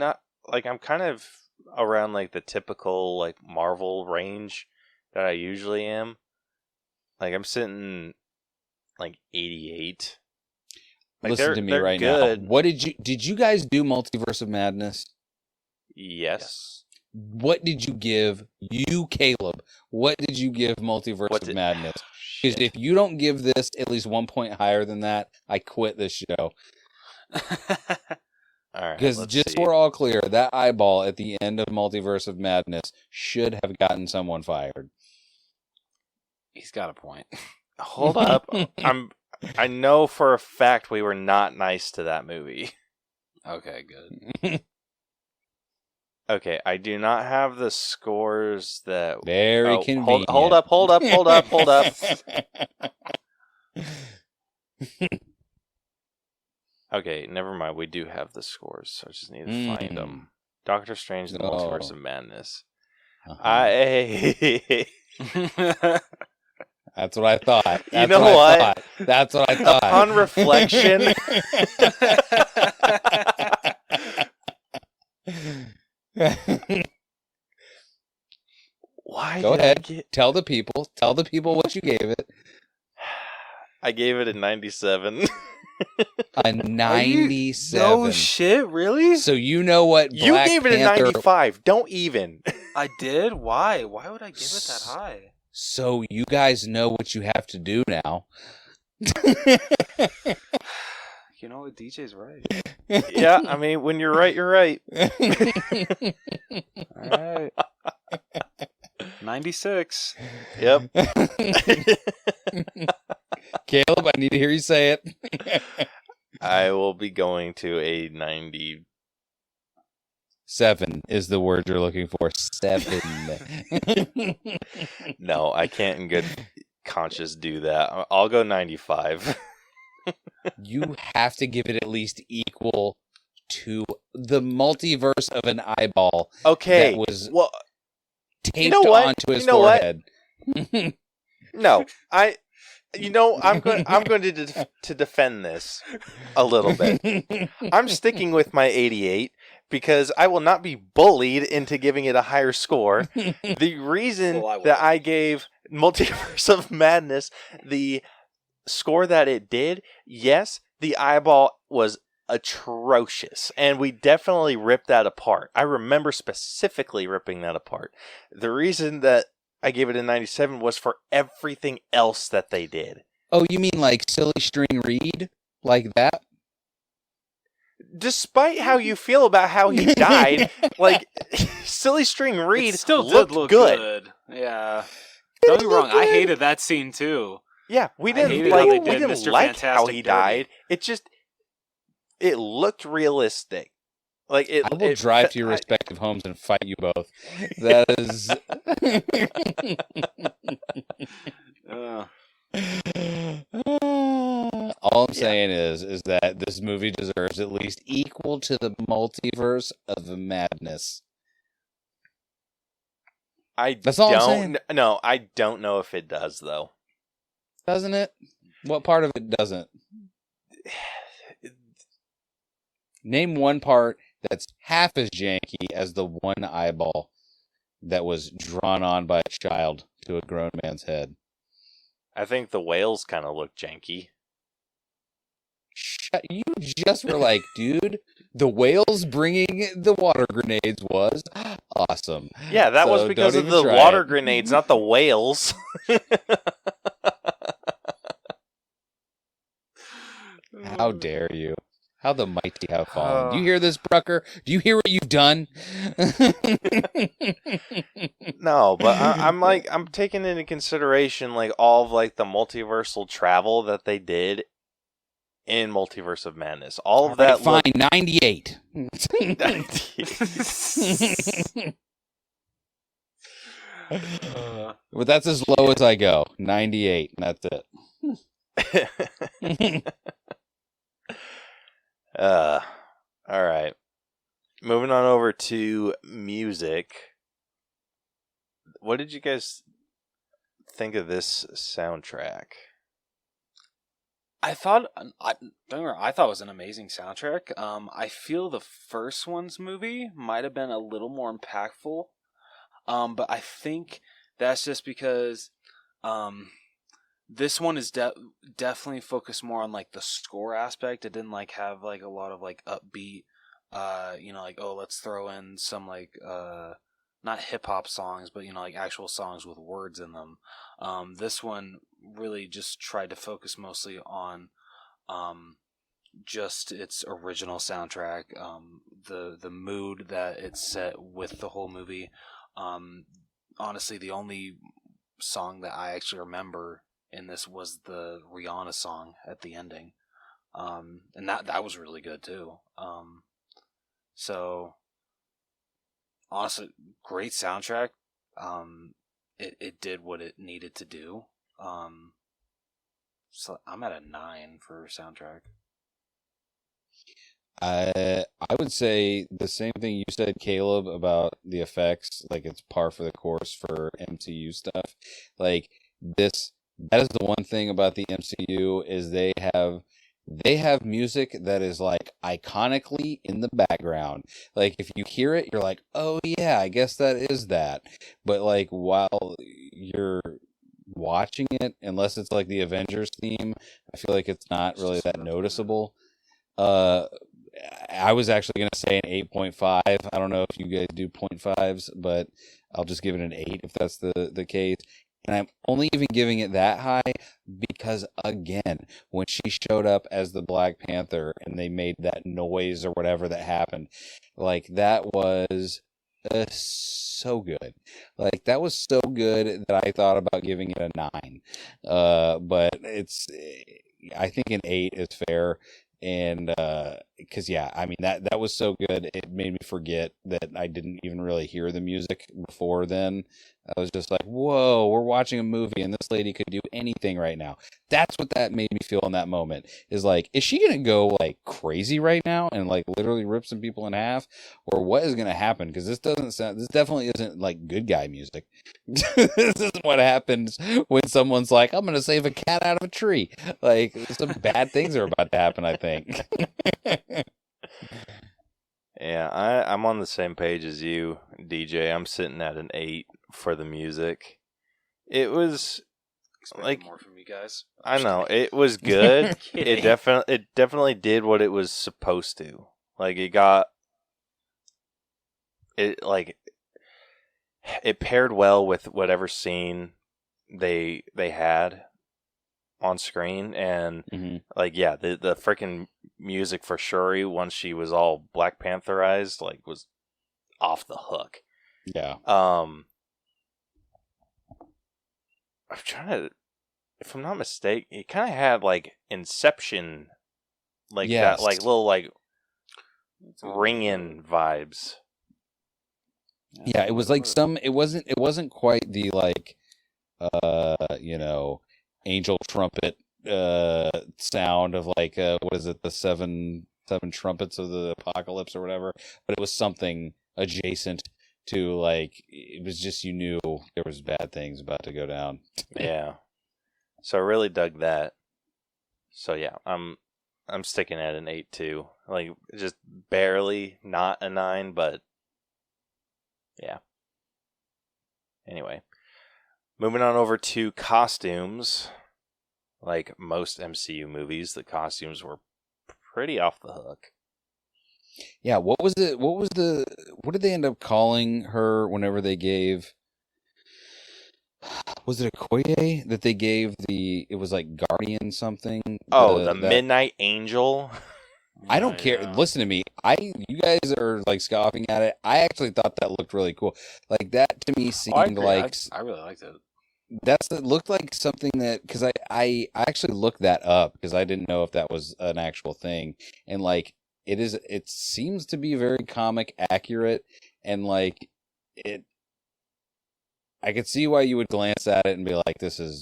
kind of around, like, the typical, like, Marvel range that I usually am. Like, I'm sitting, like, 88. Like, listen to me right good. Now. What did you guys do Multiverse of Madness? Yes. What did you give, Caleb? What did you give Multiverse of Madness? Because if you don't give this at least 1 point higher than that, I quit this show. Because just so we're all clear, that eyeball at the end of Multiverse of Madness should have gotten someone fired. He's got a point. Hold up. I know for a fact we were not nice to that movie. Okay, good. Okay, I do not have the scores that... Very convenient. Hold up. Okay, never mind. We do have the scores, so I just need to find them. Doctor Strange, the Multiverse of Madness. That's what I thought. You know what? That's what I thought. Upon reflection... Why? Go ahead. Tell the people what you gave it. I gave it a 97. A 97. No shit, really? So you know what You Black gave it a Panther... 95. Don't even. I did? Why? Why would I give it that high? So you guys know what you have to do now. You know what? DJ's right. Yeah, I mean, when you're right, you're right. All right. 96. Yep. Caleb, I need to hear you say it. I will be going to a 90. 7 is the word you're looking for. 7. No, I can't in good conscience do that. I'll go 95. You have to give it at least equal to the multiverse of an eyeball Okay. that was well, taped what? onto his What? forehead. No, I'm going to defend this a little bit. I'm sticking with my 88 because I will not be bullied into giving it a higher score. The reason that I gave Multiverse of Madness the score that it did, yes, the eyeball was atrocious, and we definitely ripped that apart. I remember specifically ripping that apart. The reason that I gave it a 97 was for everything else that they did. Oh, you mean like Silly String Reed? Like that? Despite how you feel about how he died, like, Silly String Reed It still looked did look good. Yeah. Don't get me wrong, I hated that scene too. Yeah, we hated didn't how like they we did didn't Mr. like how Fantastic he dirty. died. It looked realistic. Like I will drive to your respective homes and fight you both. That is. All I'm saying is that this movie deserves at least equal to the Multiverse of Madness. That's all I'm saying. No, I don't know if it does though. Doesn't it? What part of it doesn't? Name one part that's half as janky as the one eyeball that was drawn on by a child to a grown man's head. I think the whales kind of look janky. You just were like, dude, the whales bringing the water grenades was awesome. Yeah, that was because of the water grenades, not the whales. How dare you? How the mighty have fallen. Do you hear this, Brucker? Do you hear what you've done? No, but I'm taking into consideration like all of like the multiversal travel that they did in Multiverse of Madness. All of that. Fine, 98. But that's as low as I go. 98, and that's it. All right. Moving on over to music. What did you guys think of this soundtrack? I thought it was an amazing soundtrack. I feel the first one's movie might have been a little more impactful. But I think that's just because this one is definitely focused more on like the score aspect. It didn't like have like a lot of like upbeat, like, oh, let's throw in some like not hip hop songs, but like actual songs with words in them. This one really just tried to focus mostly on just its original soundtrack, the mood that it set with the whole movie. Honestly, the only song that I actually remember in this was the Rihanna song at the ending, and that was really good too. So honestly, great soundtrack. It did what it needed to do. So I'm at a 9 for soundtrack. I would say the same thing you said, Caleb, about the effects. Like, it's par for the course for MCU stuff. Like, that is the one thing about the MCU is they have music that is like iconically in the background. Like, if you hear it, you're like, oh yeah, I guess that is that. But like, while you're watching it, unless it's like the Avengers theme, I feel like it's not really that noticeable. I was actually going to say an 8.5. I don't know if you guys do 0.5s, but I'll just give it an 8 if that's the case. And I'm only even giving it that high because, again, when she showed up as the Black Panther and they made that noise or whatever that happened, like, that was so good. Like, that was so good that I thought about giving it a 9. But I think an 8 is fair. And because I mean that was so good, it made me forget that I didn't even really hear the music before then. I was just like, whoa, we're watching a movie and this lady could do anything right now. That's what that made me feel in that moment, is like, is she gonna go like crazy right now and like literally rip some people in half, or what is gonna happen? Because this definitely isn't like good guy music. This isn't what happens when someone's like, I'm gonna save a cat out of a tree. Like, some bad things are about to happen, I think. Yeah, I'm on the same page as you, DJ. I'm sitting at an 8 for the music. It was like more from you guys. I know it was good. It definitely did what it was supposed to. Like, it paired well with whatever scene they had on screen, and the freaking music for Shuri once she was all Black Pantherized, like, was off the hook. Yeah. I'm trying to, if I'm not mistaken, it kind of had like Inception, like that, like little like ring-in vibes. Yeah, it was like it wasn't quite the like angel trumpet sound of like what is it, the seven trumpets of the apocalypse or whatever, but it was something adjacent to, like, it was just, you knew there was bad things about to go down. Yeah. So I really dug that. So yeah, I'm sticking at an 8 too. Like, just barely not a 9, but yeah. Anyway, moving on over to costumes. Like most MCU movies, the costumes were pretty off the hook. Yeah, what did they end up calling her whenever they gave, was it Okoye that they gave it was like Guardian something? The Midnight Angel? I don't care. Listen to me. You guys are like scoffing at it. I actually thought that looked really cool. Like, that to me seemed like, I really liked it. it looked like something that, because I actually looked that up because I didn't know if that was an actual thing, and like, it seems to be very comic accurate, and like, I could see why you would glance at it and be like,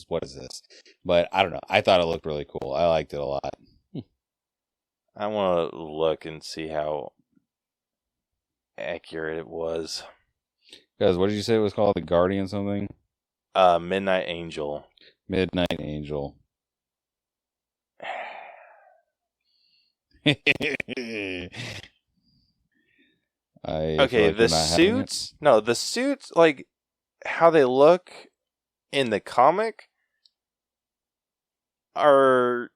what is this? But I don't know. I thought it looked really cool. I liked it a lot. I want to look and see how accurate it was. Guys, what did you say it was called? The Guardian something? Midnight Angel. Midnight Angel. Okay, the suits. No, the suits, like how they look in the comic, are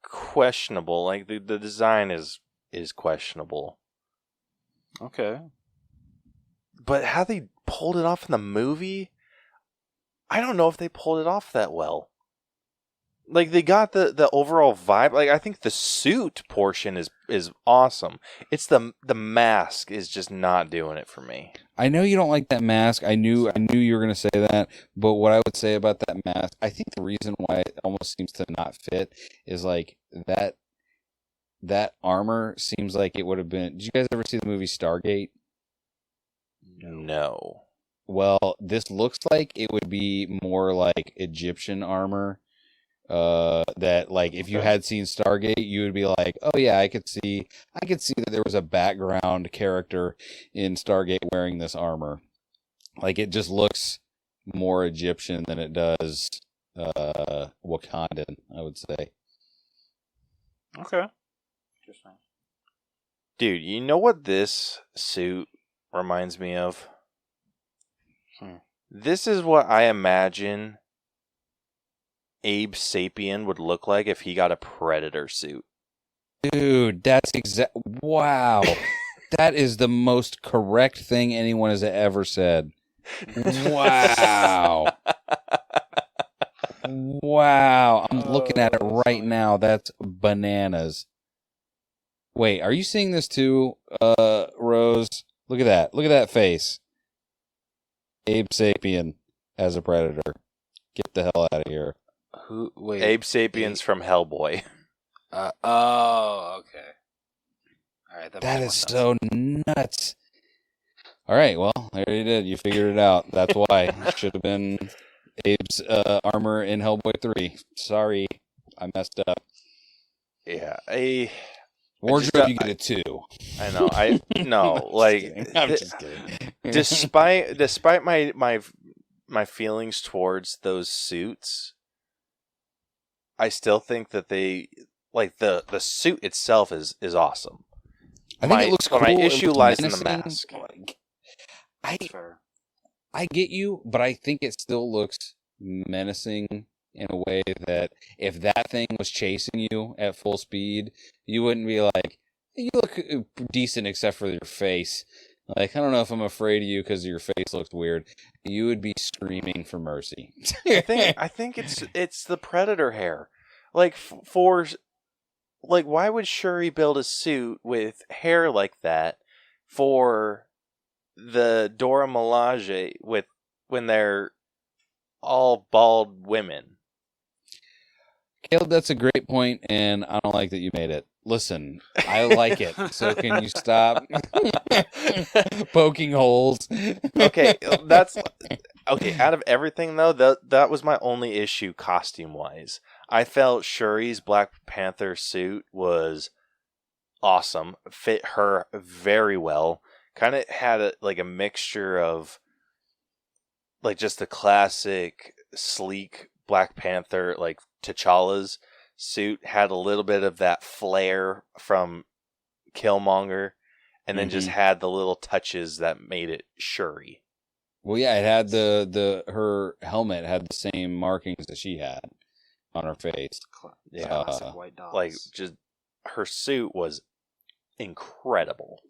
questionable. Like, the design is questionable. Okay. But how they pulled it off in the movie, I don't know if they pulled it off that well. Like, they got the overall vibe. Like, I think the suit portion is awesome. It's the mask is just not doing it for me. I know you don't like that mask. I knew you were going to say that. But what I would say about that mask, I think the reason why it almost seems to not fit is like that armor seems like it would have been. Did you guys ever see the movie Stargate? No. Well, this looks like it would be more like Egyptian armor. That, like, if you had seen Stargate, you would be like, oh yeah, I could see that there was a background character in Stargate wearing this armor. Like, it just looks more Egyptian than it does Wakandan, I would say. Okay. Interesting. Dude, you know what this suit reminds me of? This is what I imagine Abe Sapien would look like if he got a Predator suit. Dude, that's wow. That is the most correct thing anyone has ever said. Wow. Wow. I'm looking at it right now. That's bananas. Wait, are you seeing this too, Rose? Look at that. Look at that face. Abe Sapien as a Predator. Get the hell out of here. Who? Wait. Abe Sapien's from Hellboy. Oh, okay. All right. That is so nuts. All right, well, there you did. You figured it out. That's why. It should have been Abe's armor in Hellboy 3. Sorry, I messed up. Yeah, Wardrobe, you get a 2. I know. No, like I'm just kidding. Despite my feelings towards those suits, I still think that they like the suit itself is awesome. I think it looks cool. My issue lies in the menacing. mask. I get you, but I think it still looks menacing in a way that if that thing was chasing you at full speed, you wouldn't be like, you look decent except for your face. Like, I don't know if I'm afraid of you because your face looks weird. You would be screaming for mercy. I think it's the Predator hair. Like why would Shuri build a suit with hair like that for the Dora Milaje when they're all bald women? Caleb, that's a great point, and I don't like that you made it. Listen, I like it, so can you stop poking holes? Okay, out of everything, though, that was my only issue costume-wise. I felt Shuri's Black Panther suit was awesome. Fit her very well. Kind of had a mixture of like just the classic sleek Black Panther, like T'Challa's suit had a little bit of that flair from Killmonger, and then just had the little touches that made it Shuri. Well, yeah, it had her helmet had the same markings that she had on her face. Yeah, white dots. Like just her suit was incredible.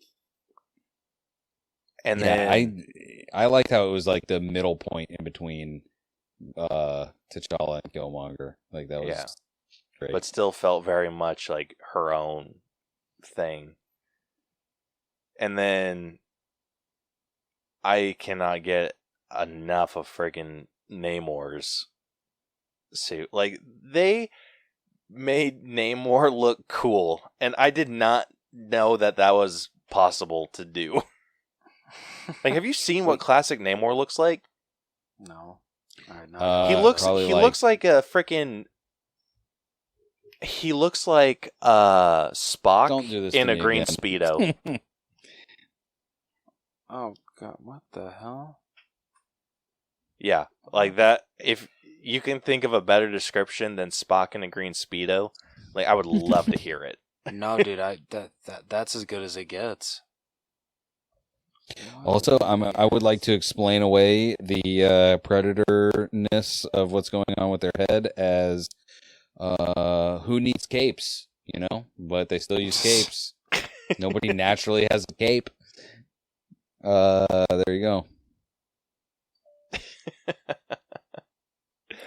And then I liked how it was like the middle point in between T'Challa and Killmonger. Like that was great. But still felt very much like her own thing. And then I cannot get enough of friggin' Namor's suit. Like, they made Namor look cool, and I did not know that was possible to do. Like, have you seen what classic Namor looks like? No. Right, he looks like a freaking. He looks like Spock in a green Speedo. Oh god, what the hell? Yeah, like that. If you can think of a better description than Spock in a green Speedo, like I would love to hear it. No, dude, that's as good as it gets. Also, I would like to explain away the predator-ness of what's going on with their head as who needs capes, you know? But they still use capes. Nobody naturally has a cape. There you go.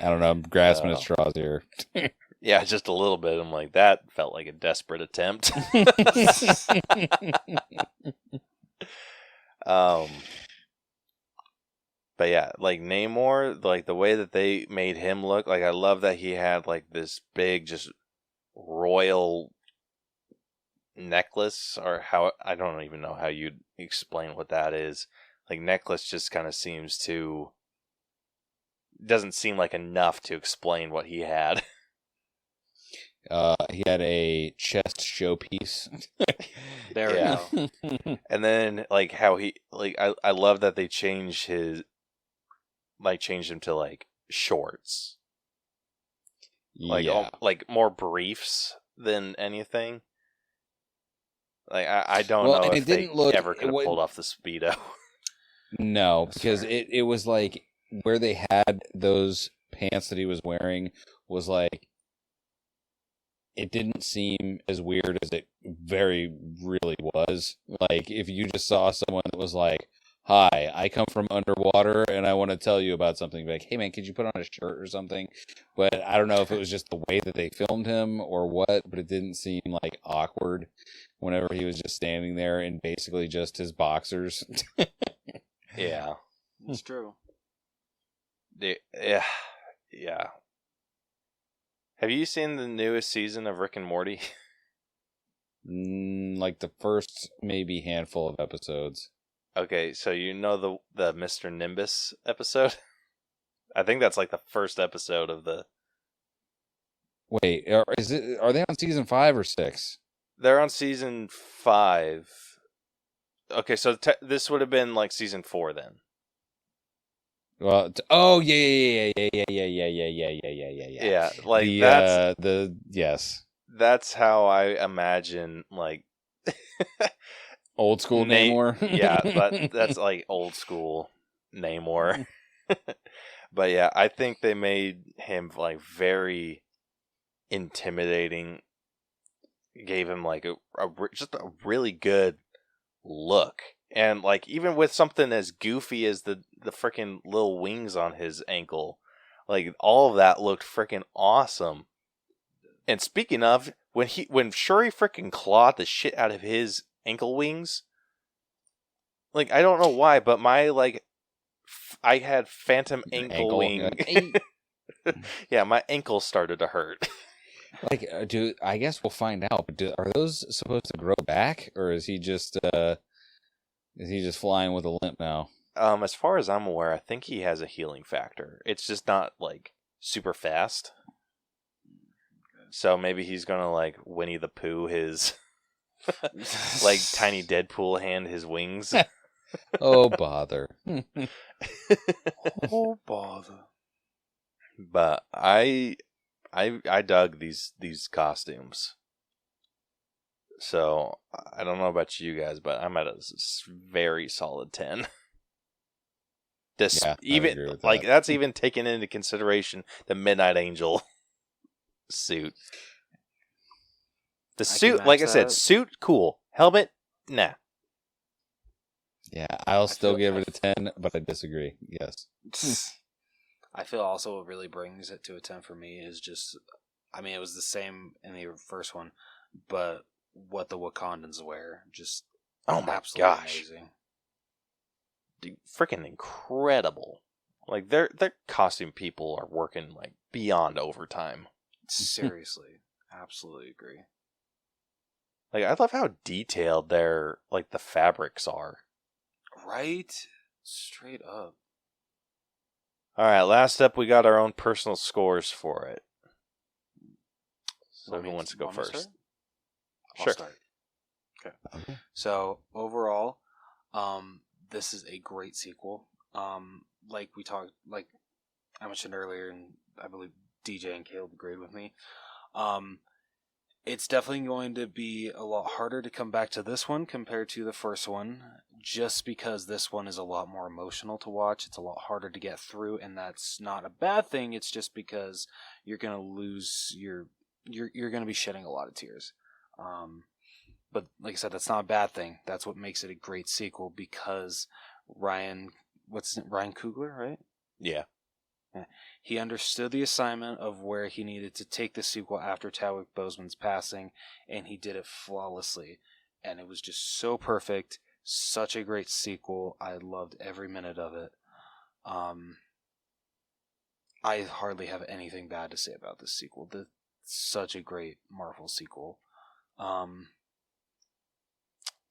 I don't know. I'm grasping at straws here. Yeah, just a little bit. I'm like, that felt like a desperate attempt. But yeah, like Namor, like the way that they made him look, like I love that he had like this big, just royal necklace, or how, I don't even know how you'd explain what that is. Like necklace just kind of doesn't seem like enough to explain what he had. He had a chest showpiece. There we go. And then like how he, like I love that they changed him to like shorts. Like like more briefs than anything. Like I don't know if they ever could have pulled off the Speedo. No, because it was like where they had those pants that he was wearing was like, it didn't seem as weird as it very really was. Like, if you just saw someone that was like, hi, I come from underwater and I want to tell you about something, like, hey man, could you put on a shirt or something? But I don't know if it was just the way that they filmed him or what, but it didn't seem like awkward whenever he was just standing there in basically just his boxers. Yeah. It's true. Yeah. Yeah. Have you seen the newest season of Rick and Morty? Like the first maybe handful of episodes. Okay, so you know the Mr. Nimbus episode? I think that's like the first episode of the... Wait, are they on season 5 or 6? They're on season 5. Okay, so this would have been like season 4 then. Well, yeah. Yeah, like yes. That's how I imagine like Old school Namor. Yeah, that's like old school Namor. But yeah, I think they made him like very intimidating. Gave him like just a really good look. And like even with something as goofy as the freaking little wings on his ankle, like all of that looked freaking awesome. And speaking of, when Shuri freaking clawed the shit out of his ankle wings, like I don't know why, but my like I had phantom ankle wing. Yeah, my ankle started to hurt. Like, I guess we'll find out. But are those supposed to grow back, or is he just flying with a limp now? As far as I'm aware, I think he has a healing factor. It's just not like super fast. So maybe he's gonna like Winnie the Pooh his like tiny Deadpool hand his wings. Oh bother. Oh bother. But I dug these costumes. So I don't know about you guys, but I'm at a very solid 10. Even like that's even taking into consideration the Midnight Angel suit. The suit, like I said, suit cool. Helmet, nah. Yeah, I'll still give it a 10, but I disagree. Yes. I feel also what really brings it to a 10 for me is just, I mean, it was the same in the first one, but what the Wakandans wear, just absolutely amazing. Dude, freaking incredible. Like their costume people are working like beyond overtime. Seriously. Absolutely agree. Like I love how detailed their like the fabrics are. Right? Straight up. Alright, last up we got our own personal scores for it. So who wants to go first? I'll start. Okay. So overall, this is a great sequel. Like I mentioned earlier, and I believe DJ and Caleb agreed with me. It's definitely going to be a lot harder to come back to this one compared to the first one, just because this one is a lot more emotional to watch. It's a lot harder to get through, and that's not a bad thing. It's just because you're going to lose you're going to be shedding a lot of tears. But like I said, that's not a bad thing. That's what makes it a great sequel, because Ryan Coogler, right? Yeah. He understood the assignment of where he needed to take the sequel after Chadwick Boseman's passing, and he did it flawlessly. And it was just so perfect. Such a great sequel. I loved every minute of it. I hardly have anything bad to say about this sequel. Such a great Marvel sequel.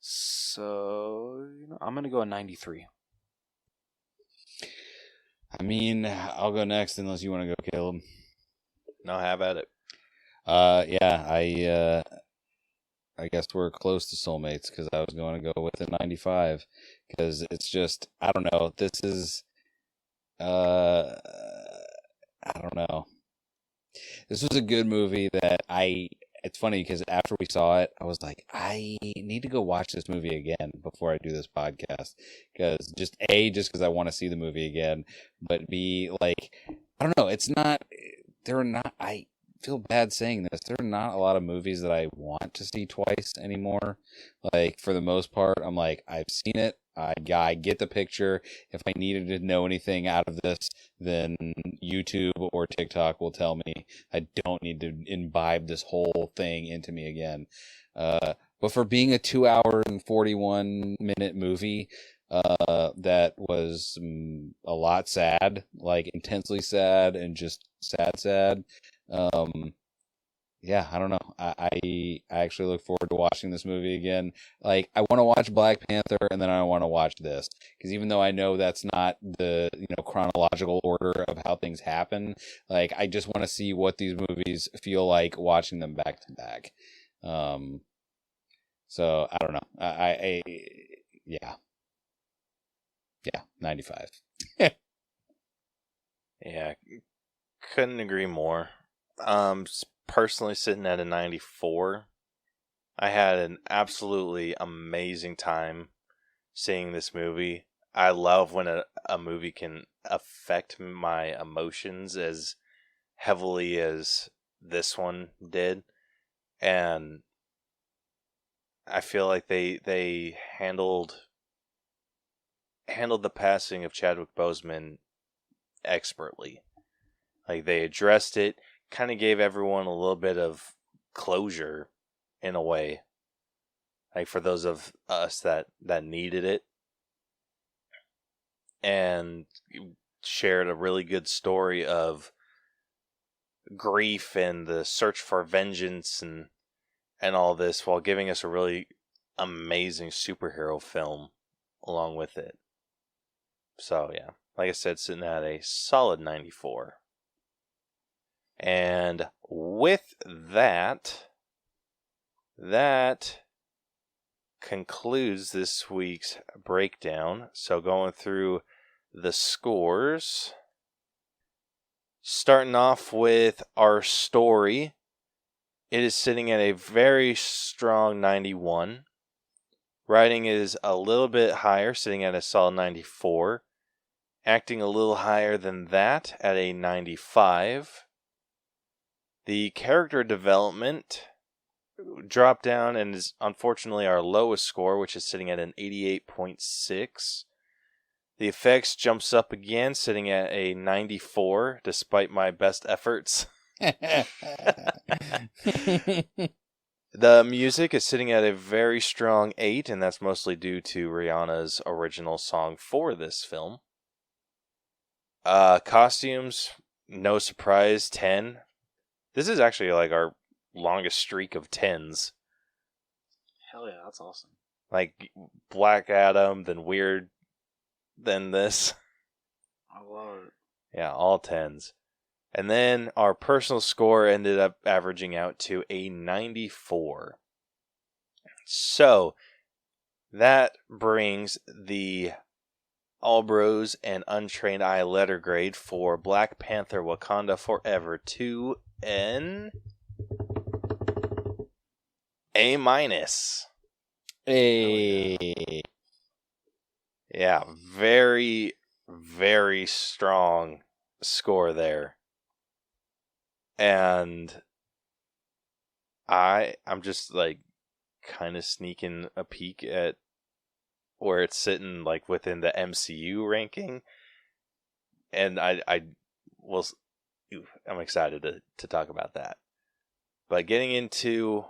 So, I'm going to go a 93. I mean, I'll go next unless you want to go, Caleb. No, have at it. Yeah, I guess we're close to soulmates, because I was going to go with a 95, because it's just, I don't know, this is, I don't know. This was a good movie that I it's funny because after we saw it, I was like, I need to go watch this movie again before I do this podcast. Because just because I want to see the movie again, but B, like, I don't know. I feel bad saying this. There are not a lot of movies that I want to see twice anymore. Like, for the most part, I'm like, I've seen it. I get the picture. If I needed to know anything out of this, then YouTube or TikTok will tell me. I don't need to imbibe this whole thing into me again. But for being a 2 hour and 41-minute movie, that was a lot sad, like intensely sad and just sad. Yeah, I don't know. I actually look forward to watching this movie again. Like, I want to watch Black Panther, and then I want to watch this, because even though I know that's not the chronological order of how things happen, like, I just want to see what these movies feel like watching them back to back. So I don't know. Yeah, 95. Yeah, couldn't agree more. Personally sitting at a 94. I had an absolutely amazing time seeing this movie. I love when a movie can affect my emotions as heavily as this one did. And I feel like they handled the passing of Chadwick Boseman expertly. Like, they addressed it, kind of gave everyone a little bit of closure in a way. Like, for those of us that needed it. And shared a really good story of grief and the search for vengeance and all this, while giving us a really amazing superhero film along with it. So, yeah, like I said, sitting at a solid 94. And with that concludes this week's breakdown. So, going through the scores, starting off with our story, it is sitting at a very strong 91. Writing is a little bit higher, sitting at a solid 94. Acting a little higher than that at a 95. The character development dropped down and is unfortunately our lowest score, which is sitting at an 88.6. The effects jumps up again, sitting at a 94, despite my best efforts. The music is sitting at a very strong 8, and that's mostly due to Rihanna's original song for this film. Costumes, no surprise, 10. This is actually like our longest streak of 10s. Hell yeah, that's awesome. Like Black Adam, then Weird, then this. I love it. Yeah, all 10s. And then our personal score ended up averaging out to a 94. So, that brings the All Bros and Untrained Eye letter grade for Black Panther Wakanda Forever to an A-. Hey. Yeah, very, very strong score there. And I'm just like kind of sneaking a peek at where it's sitting like within the MCU ranking. And I'm excited to talk about that. But getting into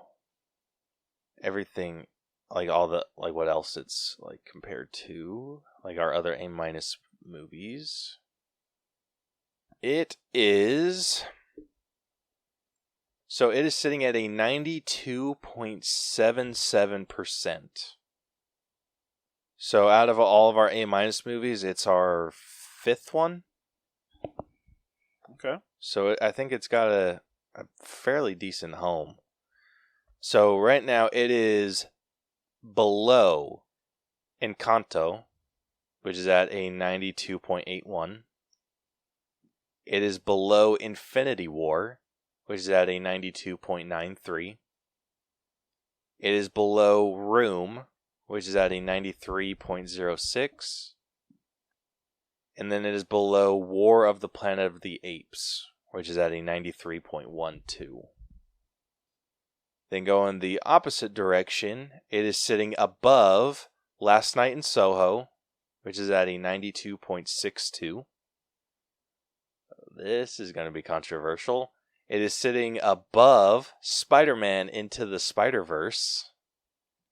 everything, like all the, like what else it's like compared to like our other A- movies, it is sitting at a 92.77%. So out of all of our A- movies, it's our 5th one. Okay. So I think it's got a fairly decent home. So right now it is below Encanto, which is at a 92.81. It is below Infinity War, which is at a 92.93. It is below Room, which is at a 93.06. And then it is below War of the Planet of the Apes, which is at a 93.12. Then going the opposite direction, it is sitting above Last Night in Soho, which is at a 92.62. This is going to be controversial. It is sitting above Spider-Man Into the Spider-Verse.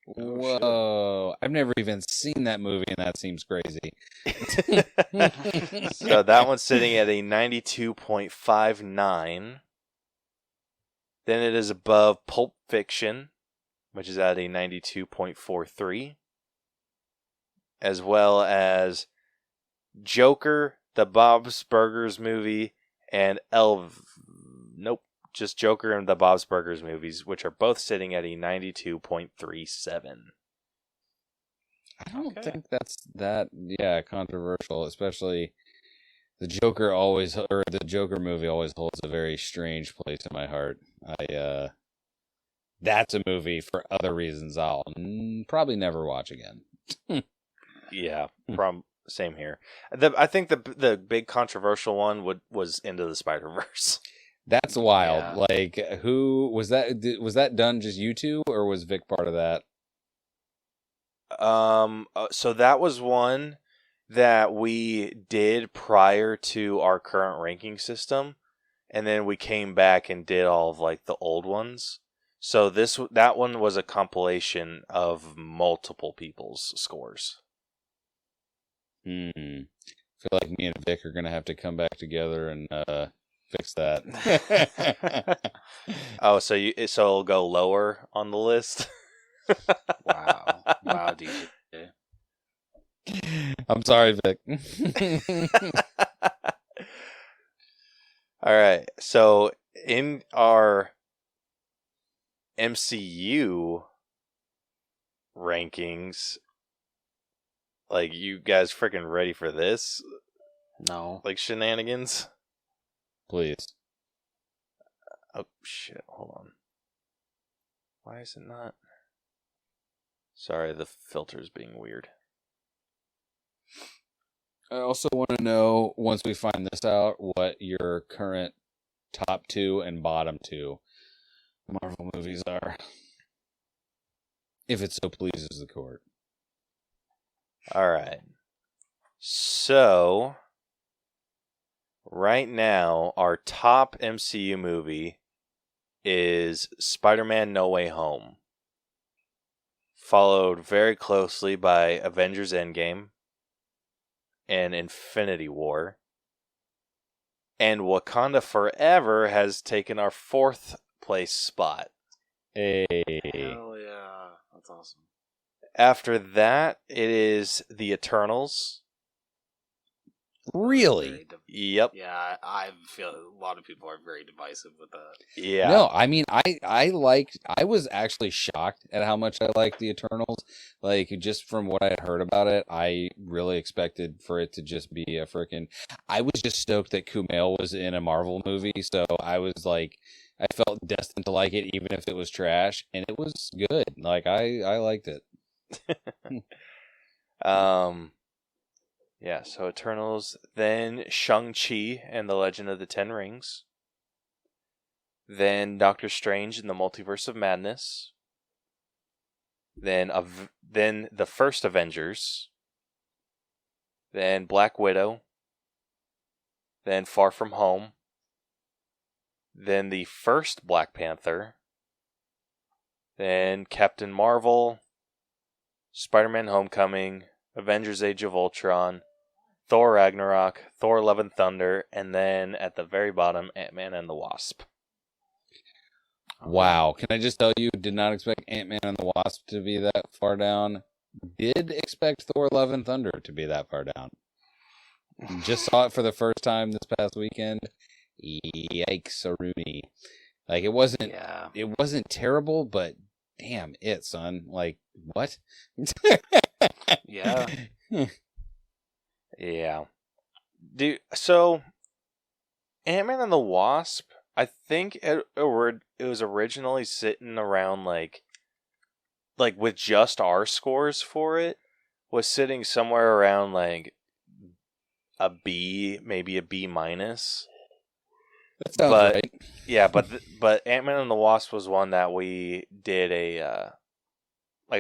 Whoa. I've never even seen that movie, and that seems crazy. So that one's sitting at a 92.59. Then it is above Pulp Fiction, which is at a 92.43. As well as Joker, the Bob's Burgers movie, and just Joker and the Bob's Burgers movies, which are both sitting at a 92.37. I don't think that's that, controversial, especially the Joker movie always holds a very strange place in my heart. That's a movie for other reasons I'll probably never watch again. Yeah, same here. I think the big controversial one was Into the Spider-Verse. That's wild. Yeah. Like, who was that? Was that done just you two, or was Vic part of that? So that was one that we did prior to our current ranking system, and then we came back and did all of like the old ones. So that one was a compilation of multiple people's scores. I feel like me and Vic are gonna have to come back together and fix that. Oh, so it'll go lower on the list. Wow, DJ. I'm sorry, Vic. All right, so in our MCU rankings, like, you guys freaking ready for this? No. Like, shenanigans? Please. Oh, shit, hold on. Why is it not? Sorry, the filter's being weird. I also want to know, once we find this out, what your current top 2 and bottom 2 Marvel movies are. If it so pleases the court. Alright. So, right now, our top MCU movie is Spider-Man No Way Home. Followed very closely by Avengers Endgame and Infinity War. And Wakanda Forever has taken our 4th place spot. Hey. Hell yeah. That's awesome. After that, it is The Eternals. Really? Yep. Yeah, I feel a lot of people are very divisive with that. Yeah. No, I mean, I was actually shocked at how much I liked the Eternals. Like, just from what I had heard about it, I really expected for it to just be a freaking... I was just stoked that Kumail was in a Marvel movie, so I was like, I felt destined to like it, even if it was trash, and it was good. Like, I liked it. Yeah, so Eternals, then Shang-Chi and the Legend of the Ten Rings, then Doctor Strange and the Multiverse of Madness, then the first Avengers, then Black Widow, then Far From Home, then the first Black Panther, then Captain Marvel, Spider-Man Homecoming, Avengers Age of Ultron, Thor Ragnarok, Thor Love and Thunder, and then at the very bottom, Ant-Man and the Wasp. Wow. Can I just tell you, did not expect Ant-Man and the Wasp to be that far down. Did expect Thor Love and Thunder to be that far down. Just saw it for the first time this past weekend. Yikes-a-rooney. Like, it wasn't terrible, but damn it, son. Like, what? Yeah. Yeah. Dude, so Ant-Man and the Wasp, I think it was originally sitting around like with just our scores for it was sitting somewhere around like a B, maybe a B minus. That sounds right. Yeah, but Ant-Man and the Wasp was one that we did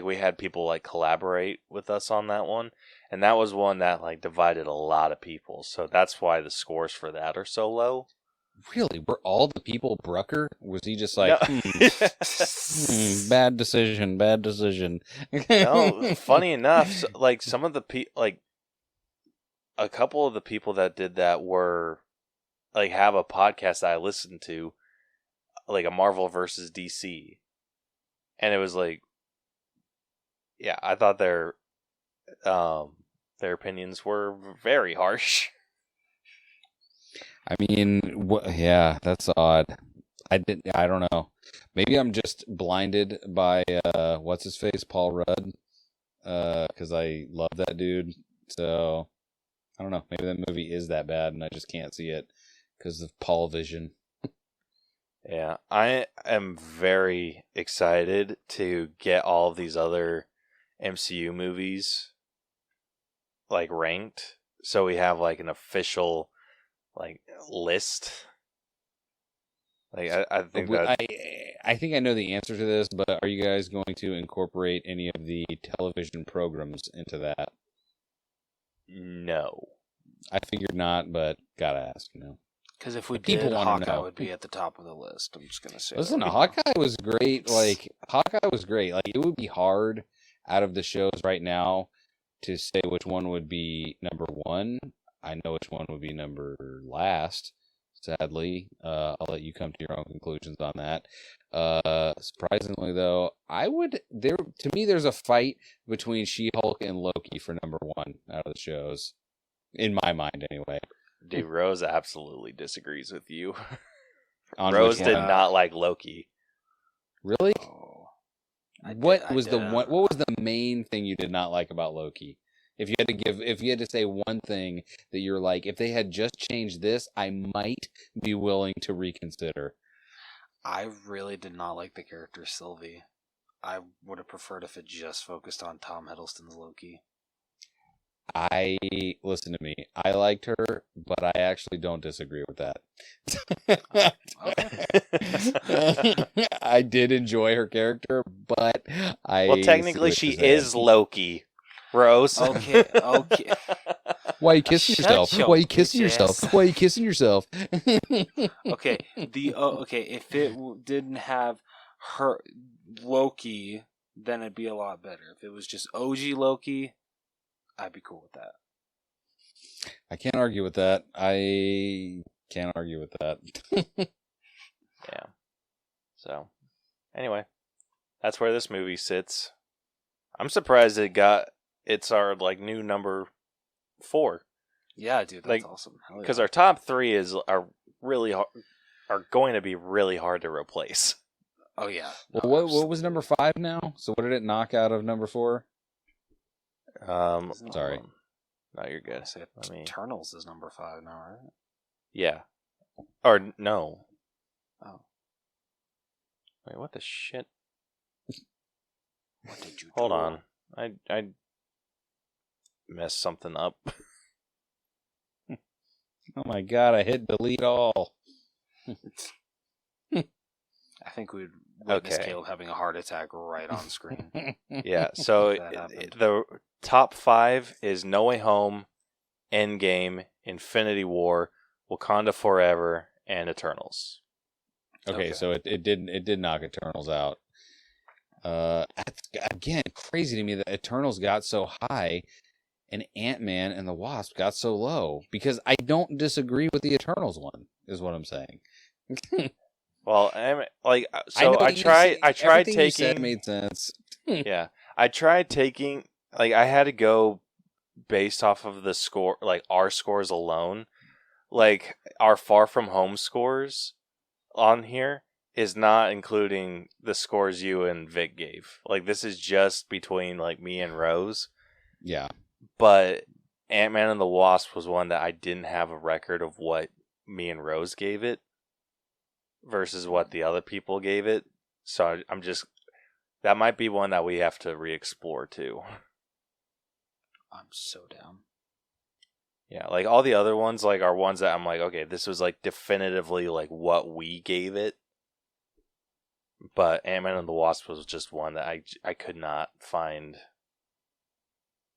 we had people like collaborate with us on that one, and that was one that like divided a lot of people. So that's why the scores for that are so low. Really? Were all the people Brucker? Was he just like, No. bad decision, bad decision? No, funny enough, some of the a couple of the people that did that were have a podcast that I listened to, like a Marvel versus DC, and it was like, yeah, I thought their opinions were very harsh. I mean, yeah, that's odd. I don't know. Maybe I'm just blinded by what's his face, Paul Rudd, because I love that dude. So I don't know. Maybe that movie is that bad, and I just can't see it because of Paul Vision. Yeah, I am very excited to get all of these other MCU movies ranked, so we have an official list. I think that I think I know the answer to this, but are you guys going to incorporate any of the television programs into that? No. I figured not, but gotta ask, Because if we people did, wanna Hawkeye know. would be at the top of the list. I'm just gonna say. Listen, that right Hawkeye was great. Hawkeye was great. It would be hard out of the shows right now to say which one would be number one. I know which one would be number last. Sadly, I'll let you come to your own conclusions on that. Surprisingly, though, to me, there's a fight between She-Hulk and Loki for number one out of the shows, in my mind, anyway. Dude, Rose absolutely disagrees with you. On Rose which did one? not like Loki. Really? Oh, What was the main thing you did not like about Loki? If you had to say one thing that you're like, if they had just changed this, I might be willing to reconsider. I really did not like the character Sylvie. I would have preferred if it just focused on Tom Hiddleston's Loki. Listen to me. I liked her, but I actually don't disagree with that. I did enjoy her character, but well, technically, she is Loki. Rose. Okay. Why are you kissing yourself? your Why are you kissing bitch yourself? ass. Why are you kissing yourself? Okay. If it didn't have her Loki, then it'd be a lot better. If it was just OG Loki, I'd be cool with that. I can't argue with that. Yeah. So, anyway, that's where this movie sits. I'm surprised it's our new number 4. Yeah, dude, that's awesome. Because our top 3 are going to be really hard to replace. Oh yeah. Well, what was number 5 now? So what did it knock out of number 4? Sorry. No, you're good. Eternals is number 5 now, right? Yeah. Or no. Oh. Wait, what the shit? What did you Hold do? on. I messed something up. Oh my god, I hit delete all. I think we'd witness Okay. Caleb having a heart attack right on screen. Yeah, so That happened. the top 5 is No Way Home, Endgame, Infinity War, Wakanda Forever, and Eternals. Okay, so it did knock Eternals out. Again, crazy to me that Eternals got so high and Ant-Man and the Wasp got so low, because I don't disagree with the Eternals one, is what I'm saying. Well, I tried taking. You said made sense. Yeah, I tried taking. I had to go based off of the score, our scores alone. Our Far From Home scores on here is not including the scores you and Vic gave. This is just between me and Rose. Yeah. But Ant-Man and the Wasp was one that I didn't have a record of what me and Rose gave it. versus what the other people gave it. So I'm just, that might be one that we have to re-explore too. I'm so down. Yeah, like all the other ones like are ones that I'm like, okay, this was like definitively like what we gave it. But Ant-Man and the Wasp was just one that I could not find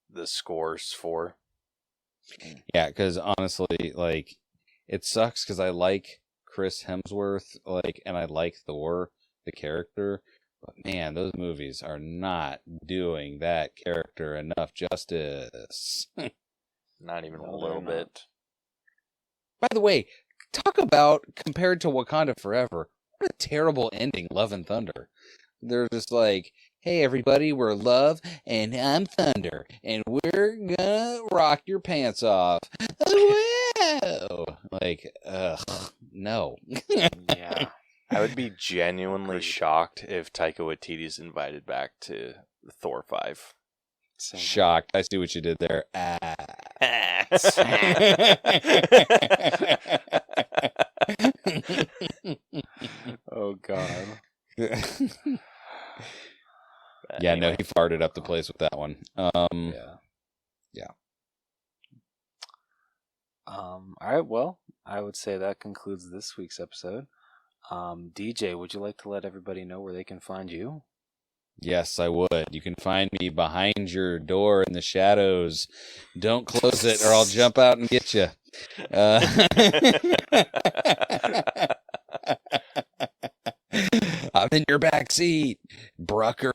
the scores for. Yeah, because honestly, like, it sucks because I like Chris Hemsworth, like, and I like Thor, the character, but man, those movies are not doing that character enough justice. Not even No, a little they're not. bit. By the way, talk about compared to Wakanda Forever, what a terrible ending, Love and Thunder. They're just like, hey, everybody, we're Love, and I'm Thunder, and we're gonna rock your pants off. Wow! Like, no. Yeah. I would be genuinely shocked if Taika Waititi's invited back to Thor 5. Same. Shocked. I see what you did there. Oh, God. Yeah, no, Anyway. he farted up the place with that one. Yeah. Yeah. All right, well, I would say that concludes this week's episode. DJ, would you like to let everybody know where they can find you? Yes, I would. You can find me behind your door in the shadows. Don't close it or I'll jump out and get you. I'm in your back seat, Brucker.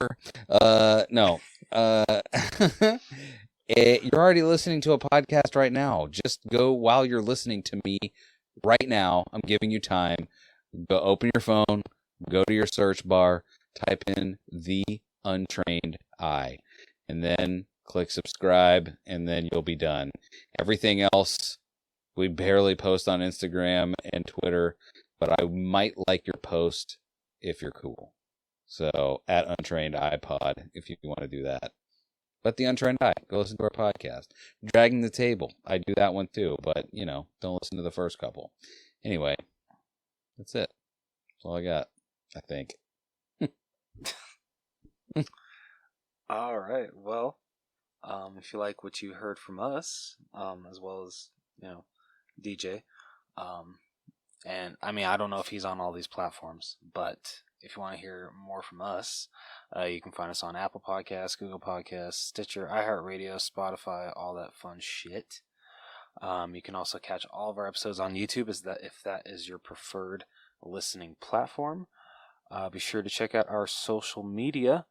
No. You're already listening to a podcast right now. Just go while you're listening to me right now. I'm giving you time. Go open your phone, go to your search bar, type in The Untrained Eye, and then click subscribe, and then you'll be done. Everything else, we barely post on Instagram and Twitter, but I might like your post if you're cool. So, at Untrained iPod, if you want to do that. But The Untrained Eye, go listen to our podcast. Dragging the Table, I do that one too, but, don't listen to the first couple. Anyway, that's it. That's all I got, I think. All right, well, if you like what you heard from us, as well as, DJ, and I mean, I don't know if he's on all these platforms, but if you want to hear more from us, you can find us on Apple Podcasts, Google Podcasts, Stitcher, iHeartRadio, Spotify, all that fun shit. You can also catch all of our episodes on YouTube if that is your preferred listening platform. Be sure to check out our social media,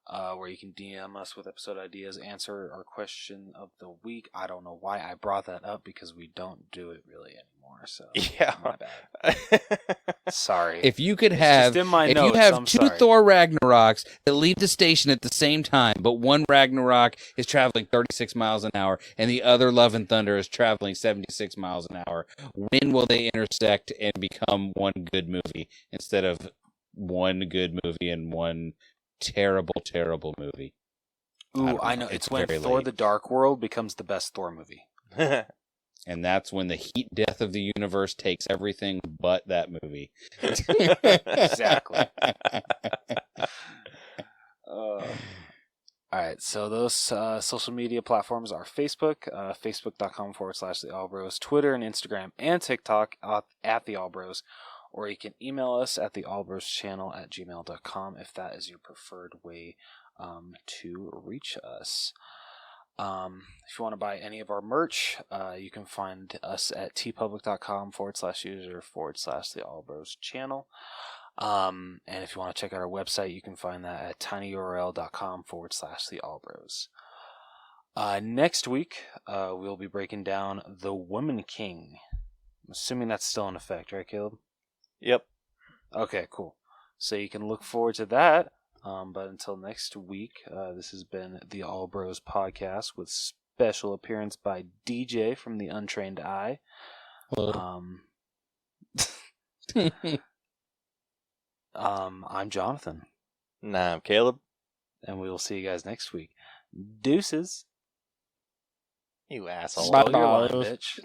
where you can DM us with episode ideas, answer our question of the week. I don't know why I brought that up because we don't do it really anymore. So Yeah, my bad. Sorry. If you could It's have, just in my if notes, you have I'm two sorry. Thor Ragnaroks that leave the station at the same time, but one Ragnarok is traveling 36 miles an hour and the other Love and Thunder is traveling 76 miles an hour, when will they intersect and become one good movie instead of one good movie and one terrible, terrible movie? Ooh, I know. It's when Thor: late. The Dark World becomes the best Thor movie. And that's when the heat death of the universe takes everything but that movie. Exactly. All right, so those social media platforms are Facebook, facebook.com/The Allbros, Twitter and Instagram and TikTok at The Allbros, or you can email us at theallbroschannel@gmail.com if that is your preferred way to reach us. If you want to buy any of our merch, you can find us at tpublic.com/user/The Allbros channel. And if you want to check out our website, you can find that at tinyurl.com/The Allbros. Next week, we'll be breaking down The Woman King. I'm assuming that's still in effect, right, Caleb? Yep. Okay, cool. So you can look forward to that. But until next week, this has been the Allbros podcast with special appearance by DJ from the Untrained Eye. Hello. I'm Jonathan. Nah, I'm Caleb. And we will see you guys next week. Deuces. You asshole. Stole your line, bitch.